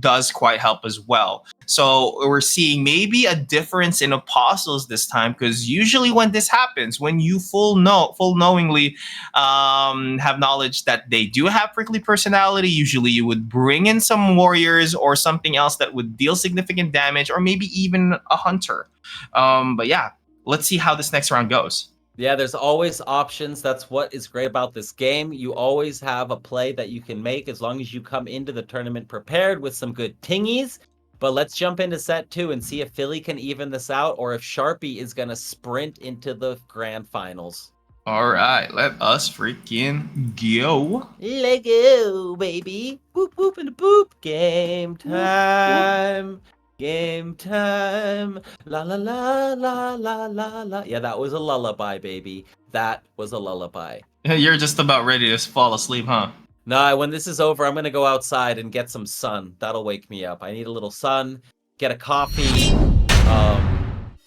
does quite help as well. So we're seeing maybe a difference in apostles this time, because usually when this happens, when you full knowingly have knowledge that they do have prickly personality, usually you would bring in some warriors or something else that would deal significant damage, or maybe even a hunter. But yeah, let's see how this next round goes. Yeah, there's always options. That's what is great about this game. You always have a play that you can make as long as you come into the tournament prepared with some good tingies. But let's jump into set 2 and see if Philly can even this out or if Sharpie is going to sprint into the grand finals. All right, let us freaking go. Let go, baby. Boop, boop, and a boop. Game time. Game time. La la la la la la la. Yeah, that was a lullaby, baby. That was a lullaby. You're just about ready to fall asleep, huh? Nah, when this is over, I'm gonna go outside and get some sun. That'll wake me up. I need a little sun, get a coffee,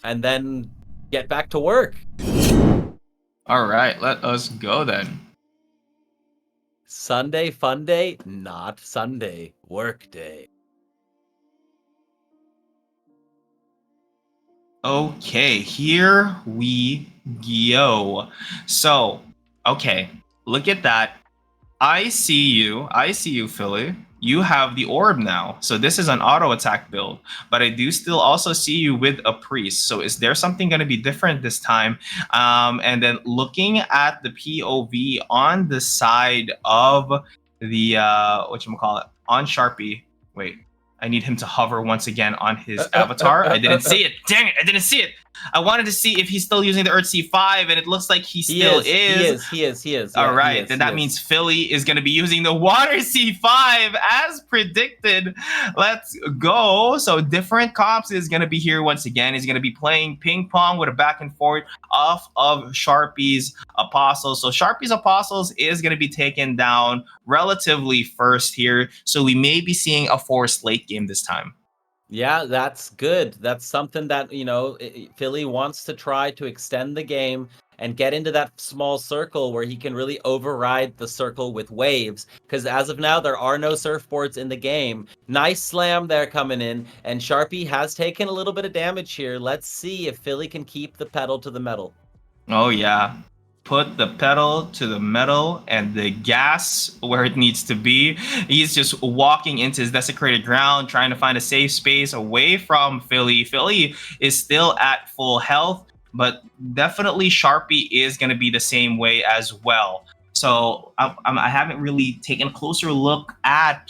and then get back to work. All right, let us go then. Sunday fun day? Not Sunday. Work day. Okay, here we go. So, okay, look at that. I see you, Philly. You have the orb now. So this is an auto attack build, but I do still also see you with a priest. So is there something going to be different this time? And then looking at the POV on the side of the, whatchamacallit, on Sharpie. Wait, I need him to hover once again on his avatar. I didn't see it. Dang it, I didn't see it. I wanted to see if he's still using the Earth C5, and it looks like he still is. He is. All right, then that means Philly is going to be using the Water C5 as predicted. Let's go. So different comps is going to be here once again. He's going to be playing ping pong with a back and forth off of Sharpie's Apostles. So Sharpie's Apostles is going to be taken down relatively first here. So we may be seeing a forced late game this time. Yeah, that's good. That's something that, Philly wants to try to extend the game and get into that small circle where he can really override the circle with waves. Because as of now, there are no surfboards in the game. Nice slam there coming in. And Sharpie has taken a little bit of damage here. Let's see if Philly can keep the pedal to the metal. Oh, yeah. Put the pedal to the metal and the gas where it needs to be. He's just walking into his desecrated ground, trying to find a safe space away from Philly. Philly is still at full health, but definitely Sharpie is going to be the same way as well. So I haven't really taken a closer look at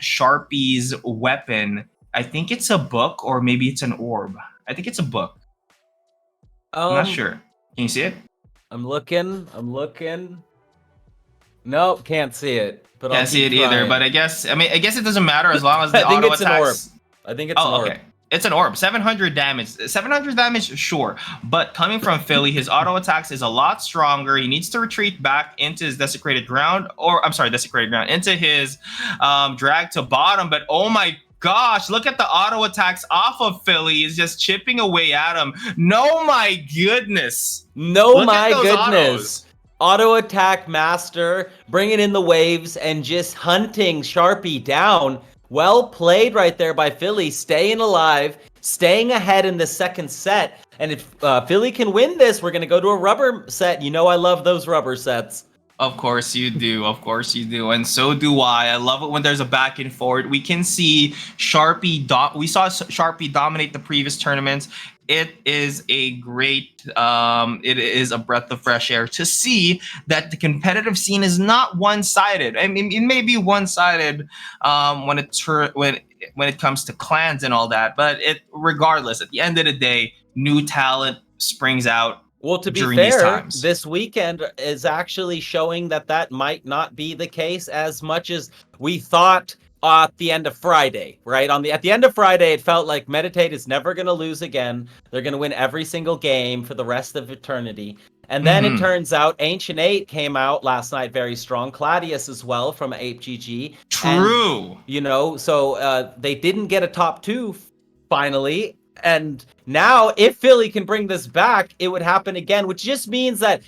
Sharpie's weapon. I think it's a book or maybe it's an orb. I think it's a book. I'm not Um, sure. Can you see it? I'm looking. I'm looking. Nope, can't see it. But I'll Can't see keep it either. But trying. I mean, I guess it doesn't matter as long as the I think auto it's an orb. attacks. I think it's an Oh, orb. okay. It's an orb. 700 damage. 700 damage, sure. But coming from Philly, his auto attacks is a lot stronger. He needs to retreat back into his desecrated ground, or I'm sorry, desecrated ground, into his drag to bottom. But oh my gosh, look at the auto attacks off of Philly. He's just chipping away at him. No, my goodness. No, Look my at those goodness. autos. Auto attack master, bringing in the waves and just hunting Sharpie down. Well played right there by Philly, staying alive, staying ahead in the second set. And if Philly can win this, we're going to go to a rubber set. You know I love those rubber sets. Of course you do. Of course you do. And so do I. I love it when there's a back and forth. We can see we saw Sharpie dominate the previous tournaments. It is a great it is a breath of fresh air to see that the competitive scene is not one-sided. I mean, it may be one-sided when it comes to clans and all that, but regardless, at the end of the day, new talent springs out. Well, to be during these fair, times. this weekend is actually showing that might not be the case as much as we thought at the end of Friday, right? At the end of Friday, it felt like Meditate is never going to lose again. They're going to win every single game for the rest of eternity. And then it turns out Ancient 8 came out last night very strong. Claudius as well from ApeGG. True. And, so they didn't get a top 2 finally. And now, if Philly can bring this back, it would happen again, which just means that,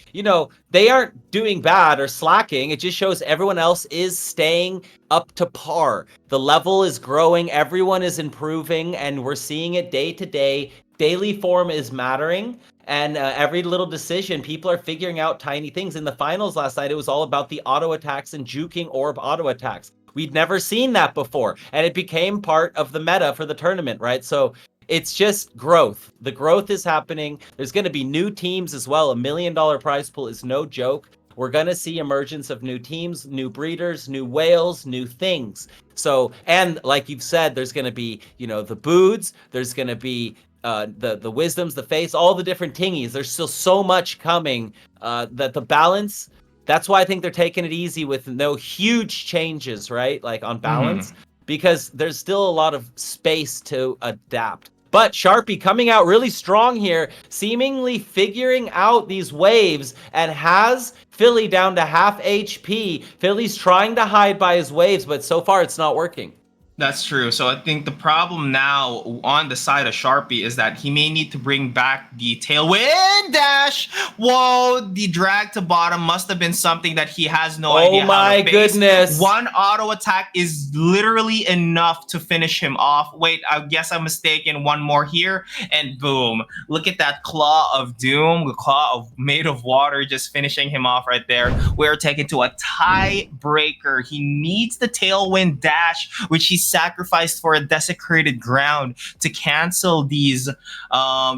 they aren't doing bad or slacking. It just shows everyone else is staying up to par. The level is growing, everyone is improving, and we're seeing it day to day. Daily form is mattering, and every little decision, people are figuring out tiny things. In the finals last night, it was all about the auto attacks and juking orb auto attacks. We'd never seen that before, and it became part of the meta for the tournament, right? So it's just growth. The growth is happening. There's going to be new teams as well. $1 million prize pool is no joke. We're going to see emergence of new teams, new breeders, new whales, new things. So, and like you've said, there's going to be, the boods. There's going to be the wisdoms, the face, all the different tingies. There's still so much coming that the balance, that's why I think they're taking it easy with no huge changes, right? Like on balance, because there's still a lot of space to adapt. But Sharpie coming out really strong here, seemingly figuring out these waves, and has Philly down to half HP. Philly's trying to hide by his waves, but so far it's not working. That's true. So I think the problem now on the side of Sharpie is that he may need to bring back the tailwind dash. Whoa, the drag to bottom must have been something that he has no idea how to face. Oh my goodness. One auto attack is literally enough to finish him off. Wait, I guess I'm mistaken. One more here and boom. Look at that claw of doom, the claw made of water, just finishing him off right there. We're taken to a tiebreaker. He needs the tailwind dash, which he's sacrificed for a desecrated ground to cancel these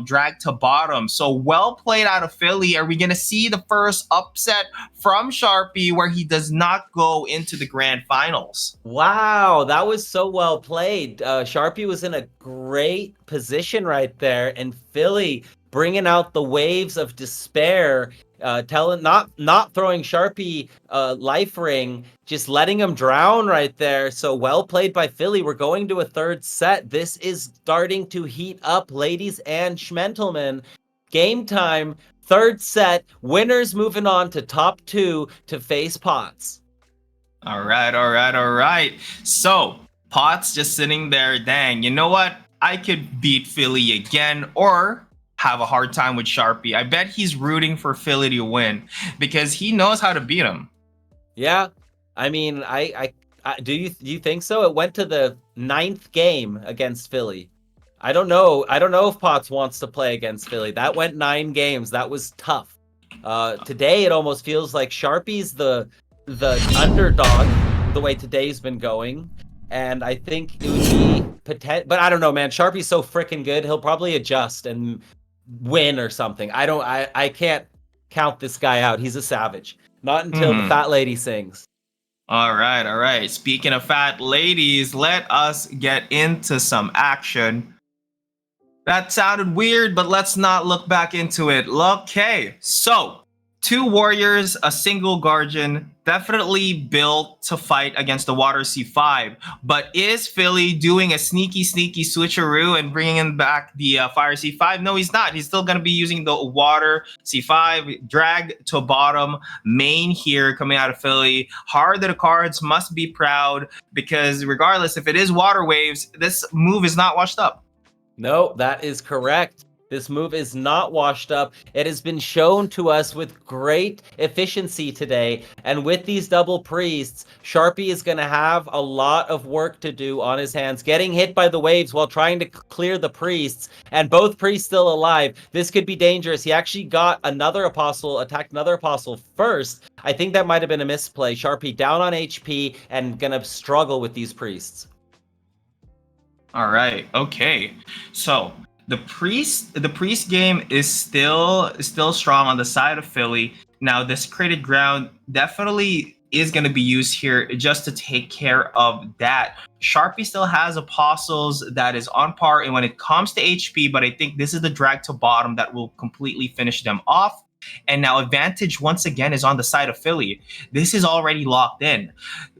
drag to bottom. So well played out of Philly. Are we going to see the first upset from Sharpie where he does not go into the grand finals? Wow, that was so well played. Sharpie was in a great position right there, and Philly bringing out the waves of despair, not throwing Sharpie life ring, just letting him drown right there. So well played by Philly. We're going to a third set. This is starting to heat up, ladies and gentlemen. Game time, third set. Winners moving on to top 2 to face Potts. All right. So Potts just sitting there. Dang, you know what? I could beat Philly again, or have a hard time with Sharpie. I bet he's rooting for Philly to win because he knows how to beat him. Yeah, I mean, I do you think so? It went to the 9th game against Philly. I don't know if Potts wants to play against Philly. That went 9 games. That was tough. Today it almost feels like Sharpie's the underdog the way today's been going. And I think it would be but I don't know, man. Sharpie's so freaking good. He'll probably adjust and win or something. I can't count this guy out. He's a savage. Not until the Hmm. fat lady sings. All right, all right. Speaking of fat ladies, let us get into some action. That sounded weird, but let's not look back into it. Okay, so two warriors, a single guardian, definitely built to fight against the water C5. But is Philly doing a sneaky switcheroo and bringing in back the fire C5? No, he's not. He's still going to be using the water C5, drag to bottom, main here coming out of Philly. Heart of the cards must be proud because regardless if it is water waves, this move is not washed up. No, that is correct. This move is not washed up. It has been shown to us with great efficiency today. And with these double priests, Sharpie is going to have a lot of work to do on his hands, getting hit by the waves while trying to clear the priests. And both priests still alive. This could be dangerous. He actually got another apostle, attacked another apostle first. I think that might have been a misplay. Sharpie down on HP and going to struggle with these priests. All right. Okay. So the priest game is still strong on the side of Philly. Now, this created ground definitely is going to be used here just to take care of that. Sharpie still has apostles that is on par, and when it comes to HP, but I think this is the drag to bottom that will completely finish them off. And now advantage once again is on the side of Philly. This is already locked in.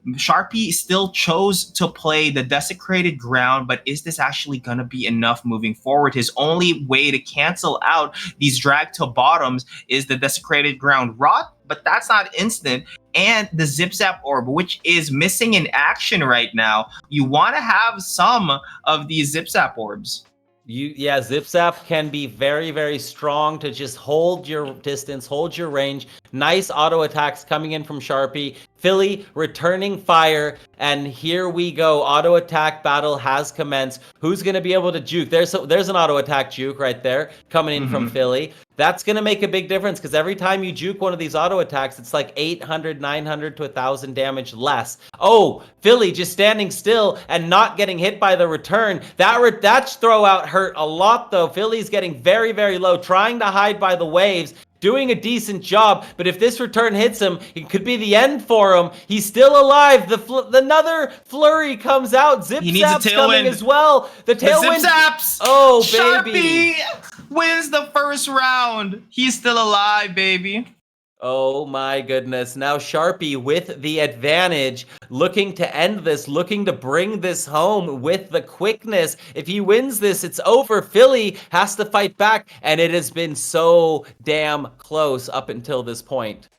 Sharpie still chose to play the desecrated ground, but is this actually going to be enough moving forward? His only way to cancel out these drag to bottoms is the desecrated ground rot, but that's not instant. And the zip zap orb, which is missing in action right now. You want to have some of these zip zap orbs. Zip Zap can be very, very strong to just hold your distance, hold your range. Nice auto attacks coming in from Sharpie. Philly returning fire, and here we go. Auto attack battle has commenced. Who's going to be able to juke? There's an auto attack juke right there coming in from Philly. That's going to make a big difference because every time you juke one of these auto attacks, it's like 800, 900 to 1,000 damage less. Oh, Philly just standing still and not getting hit by the return. That throw out hurt a lot though. Philly's getting very, very low, trying to hide by the waves. Doing a decent job, but if this return hits him, it could be the end for him. He's still alive. Another flurry comes out. Zip Zap's coming as well. The tailwind. Zip Zaps. Oh, baby. Sharpie wins the first round. He's still alive, baby. Oh my goodness. Now Sharpie with the advantage, looking to end this, looking to bring this home with the quickness. If he wins this, it's over. Philly has to fight back, and it has been so damn close up until this point.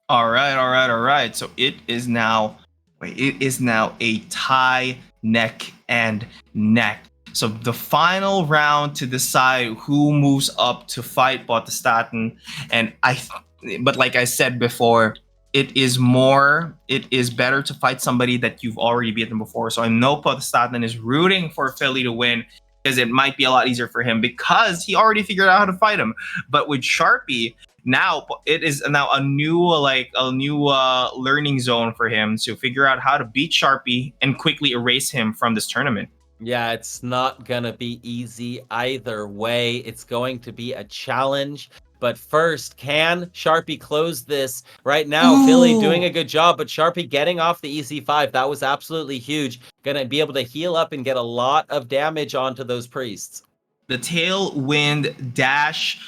All right. So it is now a tie, neck and neck. So the final round to decide who moves up to fight Bottastatin, but like I said before, it is better to fight somebody that you've already beaten before. So I know Bottastatin is rooting for Philly to win because it might be a lot easier for him because he already figured out how to fight him. But with Sharpie, now it is now a new learning zone for him to figure out how to beat Sharpie and quickly erase him from this tournament. Yeah, it's not gonna be easy either way. It's going to be a challenge. But first, can Sharpie close this? Right now, Ooh. Philly doing a good job, but Sharpie getting off the EC5, that was absolutely huge. Gonna be able to heal up and get a lot of damage onto those priests. The tailwind dash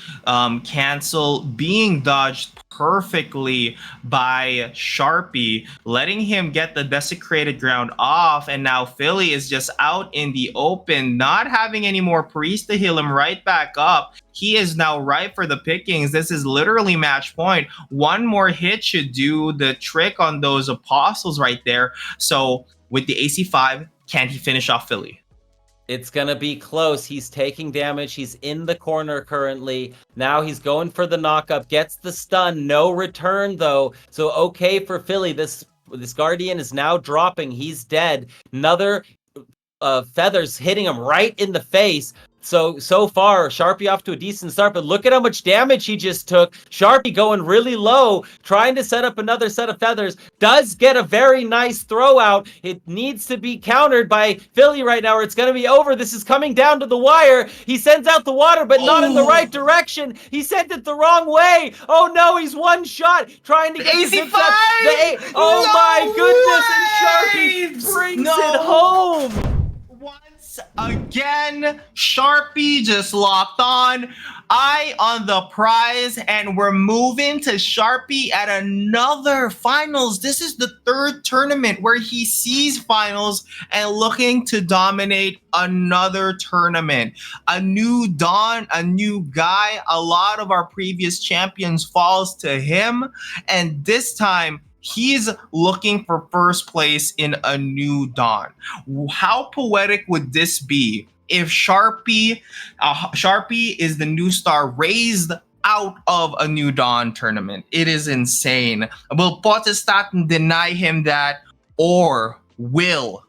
cancel being dodged perfectly by Sharpie, letting him get the desecrated ground off. And now Philly is just out in the open, not having any more priest to heal him right back up. He is now ripe for the pickings. This is literally match point. One more hit should do the trick on those apostles right there. So with the AC5, can he finish off Philly? It's going to be close. He's taking damage. He's in the corner currently. Now he's going for the knockup. Gets the stun. No return, though. So okay for Philly. This Guardian is now dropping. He's dead. Another feathers hitting him right in the face. So far, Sharpie off to a decent start, but look at how much damage he just took. Sharpie going really low, trying to set up another set of feathers. Does get a very nice throw out. It needs to be countered by Philly right now, or it's going to be over. This is coming down to the wire. He sends out the water, but not in the right direction. He sent it the wrong way. Oh no, he's one shot trying to get the AC5! Oh my No goodness, and Sharpie way! brings No. it home. Once again, Sharpie just locked on. Eye on the prize, and we're moving to Sharpie at another finals. This is the third tournament where he sees finals and looking to dominate another tournament. A new dawn, a new guy. A lot of our previous champions falls to him, and this time he's looking for first place in a new dawn. How poetic would this be if Sharpie is the new star raised out of a New Dawn tournament? It is insane. Will Potestat deny him that, or will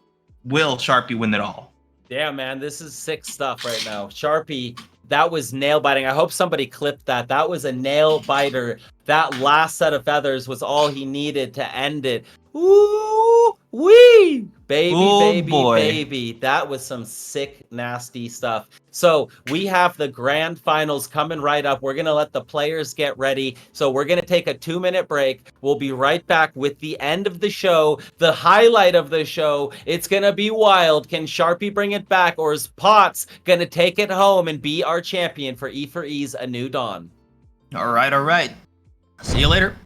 Sharpie win it all? Yeah, man, this is sick stuff right now. Sharpie, that was nail biting. I hope somebody clipped that. That was a nail biter. That last set of feathers was all he needed to end it. Ooh, wee! Baby, Oh, baby, boy. baby. That was some sick, nasty stuff. So we have the grand finals coming right up. We're going to let the players get ready. So we're going to take a 2-minute break. We'll be right back with the end of the show, the highlight of the show. It's going to be wild. Can Sharpie bring it back, or is Potts going to take it home and be our champion for E4E's A New Dawn? All right. See you later.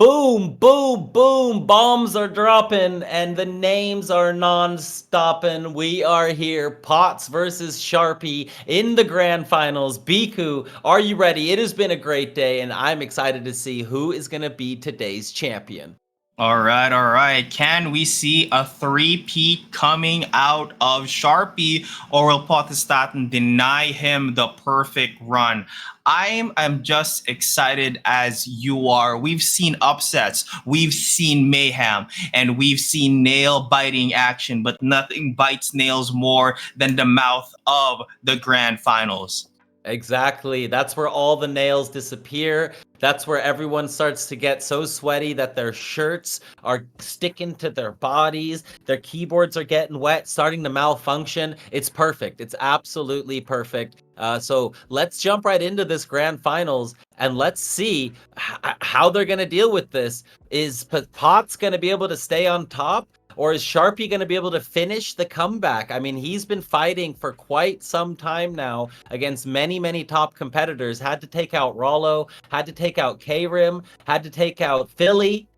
Boom, boom, boom. Bombs are dropping and the names are non-stopping. We are here. Potts versus Sharpie in the grand finals. Biku, are you ready? It has been a great day and I'm excited to see who is going to be today's champion. All right, all right. Can we see a three-peat coming out of Sharpie, or will Potestaten deny him the perfect run? I'm just excited as you are. We've seen upsets, we've seen mayhem, and we've seen nail-biting action, but nothing bites nails more than the mouth of the grand finals. Exactly. That's where all the nails disappear. That's where everyone starts to get so sweaty that their shirts are sticking to their bodies. Their keyboards are getting wet, starting to malfunction. It's perfect. It's absolutely perfect. So let's jump right into this grand finals and let's see how they're going to deal with this. Is Potts going to be able to stay on top? Or is Sharpie going to be able to finish the comeback? I mean, he's been fighting for quite some time now against many top competitors. Had to take out Rollo, had to take out K-Rim, had to take out Philly,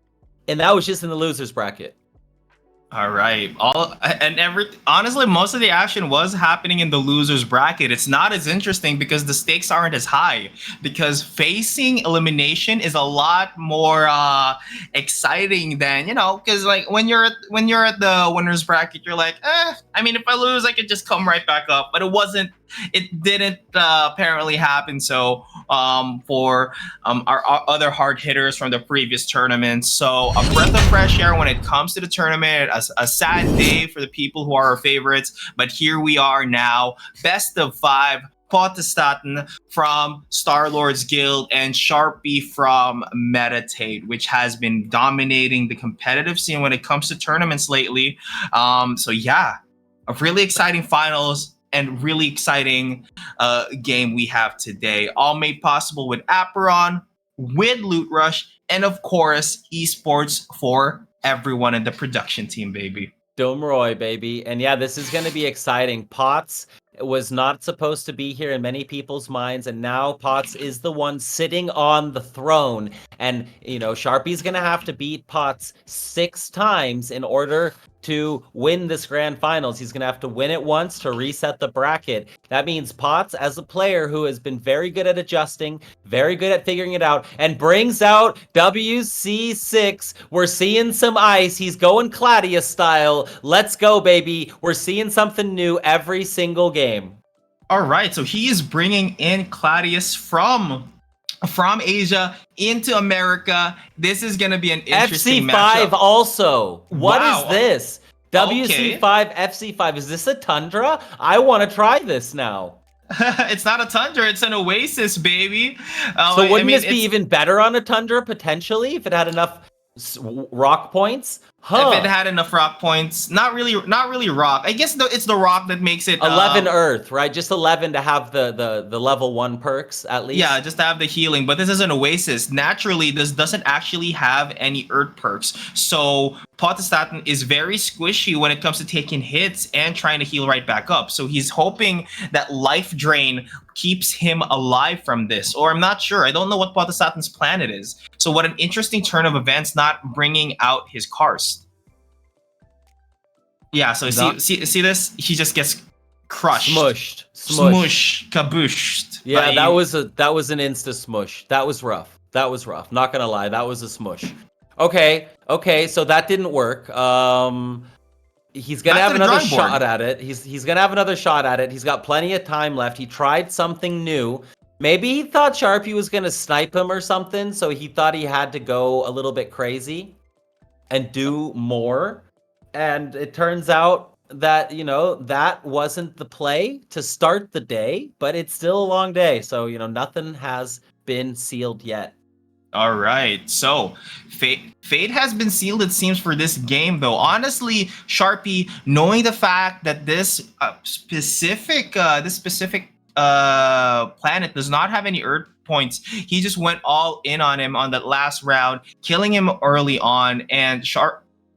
and that was just in the losers bracket. All right. Honestly, most of the action was happening in the losers bracket. It's not as interesting because the stakes aren't as high. Because facing elimination is a lot more exciting than, because like when you're at the winners bracket, you're like, I mean, if I lose, I could just come right back up. But it didn't apparently happen. So for our other hard hitters from the previous tournaments. So a breath of fresh air when it comes to the tournament. A sad day for the people who are our favorites, but here we are now. Best of 5. Potestaten from Star-Lord's Guild and Sharpie from Meditate, which has been dominating the competitive scene when it comes to tournaments lately. So yeah, a really exciting finals and really exciting game we have today. All made possible with Aperon, with Loot Rush, and of course, esports for everyone in the production team, baby. Domroy, baby. And yeah, this is going to be exciting. Potts was not supposed to be here in many people's minds, and now Potts is the one sitting on the throne. And, Sharpie's going to have to beat Potts 6 times in order to win this grand finals. He's going to have to win it once to reset the bracket. That means Potts, as a player who has been very good at adjusting, very good at figuring it out, and brings out WC6. We're seeing some ice. He's going Claudius style. Let's go, baby. We're seeing something new every single game. All right, so he is bringing in Claudius from Asia into America. This is going to be an interesting FC5 matchup. Also. What Wow. is this? WC5, FC5. Is this a Tundra? I want to try this now. It's not a Tundra, it's an Oasis, baby. So wouldn't this be even better on a Tundra, potentially, if it had enough rock points? If it had enough rock points, not really rock. I guess it's the rock that makes it 11 Earth, right? Just 11 to have the level 1 perks at least. Yeah, just to have the healing. But this is an Oasis. Naturally, this doesn't actually have any Earth perks. So Potestaten is very squishy when it comes to taking hits and trying to heal right back up. So he's hoping that life drain keeps him alive from this. Or I'm not sure. I don't know what Potestaten's plan it is. So what an interesting turn of events, not bringing out his Karst. Yeah, so see this? He just gets crushed. Smushed. Kabooshed. Yeah, that was an insta smush. That was rough. Not gonna lie, that was a smush. Okay, so that didn't work. He's gonna have another shot at it. He's gonna have another shot at it. He's got plenty of time left. He tried something new. Maybe he thought Sharpie was gonna snipe him or something, so he thought he had to go a little bit crazy and do more. And it turns out that, that wasn't the play to start the day, but it's still a long day. So, nothing has been sealed yet. All right. So fate has been sealed, it seems, for this game, though. Honestly, Sharpie, knowing the fact that this specific planet does not have any Earth points, he just went all in on him on that last round, killing him early on, and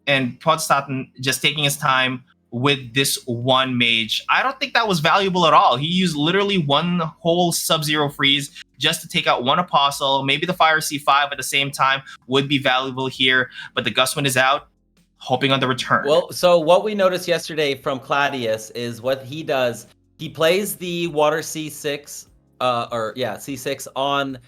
Potestaten just taking his time with this one mage. I don't think that was valuable at all. He used literally one whole Sub-Zero freeze just to take out one Apostle. Maybe the Fire C5 at the same time would be valuable here, but the Gustman is out, hoping on the return. Well, so what we noticed yesterday from Claudius is what he does. He plays the Water C6, C6 on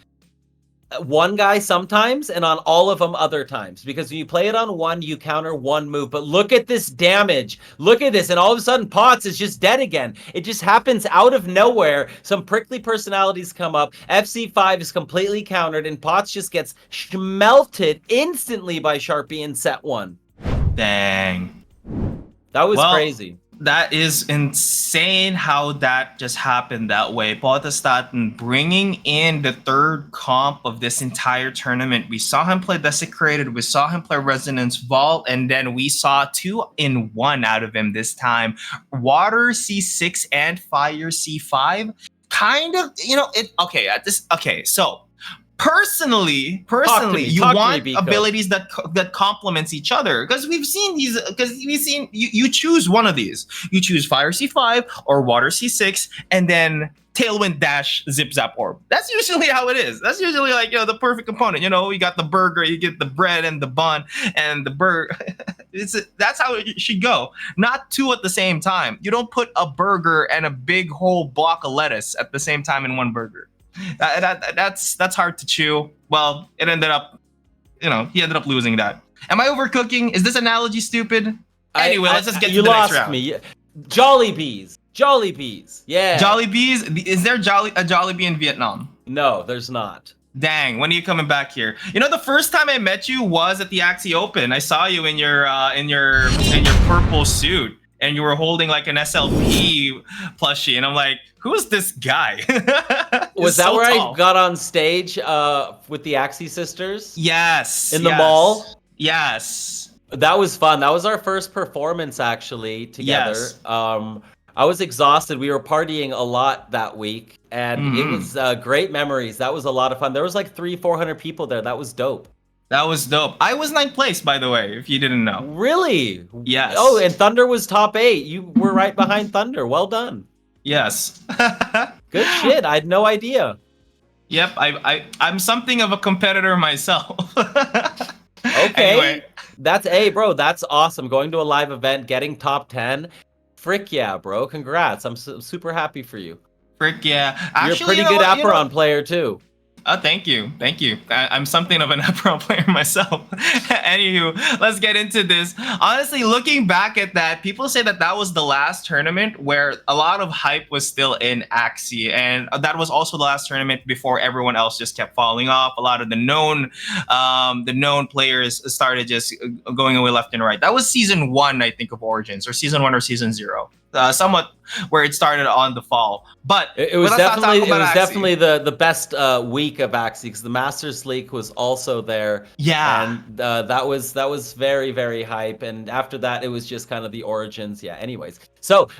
one guy sometimes and on all of them other times, because when you play it on one, you counter one move. But look at this damage. Look at this. And all of a sudden Potts is just dead again. It just happens out of nowhere. Some prickly personalities come up. FC5 is completely countered and Potts just gets melted instantly by Sharpie in set 1. Dang. That was crazy. That is insane how that just happened that way. Potestaten bringing in the third comp of this entire tournament. We saw him play Desecrated, we saw him play Resonance Vault, and then we saw 2-in-1 out of him this time. Water C6 and Fire C5. Kind of, so Personally, you want abilities that complements each other, because we've seen you choose one of these. You choose Fire C5 or Water C6, and then Tailwind Dash Zip Zap Orb. That's usually how it is. That's usually like the perfect component. You got the burger, you get the bread and the bun and the burger. That's how it should go. Not two at the same time. You don't put a burger and a big whole block of lettuce at the same time in one burger. That's hard to chew. Well, it ended up, he ended up losing that. Am I overcooking? Is this analogy stupid? Anyway, let's just get to the next round. You lost me. Jolly Bees. Yeah. Jolly Bees? Is there a Jolly Bee in Vietnam? No, there's not. Dang, when are you coming back here? The first time I met you was at the Axie Open. I saw you in your purple suit, and you were holding like an SLP plushie, and I'm like, who's this guy? Was that where I got on stage with the Axie sisters? Yes. In the mall? Yes. That was fun. That was our first performance actually together. Yes. I was exhausted. We were partying a lot that week, and it was great memories. That was a lot of fun. There was like 300-400 people there. That was dope. That was dope. I was 9th place, by the way, if you didn't know. Really? Yes. Oh, and Thunder was top 8. You were right behind Thunder. Well done. Yes. Good shit. I had no idea. Yep. I'm something of a competitor myself. Okay. Anyway. Bro, that's awesome. Going to a live event, getting top 10. Frick yeah, bro. Congrats. I'm super happy for you. Frick yeah. You're a pretty good Aperon player, too. Thank you. I'm something of an Aperon player myself. Anywho, let's get into this. Honestly, looking back at that, people say that was the last tournament where a lot of hype was still in Axie, and that was also the last tournament before everyone else just kept falling off. A lot of the known players started just going away left and right. That was season 1, I think, of Origins, or season 1 or season 0. Somewhat where it started on the fall, but it was definitely the best week of Axie, because the Masters League was also there. Yeah, and that was very, very hype. And after that, it was just kind of the Origins. Yeah. Anyways, so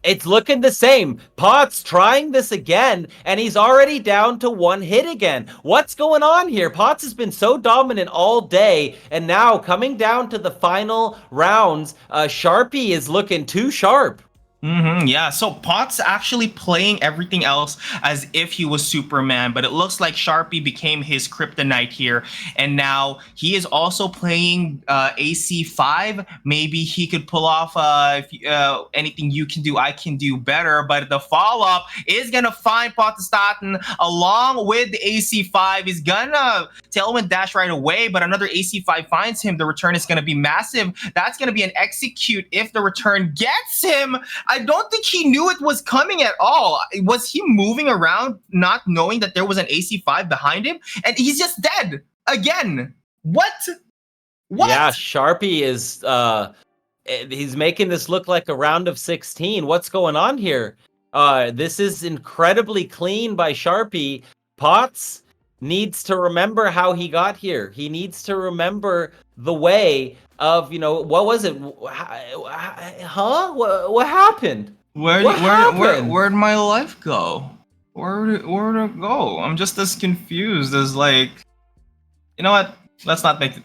it's looking the same. Potts trying this again, and he's already down to 1 hit again. What's going on here? Potts has been so dominant all day, and now coming down to the final rounds, Sharpie is looking too sharp. Yeah, so Potts actually playing everything else as if he was Superman, but it looks like Sharpie became his kryptonite here, and now he is also playing AC5. Maybe he could pull off anything you can do, I can do better, but the follow-up is gonna find Potestaten along with the AC5. He's gonna Tailwind Dash right away, but another AC5 finds him. The return is gonna be massive. That's gonna be an execute if the return gets him. I don't think he knew it was coming at all. Was he moving around not knowing that there was an AC5 behind him? And he's just dead again. What? Yeah, Sharpie is he's making this look like a round of 16. What's going on here? This is incredibly clean by Sharpie. Potts needs to remember how he got here. He needs to remember the way of, what was it? Huh? What happened? Where'd my life go? Where'd it go? I'm just as confused as you know what? Let's not make it.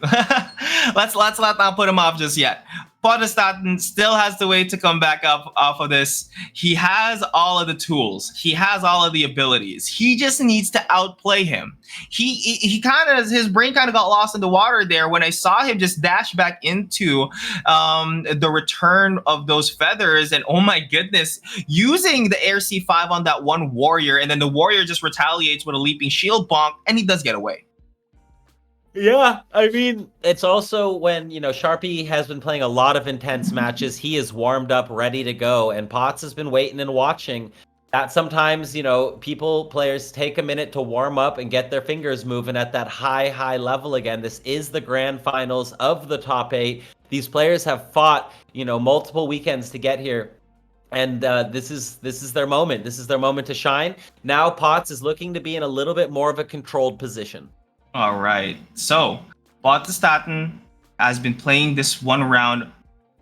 let's not put him off just yet. Potestaten still has the way to come back up off of this. He has all of the tools. He has all of the abilities. He just needs to outplay him. He kind of, his brain kind of got lost in the water there when I saw him just dash back into the return of those feathers, and oh my goodness, using the air C5 on that one warrior, and then the warrior just retaliates with a leaping shield bonk, and he does get away. Yeah, I mean, it's also when, Sharpie has been playing a lot of intense matches. He is warmed up, ready to go, and Potts has been waiting and watching. That sometimes, players take a minute to warm up and get their fingers moving at that high level again. This is the grand finals of the top 8. These players have fought, multiple weekends to get here. And this is their moment. This is their moment to shine. Now Potts is looking to be in a little bit more of a controlled position. All right. So, Potestaten has been playing this one round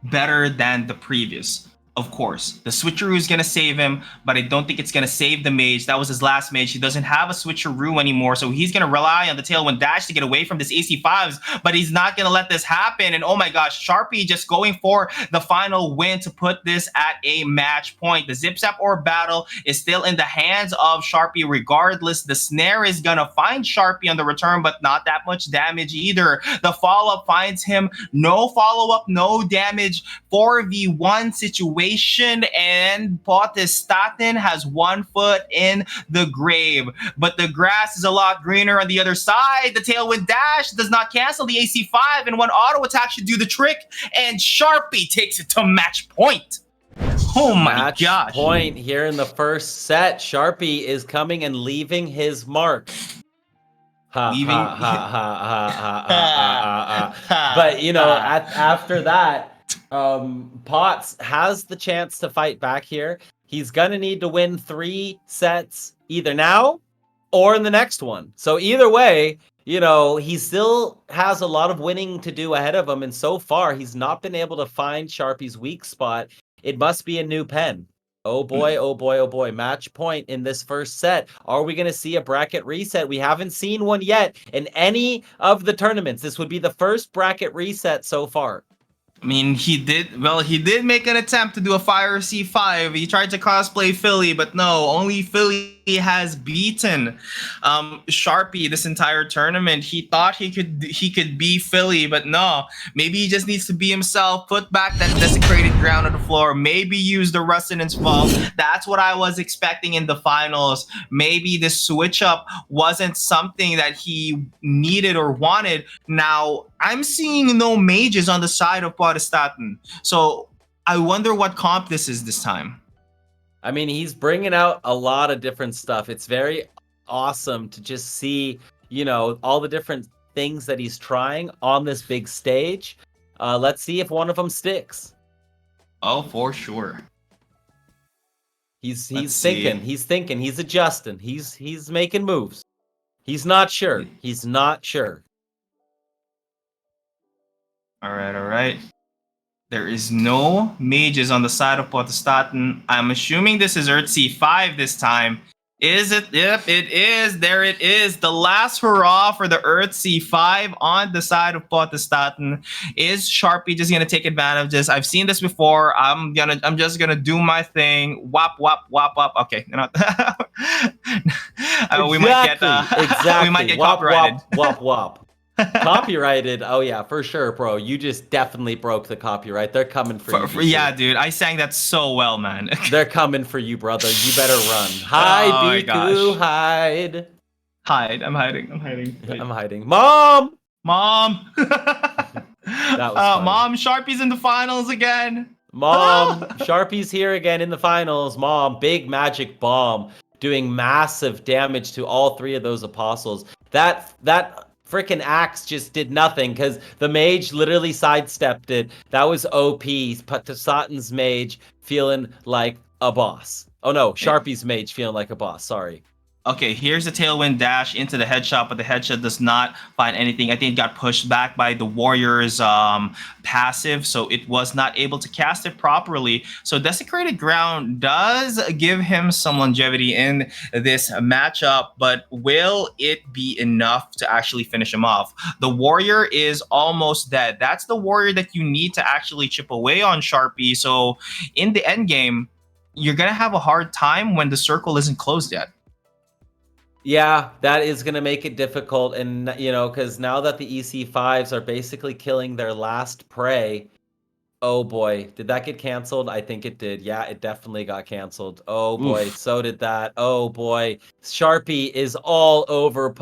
better than the previous. Of course, the switcheroo is going to save him, but I don't think it's going to save the mage. That was his last mage. He doesn't have a switcheroo anymore, so he's going to rely on the Tailwind Dash to get away from this AC5s, but he's not going to let this happen. And oh my gosh, Sharpie just going for the final win to put this at a match point. The Zip Zap Orb battle is still in the hands of Sharpie regardless. The snare is going to find Sharpie on the return, but not that much damage either. The follow-up finds him. No follow-up, no damage. 4v1 situation. And Potestaten has one foot in the grave. But the grass is a lot greener on the other side. The Tailwind Dash does not cancel the AC5, and one auto attack should do the trick. And Sharpie takes it to match point. Oh my gosh. Match point here in the first set. Sharpie is coming and leaving his mark. But, after that, Potts has the chance to fight back here. He's gonna need to win 3 sets either now or in the next one. So either way, he still has a lot of winning to do ahead of him, and so far he's not been able to find Sharpie's weak spot. It must be a new pen. Oh boy, oh boy, oh boy. Match point in this first set. Are we going to see a bracket reset? We haven't seen one yet in any of the tournaments. This would be the first bracket reset so far. I mean, he did make an attempt to do a Fire C5. He tried to cosplay Philly, but no, only Philly has beaten Sharpie this entire tournament. He thought he could be Philly, but no. Maybe he just needs to be himself, put back that desecrated ground on the floor, maybe use the Resonance Vault. That's what I was expecting in the finals. Maybe the switch up wasn't something that he needed or wanted. Now, I'm seeing no mages on the side of Potestaten. So I wonder what comp this is this time. I mean, he's bringing out a lot of different stuff. It's very awesome to just see, all the different things that he's trying on this big stage. Let's see if one of them sticks. Oh, for sure. He's thinking, he's adjusting, he's making moves. He's not sure. He's not sure. All right. There is no mages on the side of Potestaten. I'm assuming this is Earth C5 this time. Is it? Yep, it is. There it is. The last hurrah for the Earth C5 on the side of Potestaten. Is Sharpie just gonna take advantage of this? I've seen this before. I'm just gonna do my thing. Wop wop wop wop. Okay, we might get exactly. We might get wop, copyrighted. Wop wop. Copyrighted. Oh yeah, for sure, bro. You just definitely broke the copyright. They're coming for you. Yeah, dude. I sang that so well, man. They're coming for you, brother. You better run. Hide, Biku, hide. Hide. I'm hiding. I'm hiding. Mom. That was funny. Mom, Sharpie's in the finals again. Mom, Sharpie's here again in the finals. Mom, big magic bomb doing massive damage to all 3 of those apostles. That freaking axe just did nothing because the mage literally sidestepped it. That was OP. Potestaten's mage feeling like a boss. Oh no, Sharpie's mage feeling like a boss. Sorry. Okay, here's the tailwind dash into the headshot, but the headshot does not find anything. I think it got pushed back by the Warriors' passive, so it was not able to cast it properly. So Desecrated Ground does give him some longevity in this matchup, but will it be enough to actually finish him off? The Warrior is almost dead. That's the Warrior that you need to actually chip away on Sharpie. So in the end game, you're gonna have a hard time when the circle isn't closed yet. Yeah, that is going to make it difficult. And, because now that the EC5s are basically killing their last prey, oh boy, did that get canceled? I think it did. Yeah, it definitely got canceled. Oh boy, Oof. so did that. Oh boy, Sharpie is all over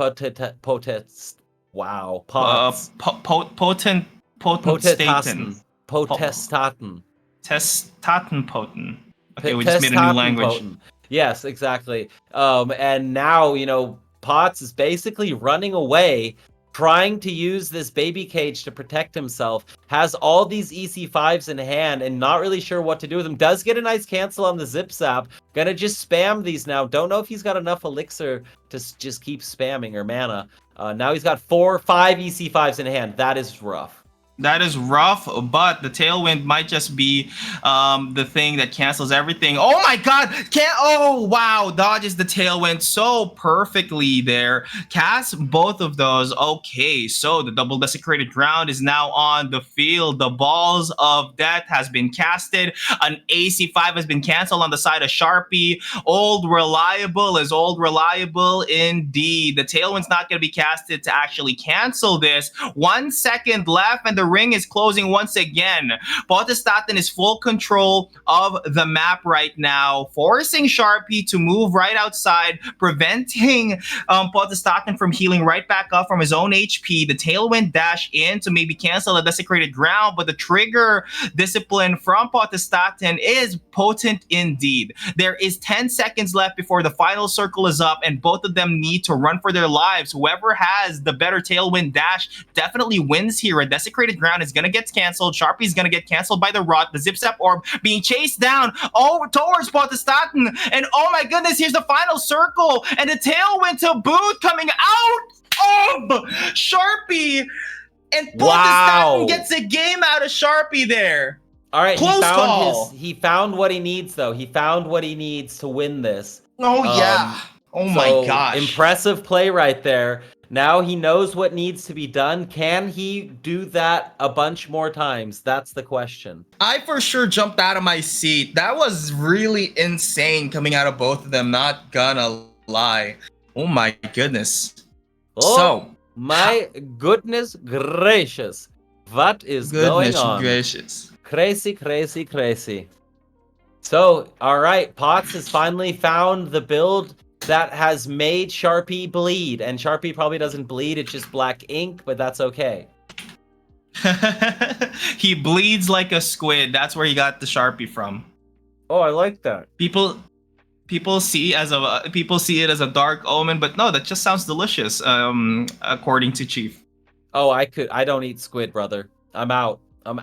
Wow, Pots. Potent Potestaten. staten. Potestaten. Testaten potent. Okay, we just made a new Testaten language. potent. Yes, exactly. And now, Potts is basically running away, trying to use this baby cage to protect himself, has all these EC5s in hand and not really sure what to do with them. Does get a nice cancel on the zip zap. Gonna just spam these now. Don't know if he's got enough elixir to just keep spamming or mana. Now he's got 5 EC5s in hand. That is rough. That is rough, but the tailwind might just be the thing that cancels everything. Oh my god! Oh wow! Dodges the tailwind so perfectly there. Cast both of those. Okay, so the double desecrated ground is now on the field. The balls of death has been casted. An AC5 has been canceled on the side of Sharpie. Old reliable is old reliable indeed. The tailwind's not going to be casted to actually cancel this. 1 second left, and the ring is closing once again. Potestaten is full control of the map right now, forcing Sharpie to move right outside, preventing Potestaten from healing right back up from his own HP. The tailwind dash in to maybe cancel a desecrated ground, but the trigger discipline from Potestaten is potent indeed. There is 10 seconds left before the final circle is up, and both of them need to run for their lives. Whoever has the better tailwind dash definitely wins here. A desecrated ground is going to get canceled. Sharpie's going to get canceled by the rot. The zip zap orb being chased down towards Potestaten. And oh my goodness, here's the final circle. And the tailwind to boot coming out of Sharpie. And Potestaten gets a game out of Sharpie there. All right, Close call. He found what he needs, though. He found what he needs to win this. Oh, yeah. Oh, my gosh. Impressive play right there. Now he knows what needs to be done. Can he do that a bunch more times? That's the question. I for sure jumped out of my seat. That was really insane coming out of both of them. Not gonna lie. Oh my goodness. Oh, my goodness gracious. What is going on? Goodness gracious. Crazy, crazy, crazy. So, all right. Potts has finally found the build that has made Sharpie bleed. And Sharpie probably doesn't bleed, it's just black ink, but that's okay. He bleeds like a squid. That's where he got the Sharpie from. Oh, I like that. People see it as a dark omen, but no, that just sounds delicious, according to Chief. Oh, I don't eat squid, brother. I'm out. And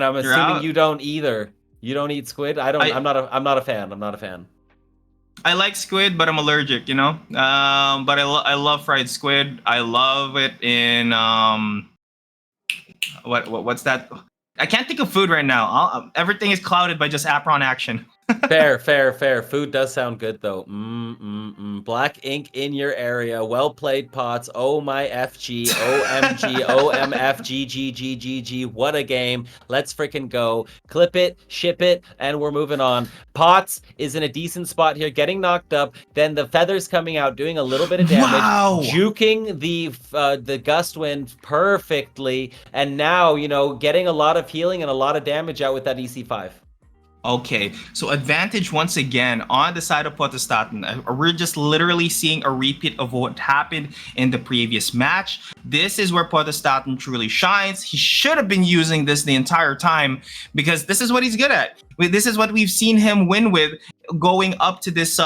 I'm assuming you don't either. You don't eat squid? I'm not a fan. I like squid, but I'm allergic, But I love fried squid. I love it in what's that? I can't think of food right now. Everything is clouded by just Apron action. Fair. Food does sound good, though. Black ink in your area. Well played, Potts. Oh my FG. OMG. OMFGGGGG. What a game. Let's freaking go. Clip it, ship it, and we're moving on. Potts is in a decent spot here, getting knocked up. Then the feathers coming out, doing a little bit of damage. Wow. Juking the gust wind perfectly. And now, getting a lot of healing and a lot of damage out with that EC5. Okay, so advantage once again on the side of Potestaten. We're just literally seeing a repeat of what happened in the previous match. This is where Potestaten truly shines. He should have been using this the entire time because this is what he's good at. This is what we've seen him win with going up to this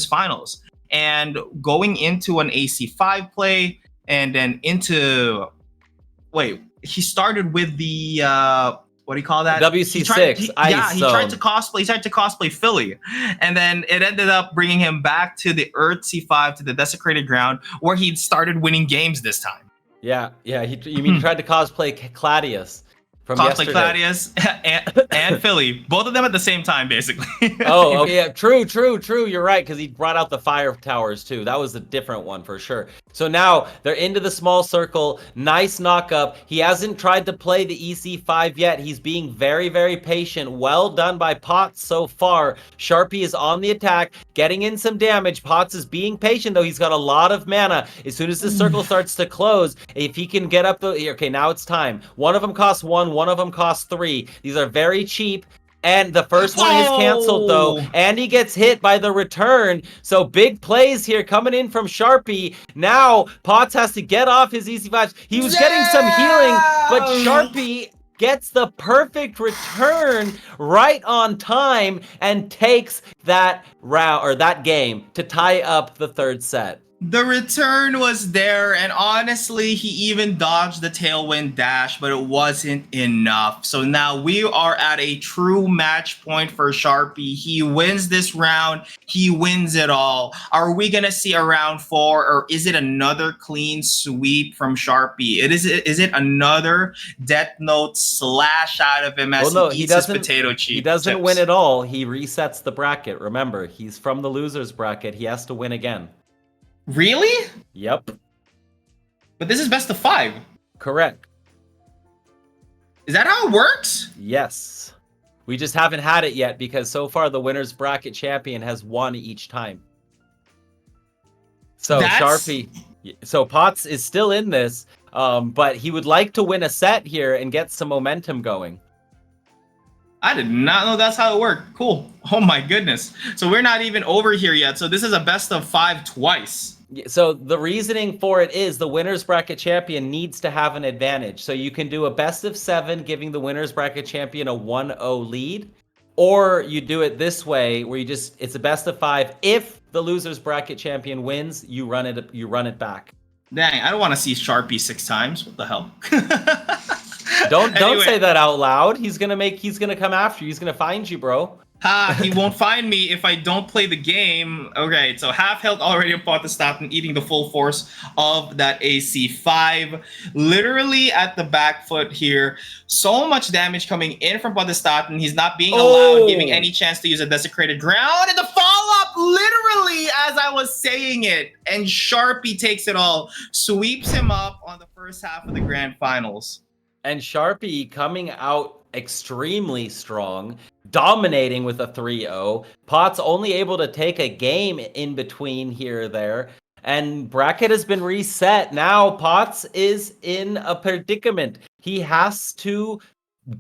finals and going into an AC5 play and then into he started with the what do you call that? WC6. He tried to cosplay. He tried to cosplay Philly, and then it ended up bringing him back to the Earth C5 to the desecrated ground, where he started winning games this time. Yeah. You mean he tried to cosplay Claudius from Cosplay yesterday? Claudius and Philly, both of them at the same time, basically. Oh, okay. Yeah, true. You're right, because he brought out the fire towers too. That was a different one for sure. So now they're into the small circle. Nice knock up. He hasn't tried to play the EC5 yet. He's being very, very patient. Well done by Potts so far. Sharpie is on the attack, getting in some damage. Potts is being patient, though. He's got a lot of mana. As soon as the circle starts to close, if he can get up the... Okay, now it's time. One of them costs 1, one of them costs 3. These are very cheap. And the first one is canceled, though. And he gets hit by the return. So big plays here coming in from Sharpie. Now, Potts has to get off his EC5s. He was getting some healing, but Sharpie gets the perfect return right on time and takes that round, or that game, to tie up the third set. The return was there, and honestly, he even dodged the tailwind dash, but it wasn't enough. So now we are at a true match point for Sharpie. He wins this round. He wins it all. Are we going to see a round 4, or is it another clean sweep from Sharpie? Is it another Death Note slash out of him as he eats his potato chips? He doesn't win it all. He resets the bracket. Remember, he's from the loser's bracket. He has to win again. Really? Yep. But this is best of 5. Correct. Is that how it works? Yes. We just haven't had it yet because so far the winner's bracket champion has won each time. So so Potts is still in this, but he would like to win a set here and get some momentum going. I did not know that's how it worked. Cool. Oh my goodness. So we're not even over here yet. So this is a best of 5 twice. So the reasoning for it is the winner's bracket champion needs to have an advantage. So you can do a best of 7, giving the winner's bracket champion a 1-0 lead. Or you do it this way, where it's a best of 5. If the loser's bracket champion wins, you run it back. Dang, I don't want to see Sharpie 6 times. What the hell? Don't say that out loud. He's gonna come after you. He's gonna find you, bro. He won't find me if I don't play the game. Okay, so half health already upon the stop and eating the full force of that AC5. Literally at the back foot here. So much damage coming in from Podestaten. He's not being allowed, giving any chance to use a desecrated ground. And the follow-up, literally as I was saying it. And Sharpie takes it all. Sweeps him up on the first half of the grand finals. And Sharpie coming out extremely strong, dominating with a 3-0. Potts only able to take a game in between here or there. And bracket has been reset. Now Potts is in a predicament. He has to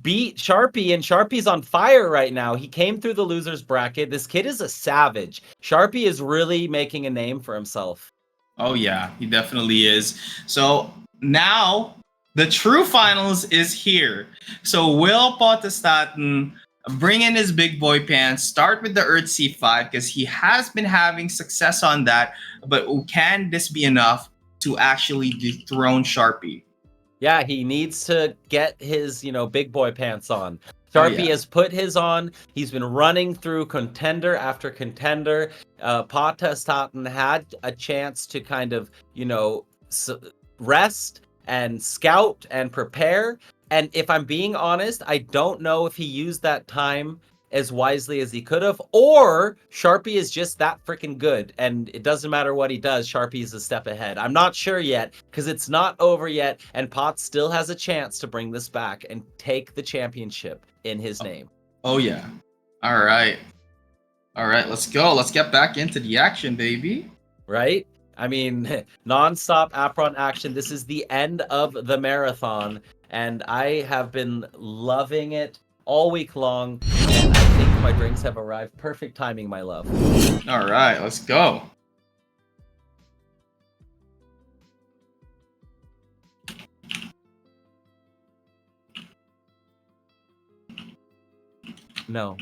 beat Sharpie, and Sharpie's on fire right now. He came through the loser's bracket. This kid is a savage. Sharpie is really making a name for himself. Oh yeah, he definitely is. So now the true finals is here. So will Potestaten bring in his big boy pants, start with the Earth C5 because he has been having success on that, but can this be enough to actually dethrone Sharpie? Yeah, he needs to get his, big boy pants on. Sharpie has put his on. He's been running through contender after contender. Potestaten had a chance to kind of, rest and scout and prepare. And if I'm being honest, I don't know if he used that time as wisely as he could have, or Sharpie is just that freaking good, and it doesn't matter what he does, Sharpie is a step ahead. I'm not sure yet, because it's not over yet, and Potts still has a chance to bring this back and take the championship in his name. Oh yeah. All right, let's go. Let's get back into the action, baby. Right? I mean, non-stop Apron action. This is the end of the marathon, and I have been loving it all week long, and I think my drinks have arrived. Perfect timing, my love. All right, let's go. No.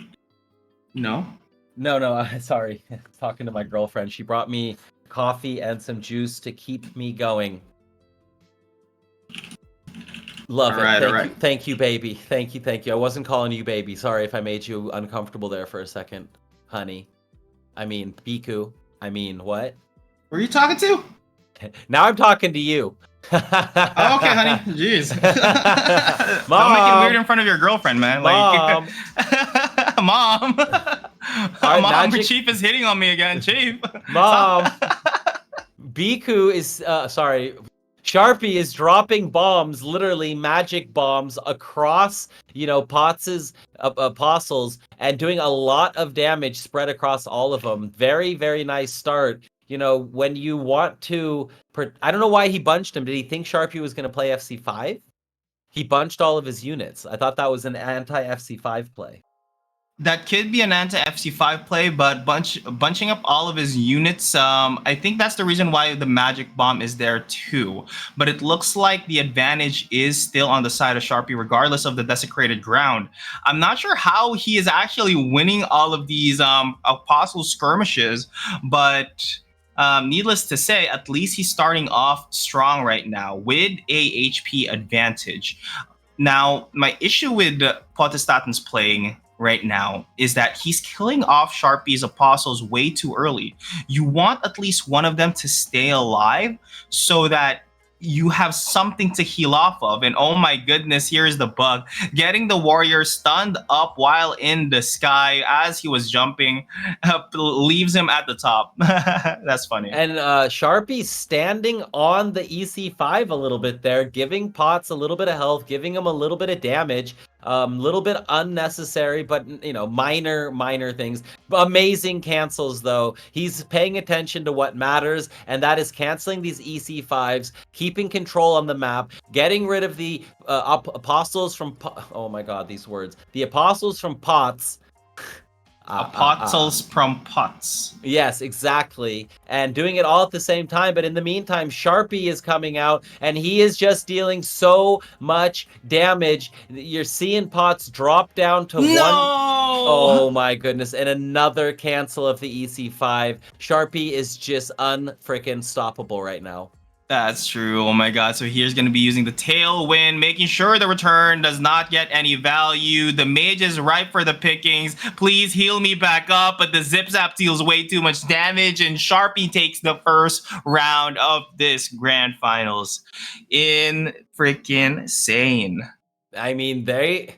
Sorry. Talking to my girlfriend. She brought me coffee and some juice to keep me going. Love All it. right, all Thank you. right. Thank you, baby. Thank you. I wasn't calling you baby. Sorry if I made you uncomfortable there for a second, honey. I mean, Biku. I mean, what? Who are you talking to? Now I'm talking to you. Oh, okay, honey. Jeez. Don't make it weird Mom. in front of your girlfriend, man. Mom. Mom. All right, Mom, Magic. Chief is hitting on me again. Chief. Mom. Biku is sorry. Sharpie is dropping bombs, literally magic bombs across, Potts's apostles and doing a lot of damage spread across all of them. Very, very nice start. When you want to, I don't know why he bunched him. Did he think Sharpie was going to play FC5? He bunched all of his units. I thought that was an anti-FC5 play. That could be an anti-FC5 play, but bunching up all of his units, I think that's the reason why the magic bomb is there too. But it looks like the advantage is still on the side of Sharpie, regardless of the desecrated ground. I'm not sure how he is actually winning all of these apostle skirmishes, but needless to say, at least he's starting off strong right now with a HP advantage. Now, my issue with Potestaten's playing right now is that he's killing off Sharpie's apostles way too early. You want at least one of them to stay alive so that you have something to heal off of. And oh my goodness, here's the bug. Getting the warrior stunned up while in the sky as he was jumping leaves him at the top. That's funny. And Sharpie standing on the EC5 a little bit there, giving Potts a little bit of health, giving him a little bit of damage. Little bit unnecessary, but minor things. Amazing cancels though. He's paying attention to what matters, and that is canceling these EC5s, keeping control on the map, getting rid of the apostles from. Oh my God, these words. The apostles from Potts. Apostles from Potts. Yes, exactly. And doing it all at the same time. But in the meantime, Sharpie is coming out and he is just dealing so much damage. You're seeing Potts drop down to one. Oh my goodness. And another cancel of the EC5. Sharpie is just unfreaking stoppable right now. That's true. Oh my God. So here's going to be using the tailwind, making sure the return does not get any value. The mage is ripe for the pickings. Please heal me back up. But the zip zap deals way too much damage. And Sharpie takes the first round of this grand finals. In freaking sane. I mean, the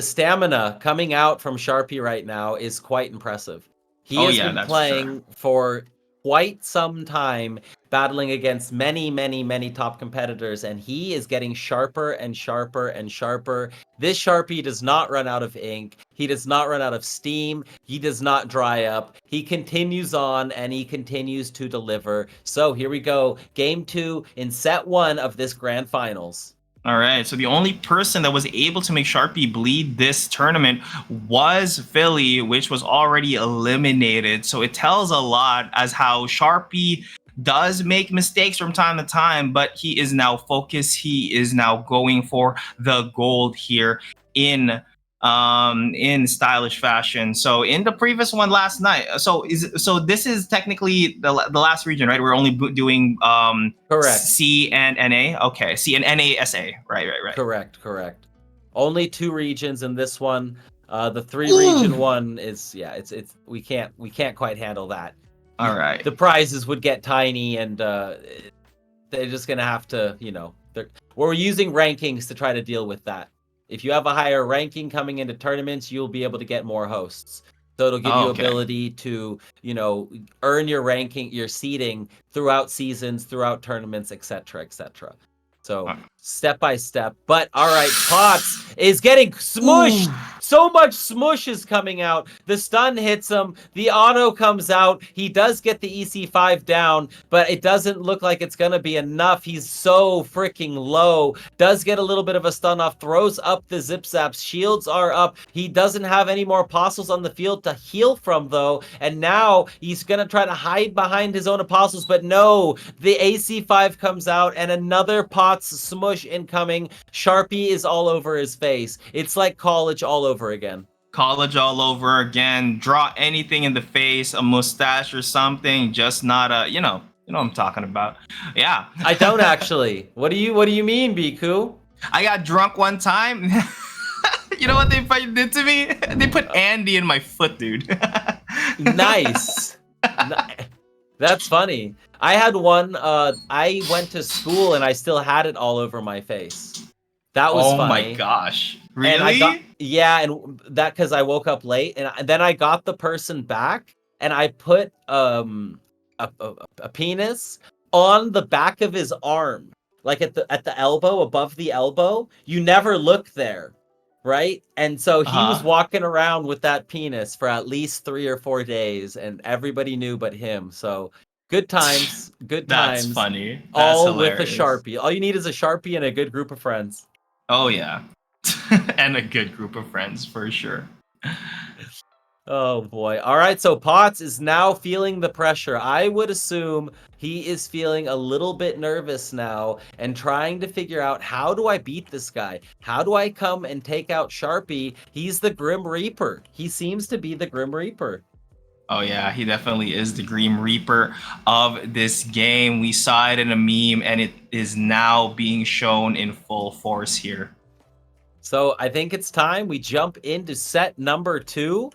stamina coming out from Sharpie right now is quite impressive. He has been playing for quite some time, battling against many top competitors, and he is getting sharper and sharper and sharper. This Sharpie does not run out of ink. He does not run out of steam. He does not dry up. He continues on and he continues to deliver. So here we go. Game 2 in set 1 of this grand finals. All right, so the only person that was able to make Sharpie bleed this tournament was Philly, which was already eliminated. So it tells a lot as how Sharpie does make mistakes from time to time, but he is now focused. He is now going for the gold here in stylish fashion. So in the previous one last night, so this is technically the last region, right? We're only doing correct C and NA. Okay, C and NASA. Right. Correct. Only 2 regions in this one. The 3 region one is it's we can't quite handle that. All right. The prizes would get tiny, and they're just gonna have to, we're using rankings to try to deal with that. If you have a higher ranking coming into tournaments, you'll be able to get more hosts. So it'll give you ability to, earn your ranking, your seeding throughout seasons, throughout tournaments, etc. So step by step. But all right, Potts is getting smushed. Ooh. So much smush is coming out. The stun hits him. The auto comes out. He does get the EC5 down, but it doesn't look like it's going to be enough. He's so freaking low. Does get a little bit of a stun off. Throws up the zip zaps. Shields are up. He doesn't have any more apostles on the field to heal from, though. And now he's going to try to hide behind his own apostles. But no, the AC5 comes out and another Potts smush incoming. Sharpie is all over his face. It's like college all over again. College all over again. Draw anything in the face, a mustache or something, just not a, You know what I'm talking about. Yeah. I don't actually. What do you mean, Biku? I got drunk one time. You know what they fucking did to me? They put Andy in my foot, dude. Nice. Ni- That's funny. I had one. I went to school and I still had it all over my face. That was Oh my funny. gosh. And I got Really? and that because I woke up late, and then I got the person back, and I put a penis on the back of his arm, like at the elbow, above the elbow. You never look there, right? And so he was Uh-huh. walking around with that penis for at least 3 or 4 days, and everybody knew but him. So good times, good That's times. funny. That's All with a hilarious. Sharpie. All you need is a Sharpie and a good group of friends. Oh yeah. And a good group of friends for sure. Oh boy. All right, so Potts is now feeling the pressure. I would assume he is feeling a little bit nervous now and trying to figure out, how do I beat this guy? How do I come and take out Sharpie? He's the Grim Reaper. He seems to be the Grim Reaper. Oh yeah, he definitely is the Grim Reaper of this game. We saw it in a meme and it is now being shown in full force here. So I think it's time we jump into set number 2.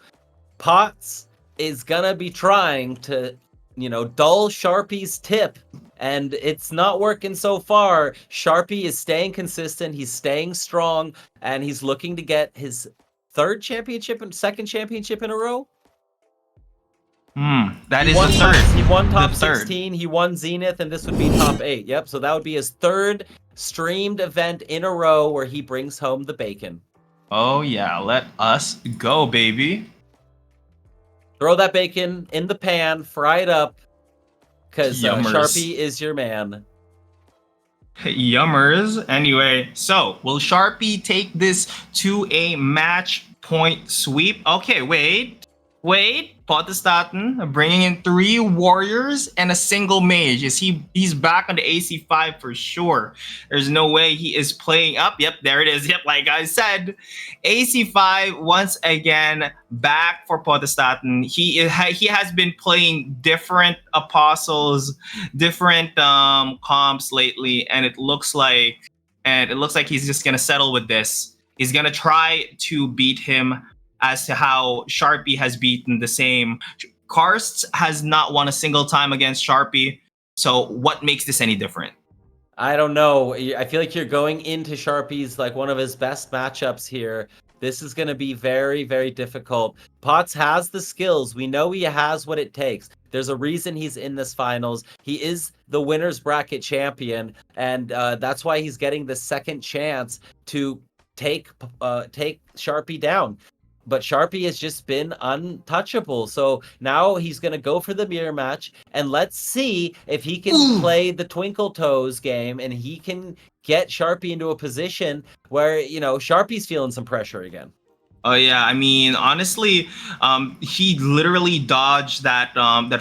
Potts is gonna be trying to, dull Sharpie's tip, and it's not working so far. Sharpie is staying consistent, he's staying strong, and he's looking to get his third championship and second championship in a row. That He is won the third. He won top The third. 16. He won Zenith, and this would be top 8. Yep. So that would be his third streamed event in a row where he brings home the bacon. Oh yeah, let us go, baby. Throw that bacon in the pan, fry it up, because Yummers. Sharpie is your man. Yummers. Anyway, so will Sharpie take this to a match point sweep? Okay, wait. Potestaten bringing in 3 warriors and a single mage. He's back on the AC5 for sure. There's no way he is playing up. Yep, there it is. Yep, like I said, AC5 once again back for Potestaten. He has been playing different apostles, different comps lately, and it looks like he's just gonna settle with this. He's gonna try to beat him as to how Sharpie has beaten the same. Karsts has not won a single time against Sharpie. So what makes this any different? I don't know. I feel like you're going into Sharpie's like one of his best matchups here. This is going to be very, very difficult. Potts has the skills. We know he has what it takes. There's a reason he's in this finals. He is the winner's bracket champion, and that's why he's getting the second chance to take Sharpie down. But Sharpie has just been untouchable. So now he's going to go for the mirror match. And let's see if he can play the Twinkle Toes game and he can get Sharpie into a position where, Sharpie's feeling some pressure again. Oh yeah, I mean, honestly, he literally dodged that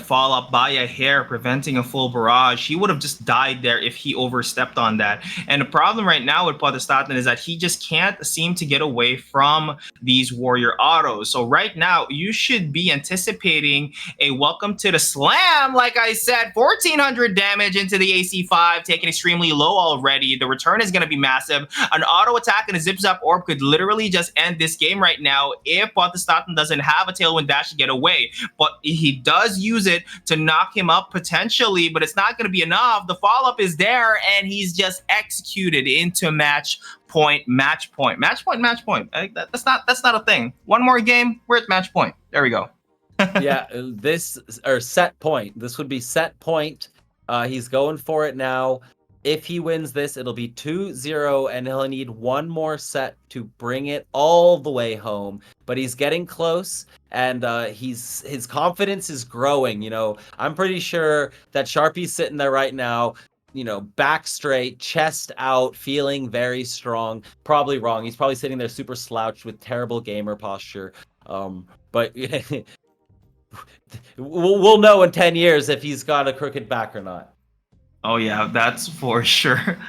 fall up by a hair, preventing a full barrage. He would have just died there if he overstepped on that. And the problem right now with Potestaten is that he just can't seem to get away from these warrior autos. So right now, you should be anticipating a welcome to the slam. Like I said, 1400 damage into the AC5, taking extremely low already. The return is going to be massive. An auto attack and a zip zap orb could literally just end this game right now if Potestaten doesn't have a tailwind dash to get away. But he does use it to knock him up potentially, but it's not going to be enough. The follow-up is there, and he's just executed into match point. That's not a thing. One more game, we're at match point. There we go. Yeah, set point. This would be set point. He's going for it now. If he wins this, it'll be 2-0, and he'll need one more set to bring it all the way home. But he's getting close, and his confidence is growing. I'm pretty sure that Sharpie's sitting there right now, back straight, chest out, feeling very strong. Probably wrong. He's probably sitting there super slouched with terrible gamer posture. But we'll know in 10 years if he's got a crooked back or not. Oh yeah, that's for sure.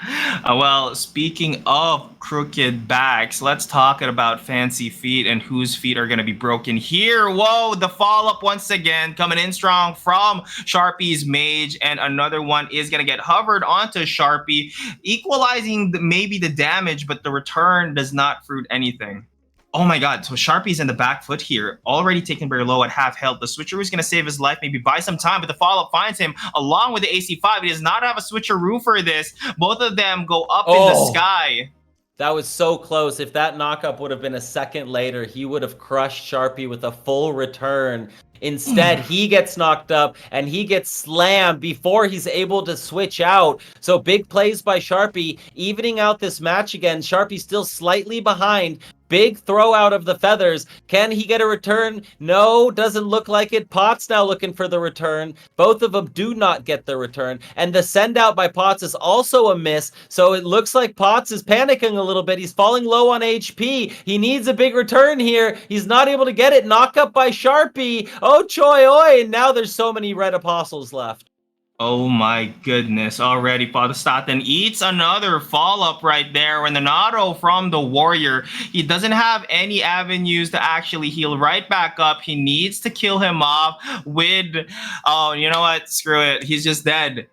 Well, speaking of crooked backs, let's talk about fancy feet and whose feet are going to be broken here. Whoa, the follow-up once again coming in strong from Sharpie's Mage, and another one is going to get hovered onto Sharpie, equalizing maybe the damage, but the return does not fruit anything. Oh my god, so Sharpie's in the back foot here, already taken very low at half health. The switcheroo is going to save his life, maybe buy some time, but the follow-up finds him along with the AC5. He does not have a switcheroo for this. Both of them go up in the sky. That was so close. If that knockup would have been a second later, he would have crushed Sharpie with a full return. Instead, he gets knocked up and he gets slammed before he's able to switch out. So big plays by Sharpie, evening out this match again. Sharpie still slightly behind. Big throw out of the feathers. Can he get a return? No, doesn't look like it. Potts now looking for the return. Both of them do not get the return. And the send out by Potts is also a miss. So it looks like Potts is panicking a little bit. He's falling low on HP. He needs a big return here. He's not able to get it. Knock up by Sharpie. Oh, Choi Oi. And now there's so many Red Apostles left. Oh my goodness, already Podostaten eats another follow-up right there when the Nato from the Warrior. He doesn't have any avenues to actually heal right back up. He needs to kill him off with, oh, you know what? Screw it. He's just dead.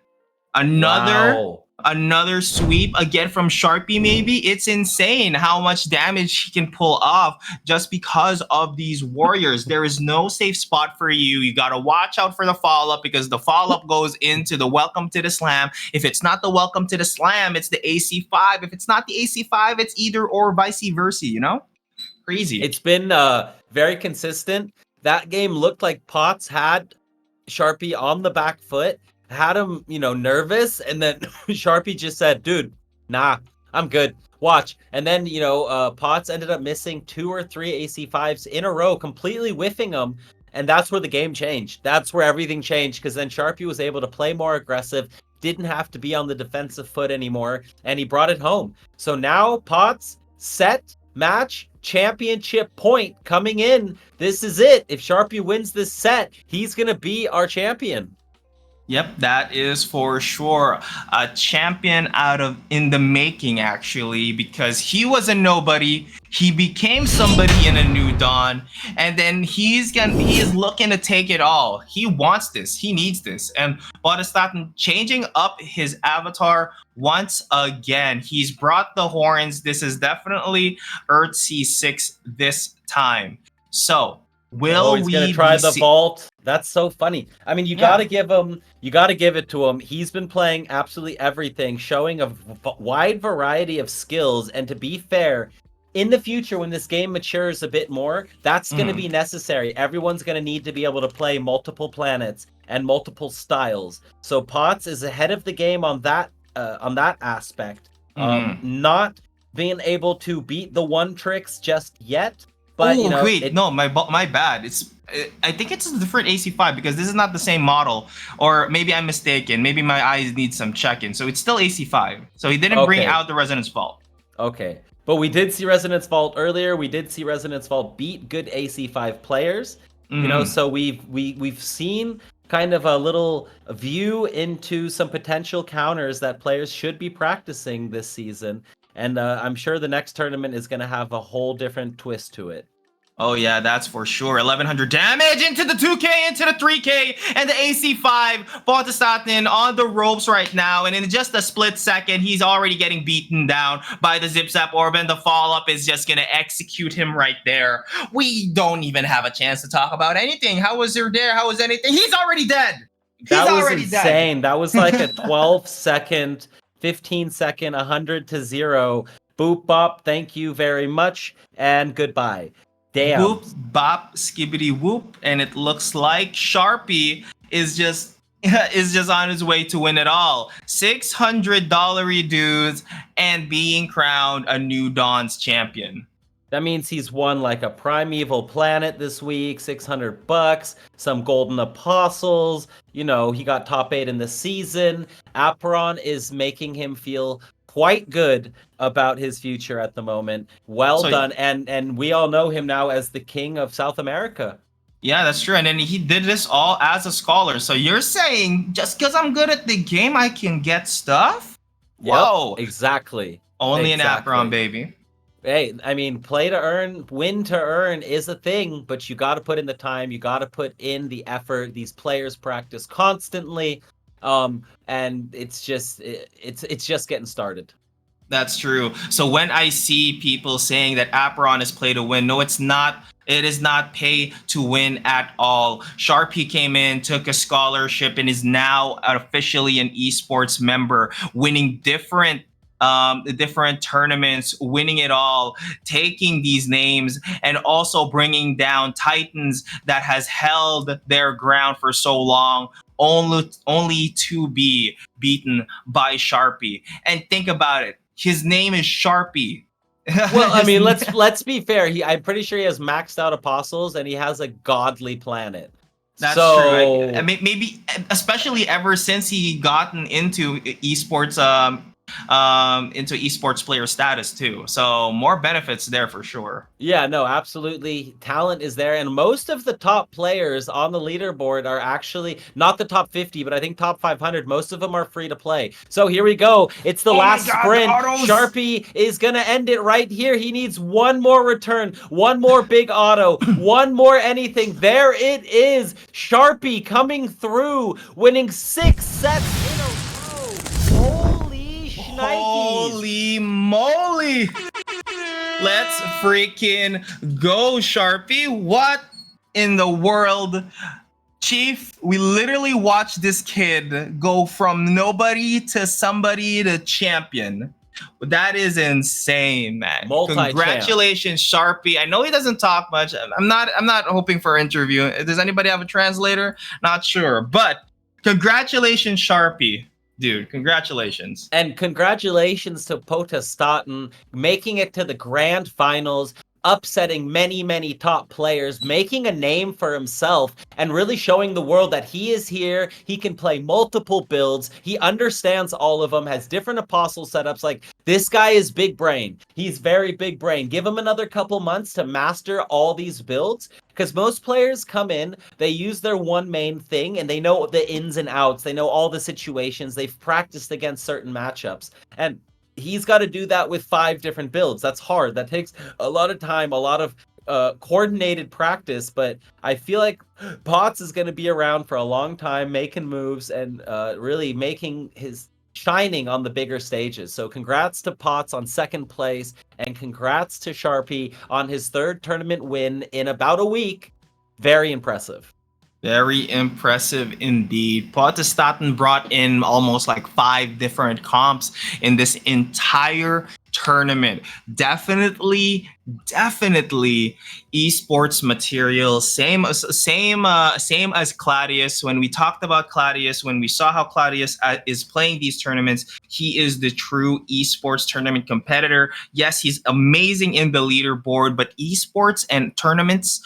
Another sweep again from Sharpie, maybe. It's insane how much damage he can pull off just because of these warriors. There is no safe spot for you. You got to watch out for the follow-up because the follow-up goes into the welcome to the slam. If it's not the welcome to the slam, it's the AC5. If it's not the AC5, it's either or vice versa, you know? Crazy. It's been very consistent. That game looked like Potts had Sharpie on the back foot, had him, nervous, and then Sharpie just said, dude, nah, I'm good. Watch. And then, Potts ended up missing 2 or 3 AC5s in a row, completely whiffing them. And that's where the game changed. That's where everything changed, because then Sharpie was able to play more aggressive, didn't have to be on the defensive foot anymore, and he brought it home. So now Potts set, match, championship point coming in. This is it. If Sharpie wins this set, he's going to be our champion. Yep, that is for sure a champion in the making, actually, because he was a nobody. He became somebody in a new dawn, and then he is looking to take it all. He wants this. He needs this. And Podostaten changing up his avatar once again. He's brought the horns. This is definitely Earth C6 this time. So he's gonna try the vault? That's so funny. I mean, you gotta give it to him. He's been playing absolutely everything, showing a wide variety of skills. And to be fair, in the future, when this game matures a bit more, that's gonna be necessary. Everyone's gonna need to be able to play multiple planets and multiple styles. So Potts is ahead of the game on that aspect. Not being able to beat the one tricks just yet. But my bad. I think it's a different AC5 because this is not the same model, or maybe I'm mistaken. Maybe my eyes need some checking. So it's still AC5. So he didn't bring out the Resonance Vault. Okay, but we did see Resonance Vault earlier. We did see Resonance Vault beat good AC5 players. So we've seen kind of a little view into some potential counters that players should be practicing this season. And I'm sure the next tournament is going to have a whole different twist to it. Oh yeah, that's for sure. 1100 damage into the 2K, into the 3K, and the AC5. Podostaten on the ropes right now, and in just a split second, he's already getting beaten down by the Zip Zap Orb, and the follow-up is just gonna execute him right there. We don't even have a chance to talk about anything. How was there? How was anything? He's already dead. That was insane. That was like a 12-second, 15-second, 100-0. Boop bop. Thank you very much, and goodbye. Damn. Whoop, bop, skibbity whoop, and it looks like Sharpie is just on his way to win it all. $600 dues and being crowned a New Dawn's champion. That means he's won like a primeval planet this week, $600, some golden apostles. He got top 8 in the season. Aperon is making him feel quite good about his future at the moment. Well done. And we all know him now as the king of South America. Yeah, that's true. And then he did this all as a scholar. So you're saying just because I'm good at the game, I can get stuff? Yep, Whoa. exactly. Only an Exactly. Aperon, baby. Hey, I mean, play to earn, win to earn is a thing, but you got to put in the time, you got to put in the effort. These players practice constantly, and it's just getting started. That's true. So when I see people saying that Aperon is play to win, no, it's not. It is not pay to win at all. Sharpie came in, took a scholarship, and is now officially an esports member, winning different tournaments, winning it all, taking these names, and also bringing down titans that has held their ground for so long, only to be beaten by Sharpie. And think about it. His name is Sharpie. Well, I mean, His- let's be fair. I'm pretty sure he has maxed out apostles and he has a godly planet. That's So, true. I mean, maybe especially ever since he gotten into esports, into esports player status too. So more benefits there for sure. yeah, no, absolutely. Talent is there. And most of the top players on the leaderboard are actually not the top 50, but I think top 500. Most of them are free to play. So here we go. It's the Oh my last God, sprint. the autos! Sharpie is going to end it right here. He needs one more return, one more big auto, one more anything. There it is. Sharpie coming through, winning 6 sets in a row. Holy shnikes. Holy moly! Let's freaking go, Sharpie. What in the world? Chief, we literally watched this kid go from nobody to somebody to champion. That is insane, man. Multi-champ. Congratulations, Sharpie. I know he doesn't talk much. I'm not hoping for an interview. Does anybody have a translator? Not sure. But congratulations, Sharpie. Dude, congratulations. And congratulations to Potestaten making it to the grand finals, upsetting many, many top players, making a name for himself, and really showing the world that he is here. He can play multiple builds. He understands all of them, has different apostle setups. Like, this guy is big brain. He's very big brain. Give him another couple months to master all these builds. Because most players come in, they use their one main thing, and they know the ins and outs. They know all the situations. They've practiced against certain matchups. And he's got to do that with 5 different builds. That's hard. That takes a lot of time, a lot of coordinated practice. But I feel like Potts is going to be around for a long time, making moves and really making his shining on the bigger stages. So congrats to Potts on 2nd place, and congrats to Sharpie on his 3rd tournament win in about a week. Very impressive. Very impressive indeed. Potestaten brought in almost like 5 different comps in this entire tournament. Definitely esports material. Same as Claudius. When we talked about Claudius, when we saw how Claudius is playing these tournaments, he is the true esports tournament competitor. Yes, he's amazing in the leaderboard, but esports and tournaments,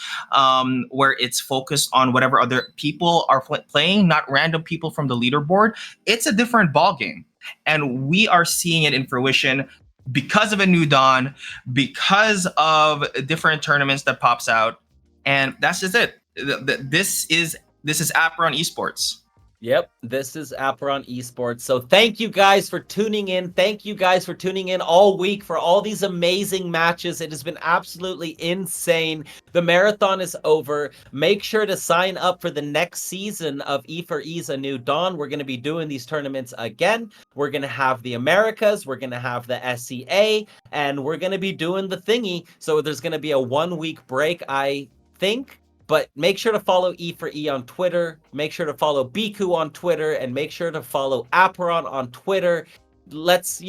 where it's focused on whatever other people are playing, not random people from the leaderboard, it's a different ball game. And we are seeing it in fruition because of a new dawn, because of different tournaments that pops out, and that's just it. This is Aperon Esports. Yep, this is Aperon Esports. So thank you guys for tuning in. Thank you guys for tuning in all week for all these amazing matches. It has been absolutely insane. The marathon is over. Make sure to sign up for the next season of E4E's A New Dawn. We're going to be doing these tournaments again. We're going to have the Americas. We're going to have the SEA. And we're going to be doing the thingy. So there's going to be a 1-week break, I think. But make sure to follow E4E on Twitter. Make sure to follow Biku on Twitter, and make sure to follow Aperon on Twitter. Let's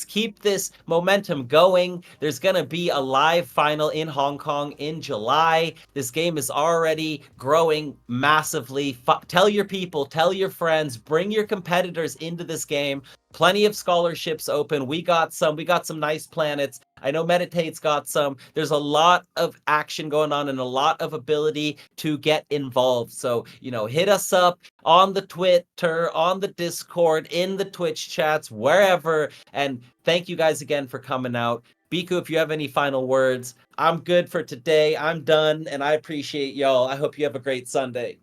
keep this momentum going. There's going to be a live final in Hong Kong in July. This game is already growing massively. Tell your people, tell your friends, bring your competitors into this game. Plenty of scholarships open. We got some nice planets. I know Meditate's got some. There's a lot of action going on and a lot of ability to get involved. So, hit us up on the Twitter, on the Discord, in the Twitch chats, wherever. And thank you guys again for coming out. Biku, if you have any final words. I'm good for today. I'm done, and I appreciate y'all. I hope you have a great Sunday.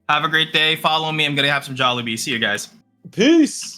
Have a great day. Follow me. I'm gonna have some Jollibee. See you guys. Peace.